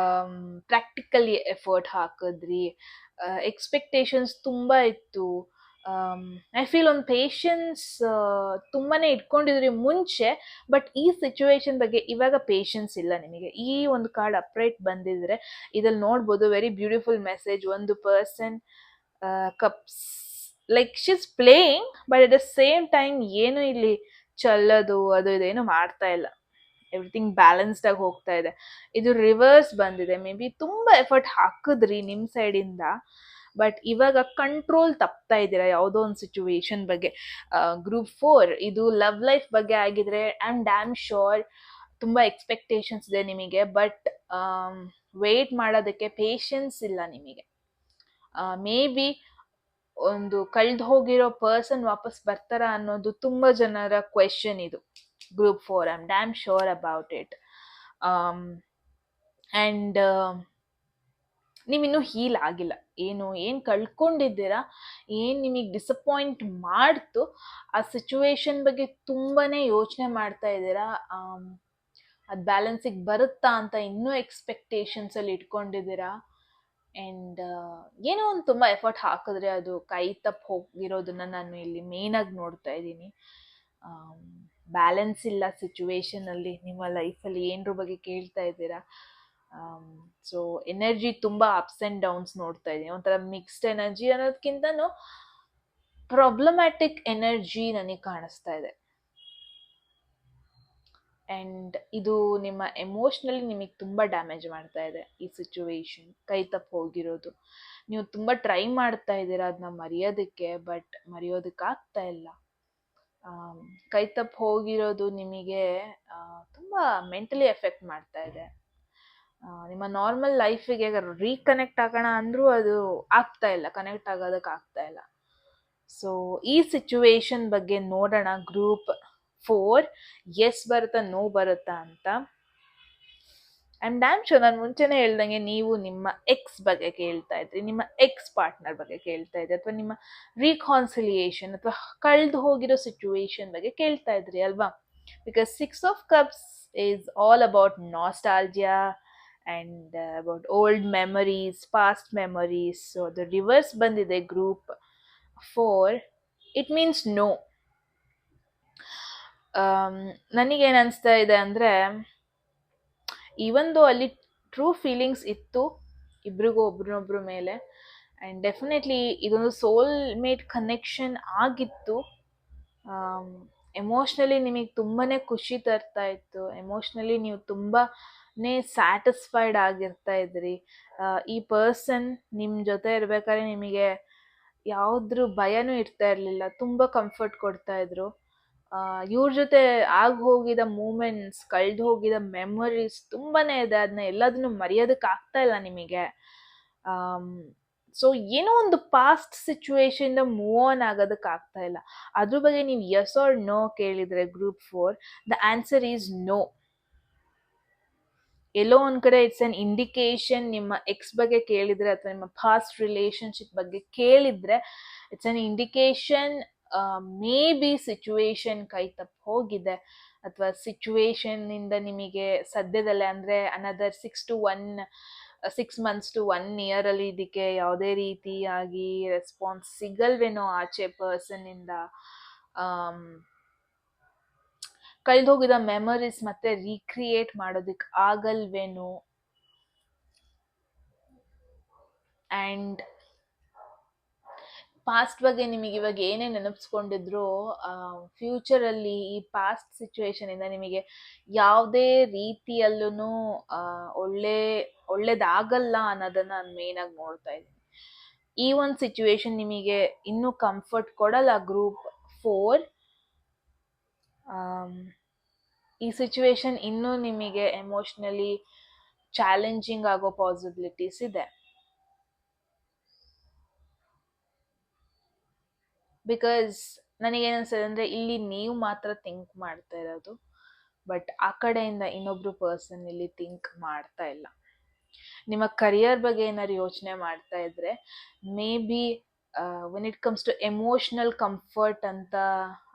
ಪ್ರಾಕ್ಟಿಕಲಿ ಎಫರ್ಟ್ ಹಾಕಿದ್ರಿ, ಎಕ್ಸ್ಪೆಕ್ಟೇಷನ್ಸ್ ತುಂಬ ಇತ್ತು. ಐ ಫೀಲ್ ಒಂದು ಪೇಷನ್ಸ್ ತುಂಬಾನೇ ಇಟ್ಕೊಂಡಿದ್ರಿ ಮುಂಚೆ, ಬಟ್ ಈ ಸಿಚುವೇಶನ್ ಬಗ್ಗೆ ಇವಾಗ ಪೇಷನ್ಸ್ ಇಲ್ಲ ನಿಮಗೆ. ಈ ಒಂದು ಕಾರ್ಡ್ ಅಪ್ರೈಟ್ ಬಂದಿದ್ರೆ ಇದ್ರಲ್ಲಿ ನೋಡ್ಬೋದು, ವೆರಿ ಬ್ಯೂಟಿಫುಲ್ ಮೆಸೇಜ್. ಒಂದು person cups like she's playing, but at the same time ಏನು ಇಲ್ಲಿ ಚಲ್ಲೋದು ಅದು ಇದೇನು ಮಾಡ್ತಾ ಇಲ್ಲ. ಎವ್ರಿಥಿಂಗ್ ಬ್ಯಾಲೆನ್ಸ್ಡ್ ಆಗಿ ಹೋಗ್ತಾ ಇದೆ. ಇದು ರಿವರ್ಸ್ ಬಂದಿದೆ. ಮೇ ಬಿ ತುಂಬಾ ಎಫರ್ಟ್ ಹಾಕಿದ್ರಿ ನಿಮ್ ಸೈಡ್ ಇಂದ, ಬಟ್ ಇವಾಗ ಕಂಟ್ರೋಲ್ ತಪ್ತಾ ಇದ್ದೀರಾ ಯಾವುದೋ ಒಂದು ಸಿಚುವೇಶನ್ ಬಗ್ಗೆ. ಗ್ರೂಪ್ 4 ಇದು ಲವ್ ಲೈಫ್ ಬಗ್ಗೆ ಆಗಿದ್ರೆ ಐ ಆಮ್ ಡ್ಯಾಮ್ ಶೋರ್ ತುಂಬಾ ಎಕ್ಸ್ಪೆಕ್ಟೇಷನ್ಸ್ ಇದೆ ನಿಮಗೆ, ಬಟ್ ವೇಟ್ ಮಾಡೋದಕ್ಕೆ ಪೇಷನ್ಸ್ ಇಲ್ಲ ನಿಮಗೆ. ಮೇ ಬಿ ಒಂದು ಕಳ್ದು ಹೋಗಿರೋ ಪರ್ಸನ್ ವಾಪಸ್ ಬರ್ತಾರ ಅನ್ನೋದು ತುಂಬಾ ಜನರ ಕ್ವೆಶನ್ ಇದು. Group 4, I am dam sure about it. And ನೀವಿನ್ನೂ ಹೀಲ್ ಆಗಿಲ್ಲ. ಏನ್ ಕಳ್ಕೊಂಡಿದ್ದೀರಾ, ಏನ್ ನಿಮಗೆ ಡಿಸಪಾಯಿಂಟ್ ಮಾಡ್ತು, ಆ ಸಿಚುವೇಶನ್ ಬಗ್ಗೆ ತುಂಬಾನೇ ಯೋಚನೆ ಮಾಡ್ತಾ ಇದ್ದೀರಾ. ಅದು ಬ್ಯಾಲೆನ್ಸಿಗೆ ಬರುತ್ತಾ ಅಂತ ಇನ್ನೂ ಎಕ್ಸ್ಪೆಕ್ಟೇಷನ್ಸ್ ಅಲ್ಲಿ ಇಟ್ಕೊಂಡಿದ್ದೀರಾ. ಅಂಡ್ ಏನೋ ಒಂದು ತುಂಬಾ ಎಫರ್ಟ್ ಹಾಕಿದ್ರೆ ಅದು ಕೈ ತಪ್ಪು ಹೋಗಿರೋದನ್ನ ನಾನು ಇಲ್ಲಿ ಮೇನ್ ಆಗಿ ನೋಡ್ತಾ ಇದ್ದೀನಿ. ಬ್ಯಾಲೆನ್ಸ್ ಇಲ್ಲ ಸಿಚುವೇಶನ್ ಅಲ್ಲಿ, ನಿಮ್ಮ ಲೈಫಲ್ಲಿ ಏನರ ಬಗ್ಗೆ ಕೇಳ್ತಾ ಇದ್ದೀರಾ. ಸೊ ಎನರ್ಜಿ ತುಂಬಾ ಅಪ್ಸ್ ಅಂಡ್ ಡೌನ್ಸ್ ನೋಡ್ತಾ ಇದ್ದೀನಿ. ಒಂಥರ ಮಿಕ್ಸ್ಡ್ ಎನರ್ಜಿ ಅನ್ನೋದಕ್ಕಿಂತನೂ ಪ್ರಾಬ್ಲಮ್ಯಾಟಿಕ್ ಎನರ್ಜಿ ನನಗೆ ಕಾಣಿಸ್ತಾ ಇದೆ. ಅಂಡ್ ಇದು ನಿಮ್ಮ ಎಮೋಷ್ನಲಿ ನಿಮಗೆ ತುಂಬಾ ಡ್ಯಾಮೇಜ್ ಮಾಡ್ತಾ ಇದೆ ಈ ಸಿಚುವೇಶನ್. ಕೈ ತಪ್ಪು ಹೋಗಿರೋದು, ನೀವು ತುಂಬಾ ಟ್ರೈ ಮಾಡ್ತಾ ಇದ್ದೀರಾ ಅದನ್ನ ಮರೆಯೋದಕ್ಕೆ, ಬಟ್ ಮರೆಯೋದಕ್ಕಾಗ್ತಾ ಇಲ್ಲ. ಕೈ ತಪ್ಪು ಹೋಗಿರೋದು ನಿಮಗೆ ತುಂಬಾ ಮೆಂಟಲಿ ಎಫೆಕ್ಟ್ ಮಾಡ್ತಾ ಇದೆ. ನಿಮ್ಮ ನಾರ್ಮಲ್ ಲೈಫಿಗೆ ರೀಕನೆಕ್ಟ್ ಆಗೋಣ ಅಂದ್ರೂ ಅದು ಆಗ್ತಾ ಇಲ್ಲ, ಕನೆಕ್ಟ್ ಆಗೋದಕ್ಕೆ ಆಗ್ತಾ ಇಲ್ಲ. ಸೊ ಈ ಸಿಚುವೇಶನ್ ಬಗ್ಗೆ ನೋಡೋಣ. ಗ್ರೂಪ್ 4 ಎಸ್ ಬರುತ್ತಾ ನೋ ಬರುತ್ತಾ ಅಂತ. ಐ ಆಮ್ ಡ್ಯಾಮ್ ಶೋರ್, ನಾನು ಮುಂಚೆನೇ ಹೇಳ್ದಂಗೆ ನೀವು ನಿಮ್ಮ ಎಕ್ಸ್ ಬಗ್ಗೆ ಕೇಳ್ತಾ ಇದ್ರಿ, ನಿಮ್ಮ ಎಕ್ಸ್ ಪಾರ್ಟ್ನರ್ ಬಗ್ಗೆ ಕೇಳ್ತಾ ಇದ್ರಿ, ಅಥವಾ ನಿಮ್ಮ ರೀಕಾನ್ಸಿಲಿಯೇಷನ್ ಅಥವಾ ಕಳೆದು ಹೋಗಿರೋ ಸಿಚುವೇಶನ್ ಬಗ್ಗೆ ಕೇಳ್ತಾ ಇದ್ರಿ ಅಲ್ವಾ. Because 6 of Cups is all about nostalgia and about old memories, past memories. So the reverse ಬಂದಿದೆ Group 4, it means no. ನನಗೇನು ಅನಿಸ್ತಾ ಇದೆ ಅಂದರೆ, ಈವನ್ ದೋ ಅಲ್ಲಿ ಟ್ರೂ ಫೀಲಿಂಗ್ಸ್ ಇತ್ತು ಇಬ್ರಿಗೂ ಒಬ್ರನ್ನೊಬ್ರ ಮೇಲೆ, ಆ್ಯಂಡ್ ಡೆಫಿನೆಟ್ಲಿ ಇದೊಂದು ಸೋಲ್ ಮೇಟ್ ಕನೆಕ್ಷನ್ ಆಗಿತ್ತು. ಎಮೋಷ್ನಲಿ ನಿಮಗೆ ತುಂಬಾ ಖುಷಿ ತರ್ತಾ ಇತ್ತು, ಎಮೋಷ್ನಲಿ ನೀವು ತುಂಬಾನೇ ಸ್ಯಾಟಿಸ್ಫೈಡ್ ಆಗಿರ್ತಾ ಇದ್ರಿ. ಈ ಪರ್ಸನ್ ನಿಮ್ಮ ಜೊತೆ ಇರ್ಬೇಕಾದ್ರೆ ನಿಮಗೆ ಯಾವುದ್ರ ಭಯನೂ ಇರ್ತಾ ಇರಲಿಲ್ಲ, ತುಂಬ ಕಂಫರ್ಟ್ ಕೊಡ್ತಾ ಇದ್ರು. ಇವ್ರ ಜೊತೆ ಆಗಿ ಹೋಗಿದ ಮೂಮೆಂಟ್ಸ್, ಕಳೆದು ಹೋಗಿದ ಮೆಮೊರೀಸ್ ತುಂಬಾನೇ ಇದೆ, ಅದನ್ನ ಎಲ್ಲದನ್ನು ಮರೆಯೋದಕ್ಕೆ ಆಗ್ತಾ ಇಲ್ಲ ನಿಮಗೆ. ಸೊ ಏನೋ ಒಂದು ಪಾಸ್ಟ್ ಸಿಚುವೇಶನ್ ಮೂವ್ ಆನ್ ಆಗೋದಕ್ಕೆ ಆಗ್ತಾ ಇಲ್ಲ. ಅದ್ರ ಬಗ್ಗೆ ನೀವು ಎಸ್ ಆರ್ ನೋ ಕೇಳಿದ್ರೆ Group 4, the answer is no. ಎಲ್ಲೋ ಒಂದ್ ಕಡೆ ಇಟ್ಸ್ ಅನ್ ಇಂಡಿಕೇಶನ್. ನಿಮ್ಮ ಎಕ್ಸ್ ಬಗ್ಗೆ ಕೇಳಿದ್ರೆ ಅಥವಾ ನಿಮ್ಮ ಪಾಸ್ಟ್ ರಿಲೇಶನ್ಶಿಪ್ ಬಗ್ಗೆ ಕೇಳಿದ್ರೆ it's an indication may be situation ಕೈ ತಪ್ಪು ಹೋಗಿದೆ, ಅಥವಾ ಸಿಚುವೇಶನ್ ಇಂದ ನಿಮಗೆ ಸದ್ಯದಲ್ಲೇ ಅಂದ್ರೆ ಅನದರ್ 6 months to 1 year ಅಲ್ಲಿ ಇದಕ್ಕೆ ಯಾವುದೇ ರೀತಿಯಾಗಿ ರೆಸ್ಪಾನ್ಸ್ ಸಿಗಲ್ವೇನೋ ಆಚೆ ಪರ್ಸನ್ ಇಂದ. ಕಳೆದೋಗಿದ ಮೆಮೊರೀಸ್ ಮತ್ತೆ ರೀಕ್ರಿಯೇಟ್ ಮಾಡೋದಕ್ಕೆ ಆಗಲ್ವೇನೋ. ಆ್ಯಂಡ್ ಪಾಸ್ಟ್ ಬಗ್ಗೆ ನಿಮಗೆ ಇವಾಗ ಏನೇ ನೆನಪಿಸ್ಕೊಂಡಿದ್ರು, ಫ್ಯೂಚರಲ್ಲಿ ಈ ಪಾಸ್ಟ್ ಸಿಚುವೇಶನಿಂದ ನಿಮಗೆ ಯಾವುದೇ ರೀತಿಯಲ್ಲೂ ಒಳ್ಳೇದಾಗಲ್ಲ ಅನ್ನೋದನ್ನ ನಾನು ಮೇಯ್ನಾಗಿ ನೋಡ್ತಾ ಇದ್ದೀನಿ. ಈ ಒಂದು ಸಿಚುವೇಶನ್ ನಿಮಗೆ ಇನ್ನೂ ಕಂಫರ್ಟ್ ಕೊಡಲ್ಲ Group 4. ಈ ಸಿಚುವೇಶನ್ ಇನ್ನೂ ನಿಮಗೆ ಎಮೋಷ್ನಲಿ ಚಾಲೆಂಜಿಂಗ್ ಆಗೋ ಪಾಸಿಬಿಲಿಟೀಸ್ ಇದೆ. ಬಿಕಾಸ್ ನನಗೇನಿಸ್ತದೆ ಅಂದರೆ, ಇಲ್ಲಿ ನೀವು ಮಾತ್ರ ಥಿಂಕ್ ಮಾಡ್ತಾ ಇರೋದು, ಬಟ್ ಆ ಕಡೆಯಿಂದ ಇನ್ನೊಬ್ರು ಪರ್ಸನ್ ಇಲ್ಲಿ ಥಿಂಕ್ ಮಾಡ್ತಾ ಇಲ್ಲ. ನಿಮ್ಮ ಕರಿಯರ್ ಬಗ್ಗೆ ಏನಾದ್ರು ಯೋಚನೆ ಮಾಡ್ತಾ ಇದ್ರೆ, maybe when it comes to emotional comfort ಅಂತ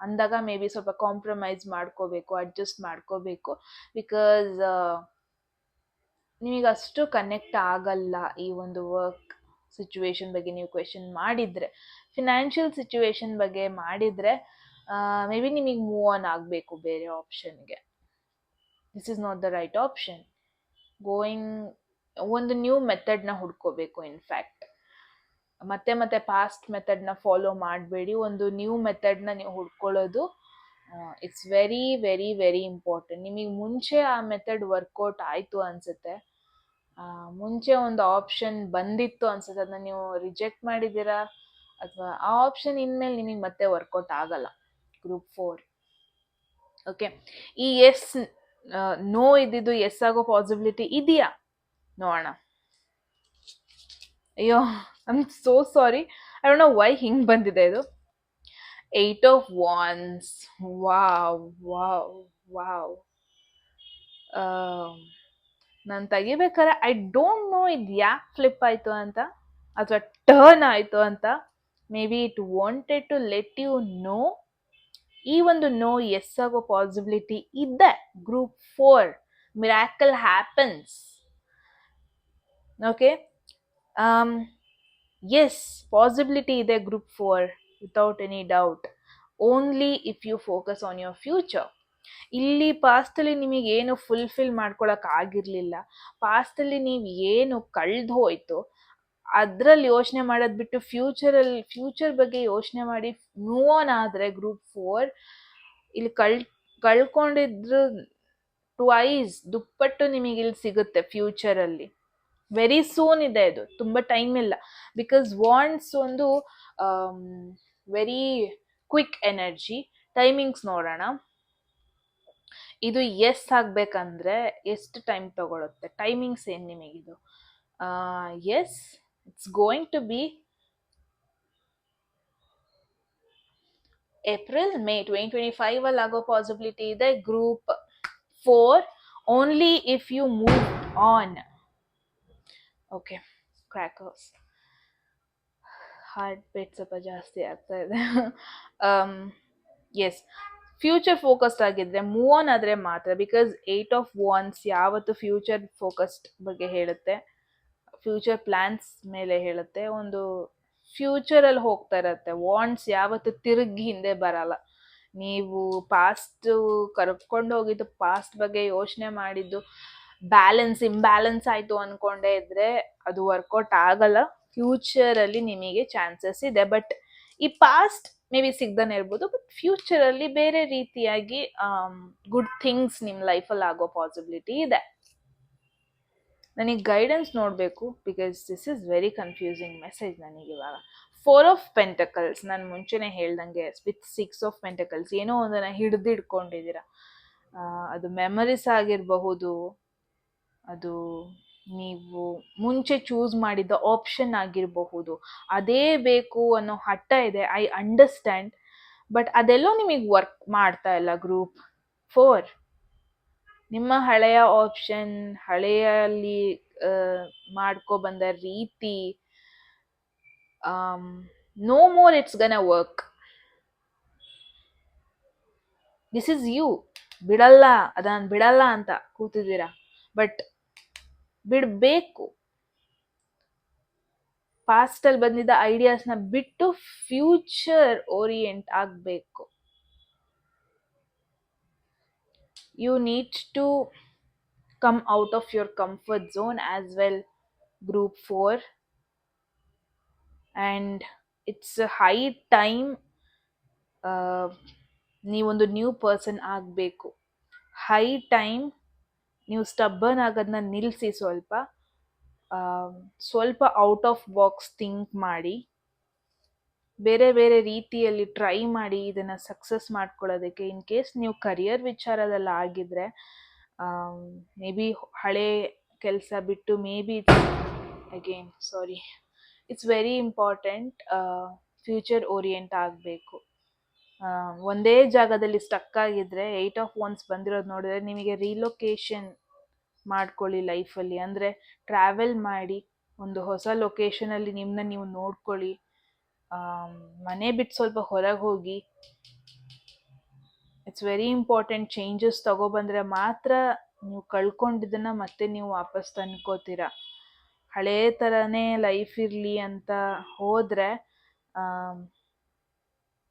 ಅಂದಾಗ ಮೇ ಬಿ ಸ್ವಲ್ಪ ಕಾಂಪ್ರಮೈಸ್ ಮಾಡ್ಕೋಬೇಕು, ಅಡ್ಜಸ್ಟ್ ಮಾಡ್ಕೋಬೇಕು. ಬಿಕಾಸ್ ನಿಮಗೆ ಅಷ್ಟು ಕನೆಕ್ಟ್ ಆಗಲ್ಲ ಈ ಒಂದು ವರ್ಕ್ ಸಿಚುವೇಶನ್ ಬಗ್ಗೆ ನೀವು ಕ್ವೆಶನ್ ಮಾಡಿದರೆ. ಫಿನಾನ್ಷಿಯಲ್ ಸಿಚುವೇಶನ್ ಬಗ್ಗೆ ಮಾಡಿದರೆ ಮೇ ಬಿ ನಿಮಗೆ ಮೂವ್ ಆನ್ ಆಗಬೇಕು ಬೇರೆ ಆಪ್ಷನ್ಗೆ. This is not the right option. Going ಒಂದು ನ್ಯೂ ಮೆಥಡ್ನ ಹುಡ್ಕೋಬೇಕು. ಇನ್ಫ್ಯಾಕ್ಟ್ ಮತ್ತೆ ಪಾಸ್ಟ್ ಮೆಥಡ್ನ ಫಾಲೋ ಮಾಡಬೇಡಿ, ಒಂದು ನ್ಯೂ ಮೆಥಡ್ನ ನೀವು ಹುಡ್ಕೊಳ್ಳೋದು it's very very very important. ನಿಮಗೆ ಮುಂಚೆ ಆ ಮೆಥಡ್ ವರ್ಕೌಟ್ ಆಯಿತು ಅನಿಸುತ್ತೆ, ಮುಂಚೆ ಒಂದು ಆಪ್ಷನ್ ಬಂದಿತ್ತು ಅನ್ಸುತ್ತೆ, ಅದನ್ನ ನೀವು ರಿಜೆಕ್ಟ್ ಮಾಡಿದ್ದೀರಾ, ಅಥವಾ ಆ ಆಪ್ಷನ್ ಇನ್ಮೇಲೆ ನಿಮಗೆ ಮತ್ತೆ ವರ್ಕೌಟ್ ಆಗಲ್ಲ. Group 4 okay. ಈ ಎಸ್ ನೋ ಇದ್ದಿದ್ದು ಎಸ್ ಆಗೋ ಪಾಸಿಬಿಲಿಟಿ ಇದೆಯಾ ನೋಡೋಣ. ಅಯ್ಯೋ I am so sorry, I don't know why ಹಿಂಗೆ ಬಂದಿದೆ ಇದು. 8 of Wands. Wow wow wow. ನಾನು ತೆಗಿಬೇಕಾದ್ರೆ ಐ ಡೋಂಟ್ ನೋ ಇದು ಯಾಕೆ ಫ್ಲಿಪ್ ಆಯಿತು ಅಂತ, ಅಥವಾ ಟರ್ನ್ ಆಯಿತು ಅಂತ. May be it wanted to let you know. ಈ ಒಂದು ನೋ ಎಸ್ ಆಗೋ ಪಾಸಿಬಿಲಿಟಿ ಇದೆ. Group 4 miracle happens. Okay, yes possibility ಇದೆ group 4 without any doubt. Only if you focus on your future. ಇಲ್ಲಿ ಪಾಸ್ಟಲ್ಲಿ ನಿಮಗೆ ಏನು ಫುಲ್ಫಿಲ್ ಮಾಡ್ಕೊಳಕ್ ಆಗಿರ್ಲಿಲ್ಲ, ಪಾಸ್ಟಲ್ಲಿ ನೀವು ಏನು ಕಳ್ದು ಹೋಯ್ತು ಅದ್ರಲ್ಲಿ ಯೋಚನೆ ಮಾಡೋದ್ ಬಿಟ್ಟು ಫ್ಯೂಚರ್ ಬಗ್ಗೆ ಯೋಚನೆ ಮಾಡಿ ಮೂವ್ ಆನ್ ಆದ್ರೆ ಗ್ರೂಪ್ 4 ಇಲ್ಲಿ ಕಳ್ಕೊಂಡಿದ್ರು ಟ್ವೈಸ್ ದುಪ್ಪಟ್ಟು ನಿಮಗೆ ಇಲ್ಲಿ ಸಿಗುತ್ತೆ ಫ್ಯೂಚರಲ್ಲಿ. ವೆರಿ ಸೂನ್ ಇದೆ ಇದು, ತುಂಬಾ ಟೈಮ್ ಇಲ್ಲ. ಬಿಕಾಸ್ ವಾಂಡ್ಸ್ ಒಂದು ವೆರಿ ಕ್ವಿಕ್ ಎನರ್ಜಿ. ಟೈಮಿಂಗ್ಸ್ ನೋಡೋಣ. ಇದು ಎಸ್ ಆಗ್ಬೇಕಂದ್ರೆ ಎಷ್ಟು ಟೈಮ್ ತಗೊಳುತ್ತೆ, ಟೈಮಿಂಗ್ಸ್ ಏನು ನಿಮಗಿದು? Yes, it's going to be April May 2025 ಅಲ್ಲಿ ಆಗೋ ಪಾಸಿಬಿಲಿಟಿ ಇದೆ. Group 4 only if you move on. Okay, crackers heart beat ಸ್ವಲ್ಪ ಜಾಸ್ತಿ ಆಗ್ತಾ ಇದೆ. ಎಸ್, ಫ್ಯೂಚರ್ ಫೋಕಸ್ಡ್ ಆಗಿದ್ರೆ ಮೂವ್ ಆನ್ ಆದರೆ ಮಾತ್ರ. ಬಿಕಾಸ್ 8 of Wands ಯಾವತ್ತು ಫ್ಯೂಚರ್ ಫೋಕಸ್ಡ್ ಬಗ್ಗೆ ಹೇಳುತ್ತೆ, ಫ್ಯೂಚರ್ ಪ್ಲಾನ್ಸ್ ಮೇಲೆ ಹೇಳುತ್ತೆ, ಒಂದು ಫ್ಯೂಚರಲ್ಲಿ ಹೋಗ್ತಾ ಇರತ್ತೆ. ವಾಂಡ್ಸ್ ಯಾವತ್ತು ತಿರುಗಿ ಹಿಂದೆ ಬರಲ್ಲ. ನೀವು ಪಾಸ್ಟ್ ಕರ್ಕೊಂಡು ಹೋಗಿದ್ದು, ಪಾಸ್ಟ್ ಬಗ್ಗೆ ಯೋಚನೆ ಮಾಡಿದ್ದು ಇಂಬ್ಯಾಲೆನ್ಸ್ ಆಯಿತು ಅಂದ್ಕೊಂಡೇ ಇದ್ರೆ ಅದು ವರ್ಕೌಟ್ ಆಗಲ್ಲ. ಫ್ಯೂಚರಲ್ಲಿ ನಿಮಗೆ ಚಾನ್ಸಸ್ ಇದೆ, ಬಟ್ ಈ ಪಾಸ್ಟ್ ಮೇ ಬಿ ಸಿಗ್ದಾನೆ ಇರ್ಬೋದು, ಬಟ್ ಫ್ಯೂಚರಲ್ಲಿ ಬೇರೆ ರೀತಿಯಾಗಿ ಗುಡ್ ಥಿಂಗ್ಸ್ ನಿಮ್ಮ ಲೈಫಲ್ಲಿ ಆಗೋ ಪಾಸಿಬಿಲಿಟಿ ಇದೆ. ನನಗೆ ಗೈಡೆನ್ಸ್ ನೋಡಬೇಕು, because this is very confusing message ನನಗಿವಾಗ. 4 of Pentacles, ನಾನು ಮುಂಚೆನೇ ಹೇಳ್ದಂಗೆ ವಿತ್ 6 of Pentacles ಏನೋ ಒಂದನ್ನು ಹಿಡಿದಿಡ್ಕೊಂಡಿದ್ದೀರಾ. ಅದು ಮೆಮರೀಸ್ ಆಗಿರಬಹುದು, ಅದು ನೀವು ಮುಂಚೆ ಚೂಸ್ ಮಾಡಿದ್ದ ಆಪ್ಷನ್ ಆಗಿರಬಹುದು, ಅದೇ ಬೇಕು ಅನ್ನೋ ಹಠ ಇದೆ. ಐ ಅಂಡರ್ಸ್ಟ್ಯಾಂಡ್, ಬಟ್ ಅದೆಲ್ಲೋ ನಿಮಗೆ ವರ್ಕ್ ಮಾಡ್ತಾ ಇಲ್ಲ. ಗ್ರೂಪ್ 4 ನಿಮ್ಮ ಹಳೆಯ ಆಪ್ಷನ್, ಹಳೆಯಲ್ಲಿ ಮಾಡ್ಕೊಬಂದ ರೀತಿ, no more it's gonna work. This is you. ಅದನ್ನ ಬಿಡಲ್ಲ ಅಂತ ಕೂತಿದ್ದೀರಾ, ಬಟ್ ಬಿಡಬೇಕು. ಪಾಸ್ಟಲ್ಲಿ ಬಂದಿದ್ದ ಐಡಿಯಾಸ್ನ ಬಿಟ್ಟು ಫ್ಯೂಚರ್ ಓರಿಯೆಂಟ್ ಆಗಬೇಕು. You need to come out of your comfort zone as well, group 4, and it's a high time ನೀವೊಂದು ನ್ಯೂ ಪರ್ಸನ್ ಆಗಬೇಕು. ಹೈ ಟೈಮ್ ನೀವು ಸ್ಟಬ್ಬರ್ನ್ ಆಗೋದನ್ನ ನಿಲ್ಲಿಸಿ, ಸ್ವಲ್ಪ ಔಟ್ ಆಫ್ ಬಾಕ್ಸ್ ಥಿಂಕ್ ಮಾಡಿ, ಬೇರೆ ಬೇರೆ ರೀತಿಯಲ್ಲಿ ಟ್ರೈ ಮಾಡಿ ಇದನ್ನು ಸಕ್ಸಸ್ ಮಾಡ್ಕೊಳ್ಳೋದಕ್ಕೆ. ಇನ್ ಕೇಸ್ ನೀವು ಕರಿಯರ್ ವಿಚಾರದಲ್ಲಿ ಆಗಿದ್ರೆ ಮೇ ಬಿ ಹಳೆ ಕೆಲಸ ಬಿಟ್ಟು may be it's very important. Future orient ಆಗಬೇಕು. ಒಂದೇ ಜಾಗದಲ್ಲಿ ಸ್ಟಕ್ ಆಗಿದ್ರೆ 8 of Wands ಬಂದಿರೋದು ನೋಡಿದ್ರೆ ನಿಮಗೆ ರಿಲೊಕೇಶನ್ ಮಾಡ್ಕೊಳ್ಳಿ ಲೈಫಲ್ಲಿ. ಅಂದರೆ ಟ್ರಾವೆಲ್ ಮಾಡಿ ಒಂದು ಹೊಸ ಲೊಕೇಶನಲ್ಲಿ ನಿಮ್ಮನ್ನ ನೀವು ನೋಡ್ಕೊಳ್ಳಿ. ಮನೆ ಬಿಟ್ಟು ಸ್ವಲ್ಪ ಹೊರಗೆ ಹೋಗಿ. It's very important. ಚೇಂಜಸ್ ತಗೊಬಂದ್ರೆ ಮಾತ್ರ ನೀವು ಕಳ್ಕೊಂಡಿದ್ದನ್ನ ಮತ್ತೆ ನೀವು ವಾಪಸ್ ತಂದ್ಕೋತೀರ. ಹಳೇ ಥರನೇ ಲೈಫ್ ಇರಲಿ ಅಂತ ಹೋದರೆ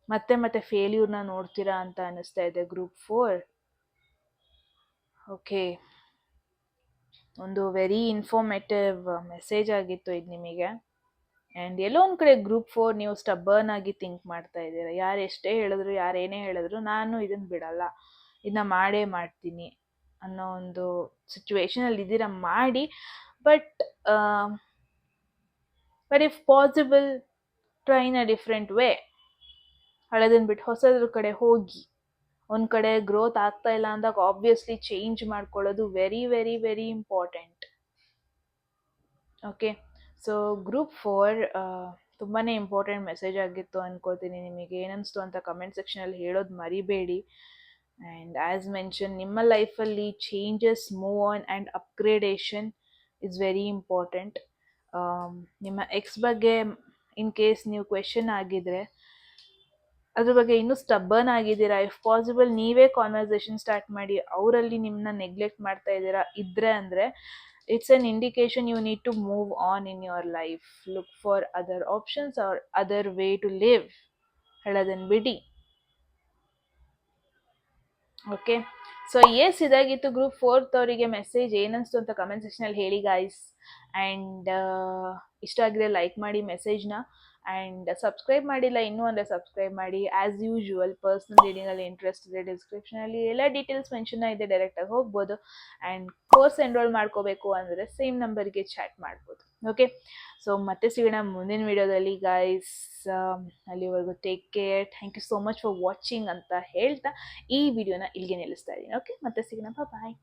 ಮತ್ತೆ ಮತ್ತೆ ಫೇಲ್ಯೂರ್ನ ನೋಡ್ತೀರಾ ಅಂತ ಅನಿಸ್ತಾ ಇದೆ ಗ್ರೂಪ್ 4. ಓಕೆ, ಒಂದು ವೆರಿ ಇನ್ಫಾರ್ಮೇಟಿವ್ ಮೆಸೇಜ್ ಆಗಿತ್ತು ಇದು ನಿಮಗೆ. ಆ್ಯಂಡ್ ಎಲ್ಲೋ ಒಂದು ಕಡೆ ಗ್ರೂಪ್ 4 ನೀವು ಸ್ಟಬ್ಬರ್ನ್ ಆಗಿ ಥಿಂಕ್ ಮಾಡ್ತಾ ಇದ್ದೀರಾ. ಯಾರು ಎಷ್ಟೇ ಹೇಳಿದ್ರು, ಯಾರು ಏನೇ ಹೇಳಿದ್ರು, ನಾನು ಇದನ್ನು ಬಿಡಲ್ಲ, ಇದನ್ನ ಮಾಡೇ ಮಾಡ್ತೀನಿ ಅನ್ನೋ ಒಂದು ಸಿಚುವೇಶನಲ್ಲಿ ಇದ್ದೀರಾ. ಮಾಡಿ, but if possible try in a different way. ಹಳೆದನ್ನ ಬಿಟ್ಟು ಹೊಸದ್ರ ಕಡೆ ಹೋಗಿ. ಒಂದು ಕಡೆ ಗ್ರೋತ್ ಆಗ್ತಾ ಇಲ್ಲ ಅಂದಾಗ ಆಬ್ವಿಯಸ್ಲಿ ಚೇಂಜ್ ಮಾಡ್ಕೊಳ್ಳೋದು very very very important. Okay, so group 4 ತುಂಬಾ ಇಂಪಾರ್ಟೆಂಟ್ ಮೆಸೇಜ್ ಆಗಿತ್ತು ಅನ್ಕೋತೀನಿ. ನಿಮಗೆ ಏನನ್ನಿಸ್ತು ಅಂತ ಕಮೆಂಟ್ ಸೆಕ್ಷನಲ್ಲಿ ಹೇಳೋದು ಮರಿಬೇಡಿ. ಆ್ಯಂಡ್ ಆ್ಯಸ್ ಮೆನ್ಷನ್, ನಿಮ್ಮ ಲೈಫಲ್ಲಿ changes, move on and upgradation is very important. ನಿಮ್ಮ ಎಕ್ಸ್ ಬಗ್ಗೆ ಇನ್ ಕೇಸ್ ನೀವು ಕ್ವೆಶನ್ ಆಗಿದ್ರೆ, ಅದ್ರ ಬಗ್ಗೆ ಇನ್ನೂ ಸ್ಟಬ್ಬರ್ನ್ ಆಗಿದ್ದೀರಾ, ಇಫ್ ಪಾಸಿಬಲ್ ನೀವೇ ಕಾನ್ವರ್ಸೇಷನ್ ಸ್ಟಾರ್ಟ್ ಮಾಡಿ. ಅವರಲ್ಲಿ ನಿಮ್ಮನ್ನ ನೆಗ್ಲೆಕ್ಟ್ ಮಾಡ್ತಾ ಇದ್ದೀರಾ ಇದ್ರೆ ಅಂದರೆ it's an indication you need to move on in your life. Look for other options or other way to live. ಹೇಳೋದನ್ನು ಬಿಡಿ. ಓಕೆ, ಸೊ ಎಸ್, ಇದಾಗಿತ್ತು ಗ್ರೂಪ್ 4 ಮೆಸೇಜ್. ಏನನ್ನಿಸ್ತು ಅಂತ ಕಮೆಂಟ್ ಸೆಕ್ಷನಲ್ಲಿ ಹೇಳಿ ಗಾಯ್ಸ್. ಆ್ಯಂಡ್ ಇಷ್ಟ ಆಗಿದ್ರೆ ಲೈಕ್ ಮಾಡಿ ಮೆಸೇಜ್ನ. ಆ್ಯಂಡ್ ಸಬ್ಸ್ಕ್ರೈಬ್ ಮಾಡಿಲ್ಲ ಇನ್ನೂ ಅಂದರೆ ಸಬ್ಸ್ಕ್ರೈಬ್ ಮಾಡಿ. ಆ್ಯಸ್ ಯೂಶುವಲ್ ಪರ್ಸ್ನಲ್ ರೀಡಿಂಗಲ್ಲಿ ಇಂಟ್ರೆಸ್ಟ್ ಇದೆ, ಡಿಸ್ಕ್ರಿಪ್ಷನಲ್ಲಿ ಎಲ್ಲ ಡೀಟೇಲ್ಸ್ ಮೆನ್ಷನ್ ಇದೆ, ಡೈರೆಕ್ಟಾಗಿ ಹೋಗ್ಬೋದು. ಆ್ಯಂಡ್ ಕೋರ್ಸ್ ಎನ್ರೋಲ್ ಮಾಡ್ಕೋಬೇಕು ಅಂದರೆ ಸೇಮ್ ನಂಬರ್ಗೆ ಚಾಟ್ ಮಾಡ್ಬೋದು. ಓಕೆ, ಸೊ ಮತ್ತೆ ಸಿಗೋಣ ಮುಂದಿನ ವಿಡಿಯೋದಲ್ಲಿ ಗಾಯ್ಸ್. ಅಲ್ಲಿವರೆಗೂ take care. Thank you so much for watching ಅಂತ ಹೇಳ್ತಾ ಈ ವಿಡಿಯೋನ ಇಲ್ಲಿಗೆ ನಿಲ್ಲಿಸ್ತಾ ಇದ್ದೀನಿ. ಓಕೆ, ಮತ್ತೆ ಸಿಗೋಣ. ಬಾಯ್.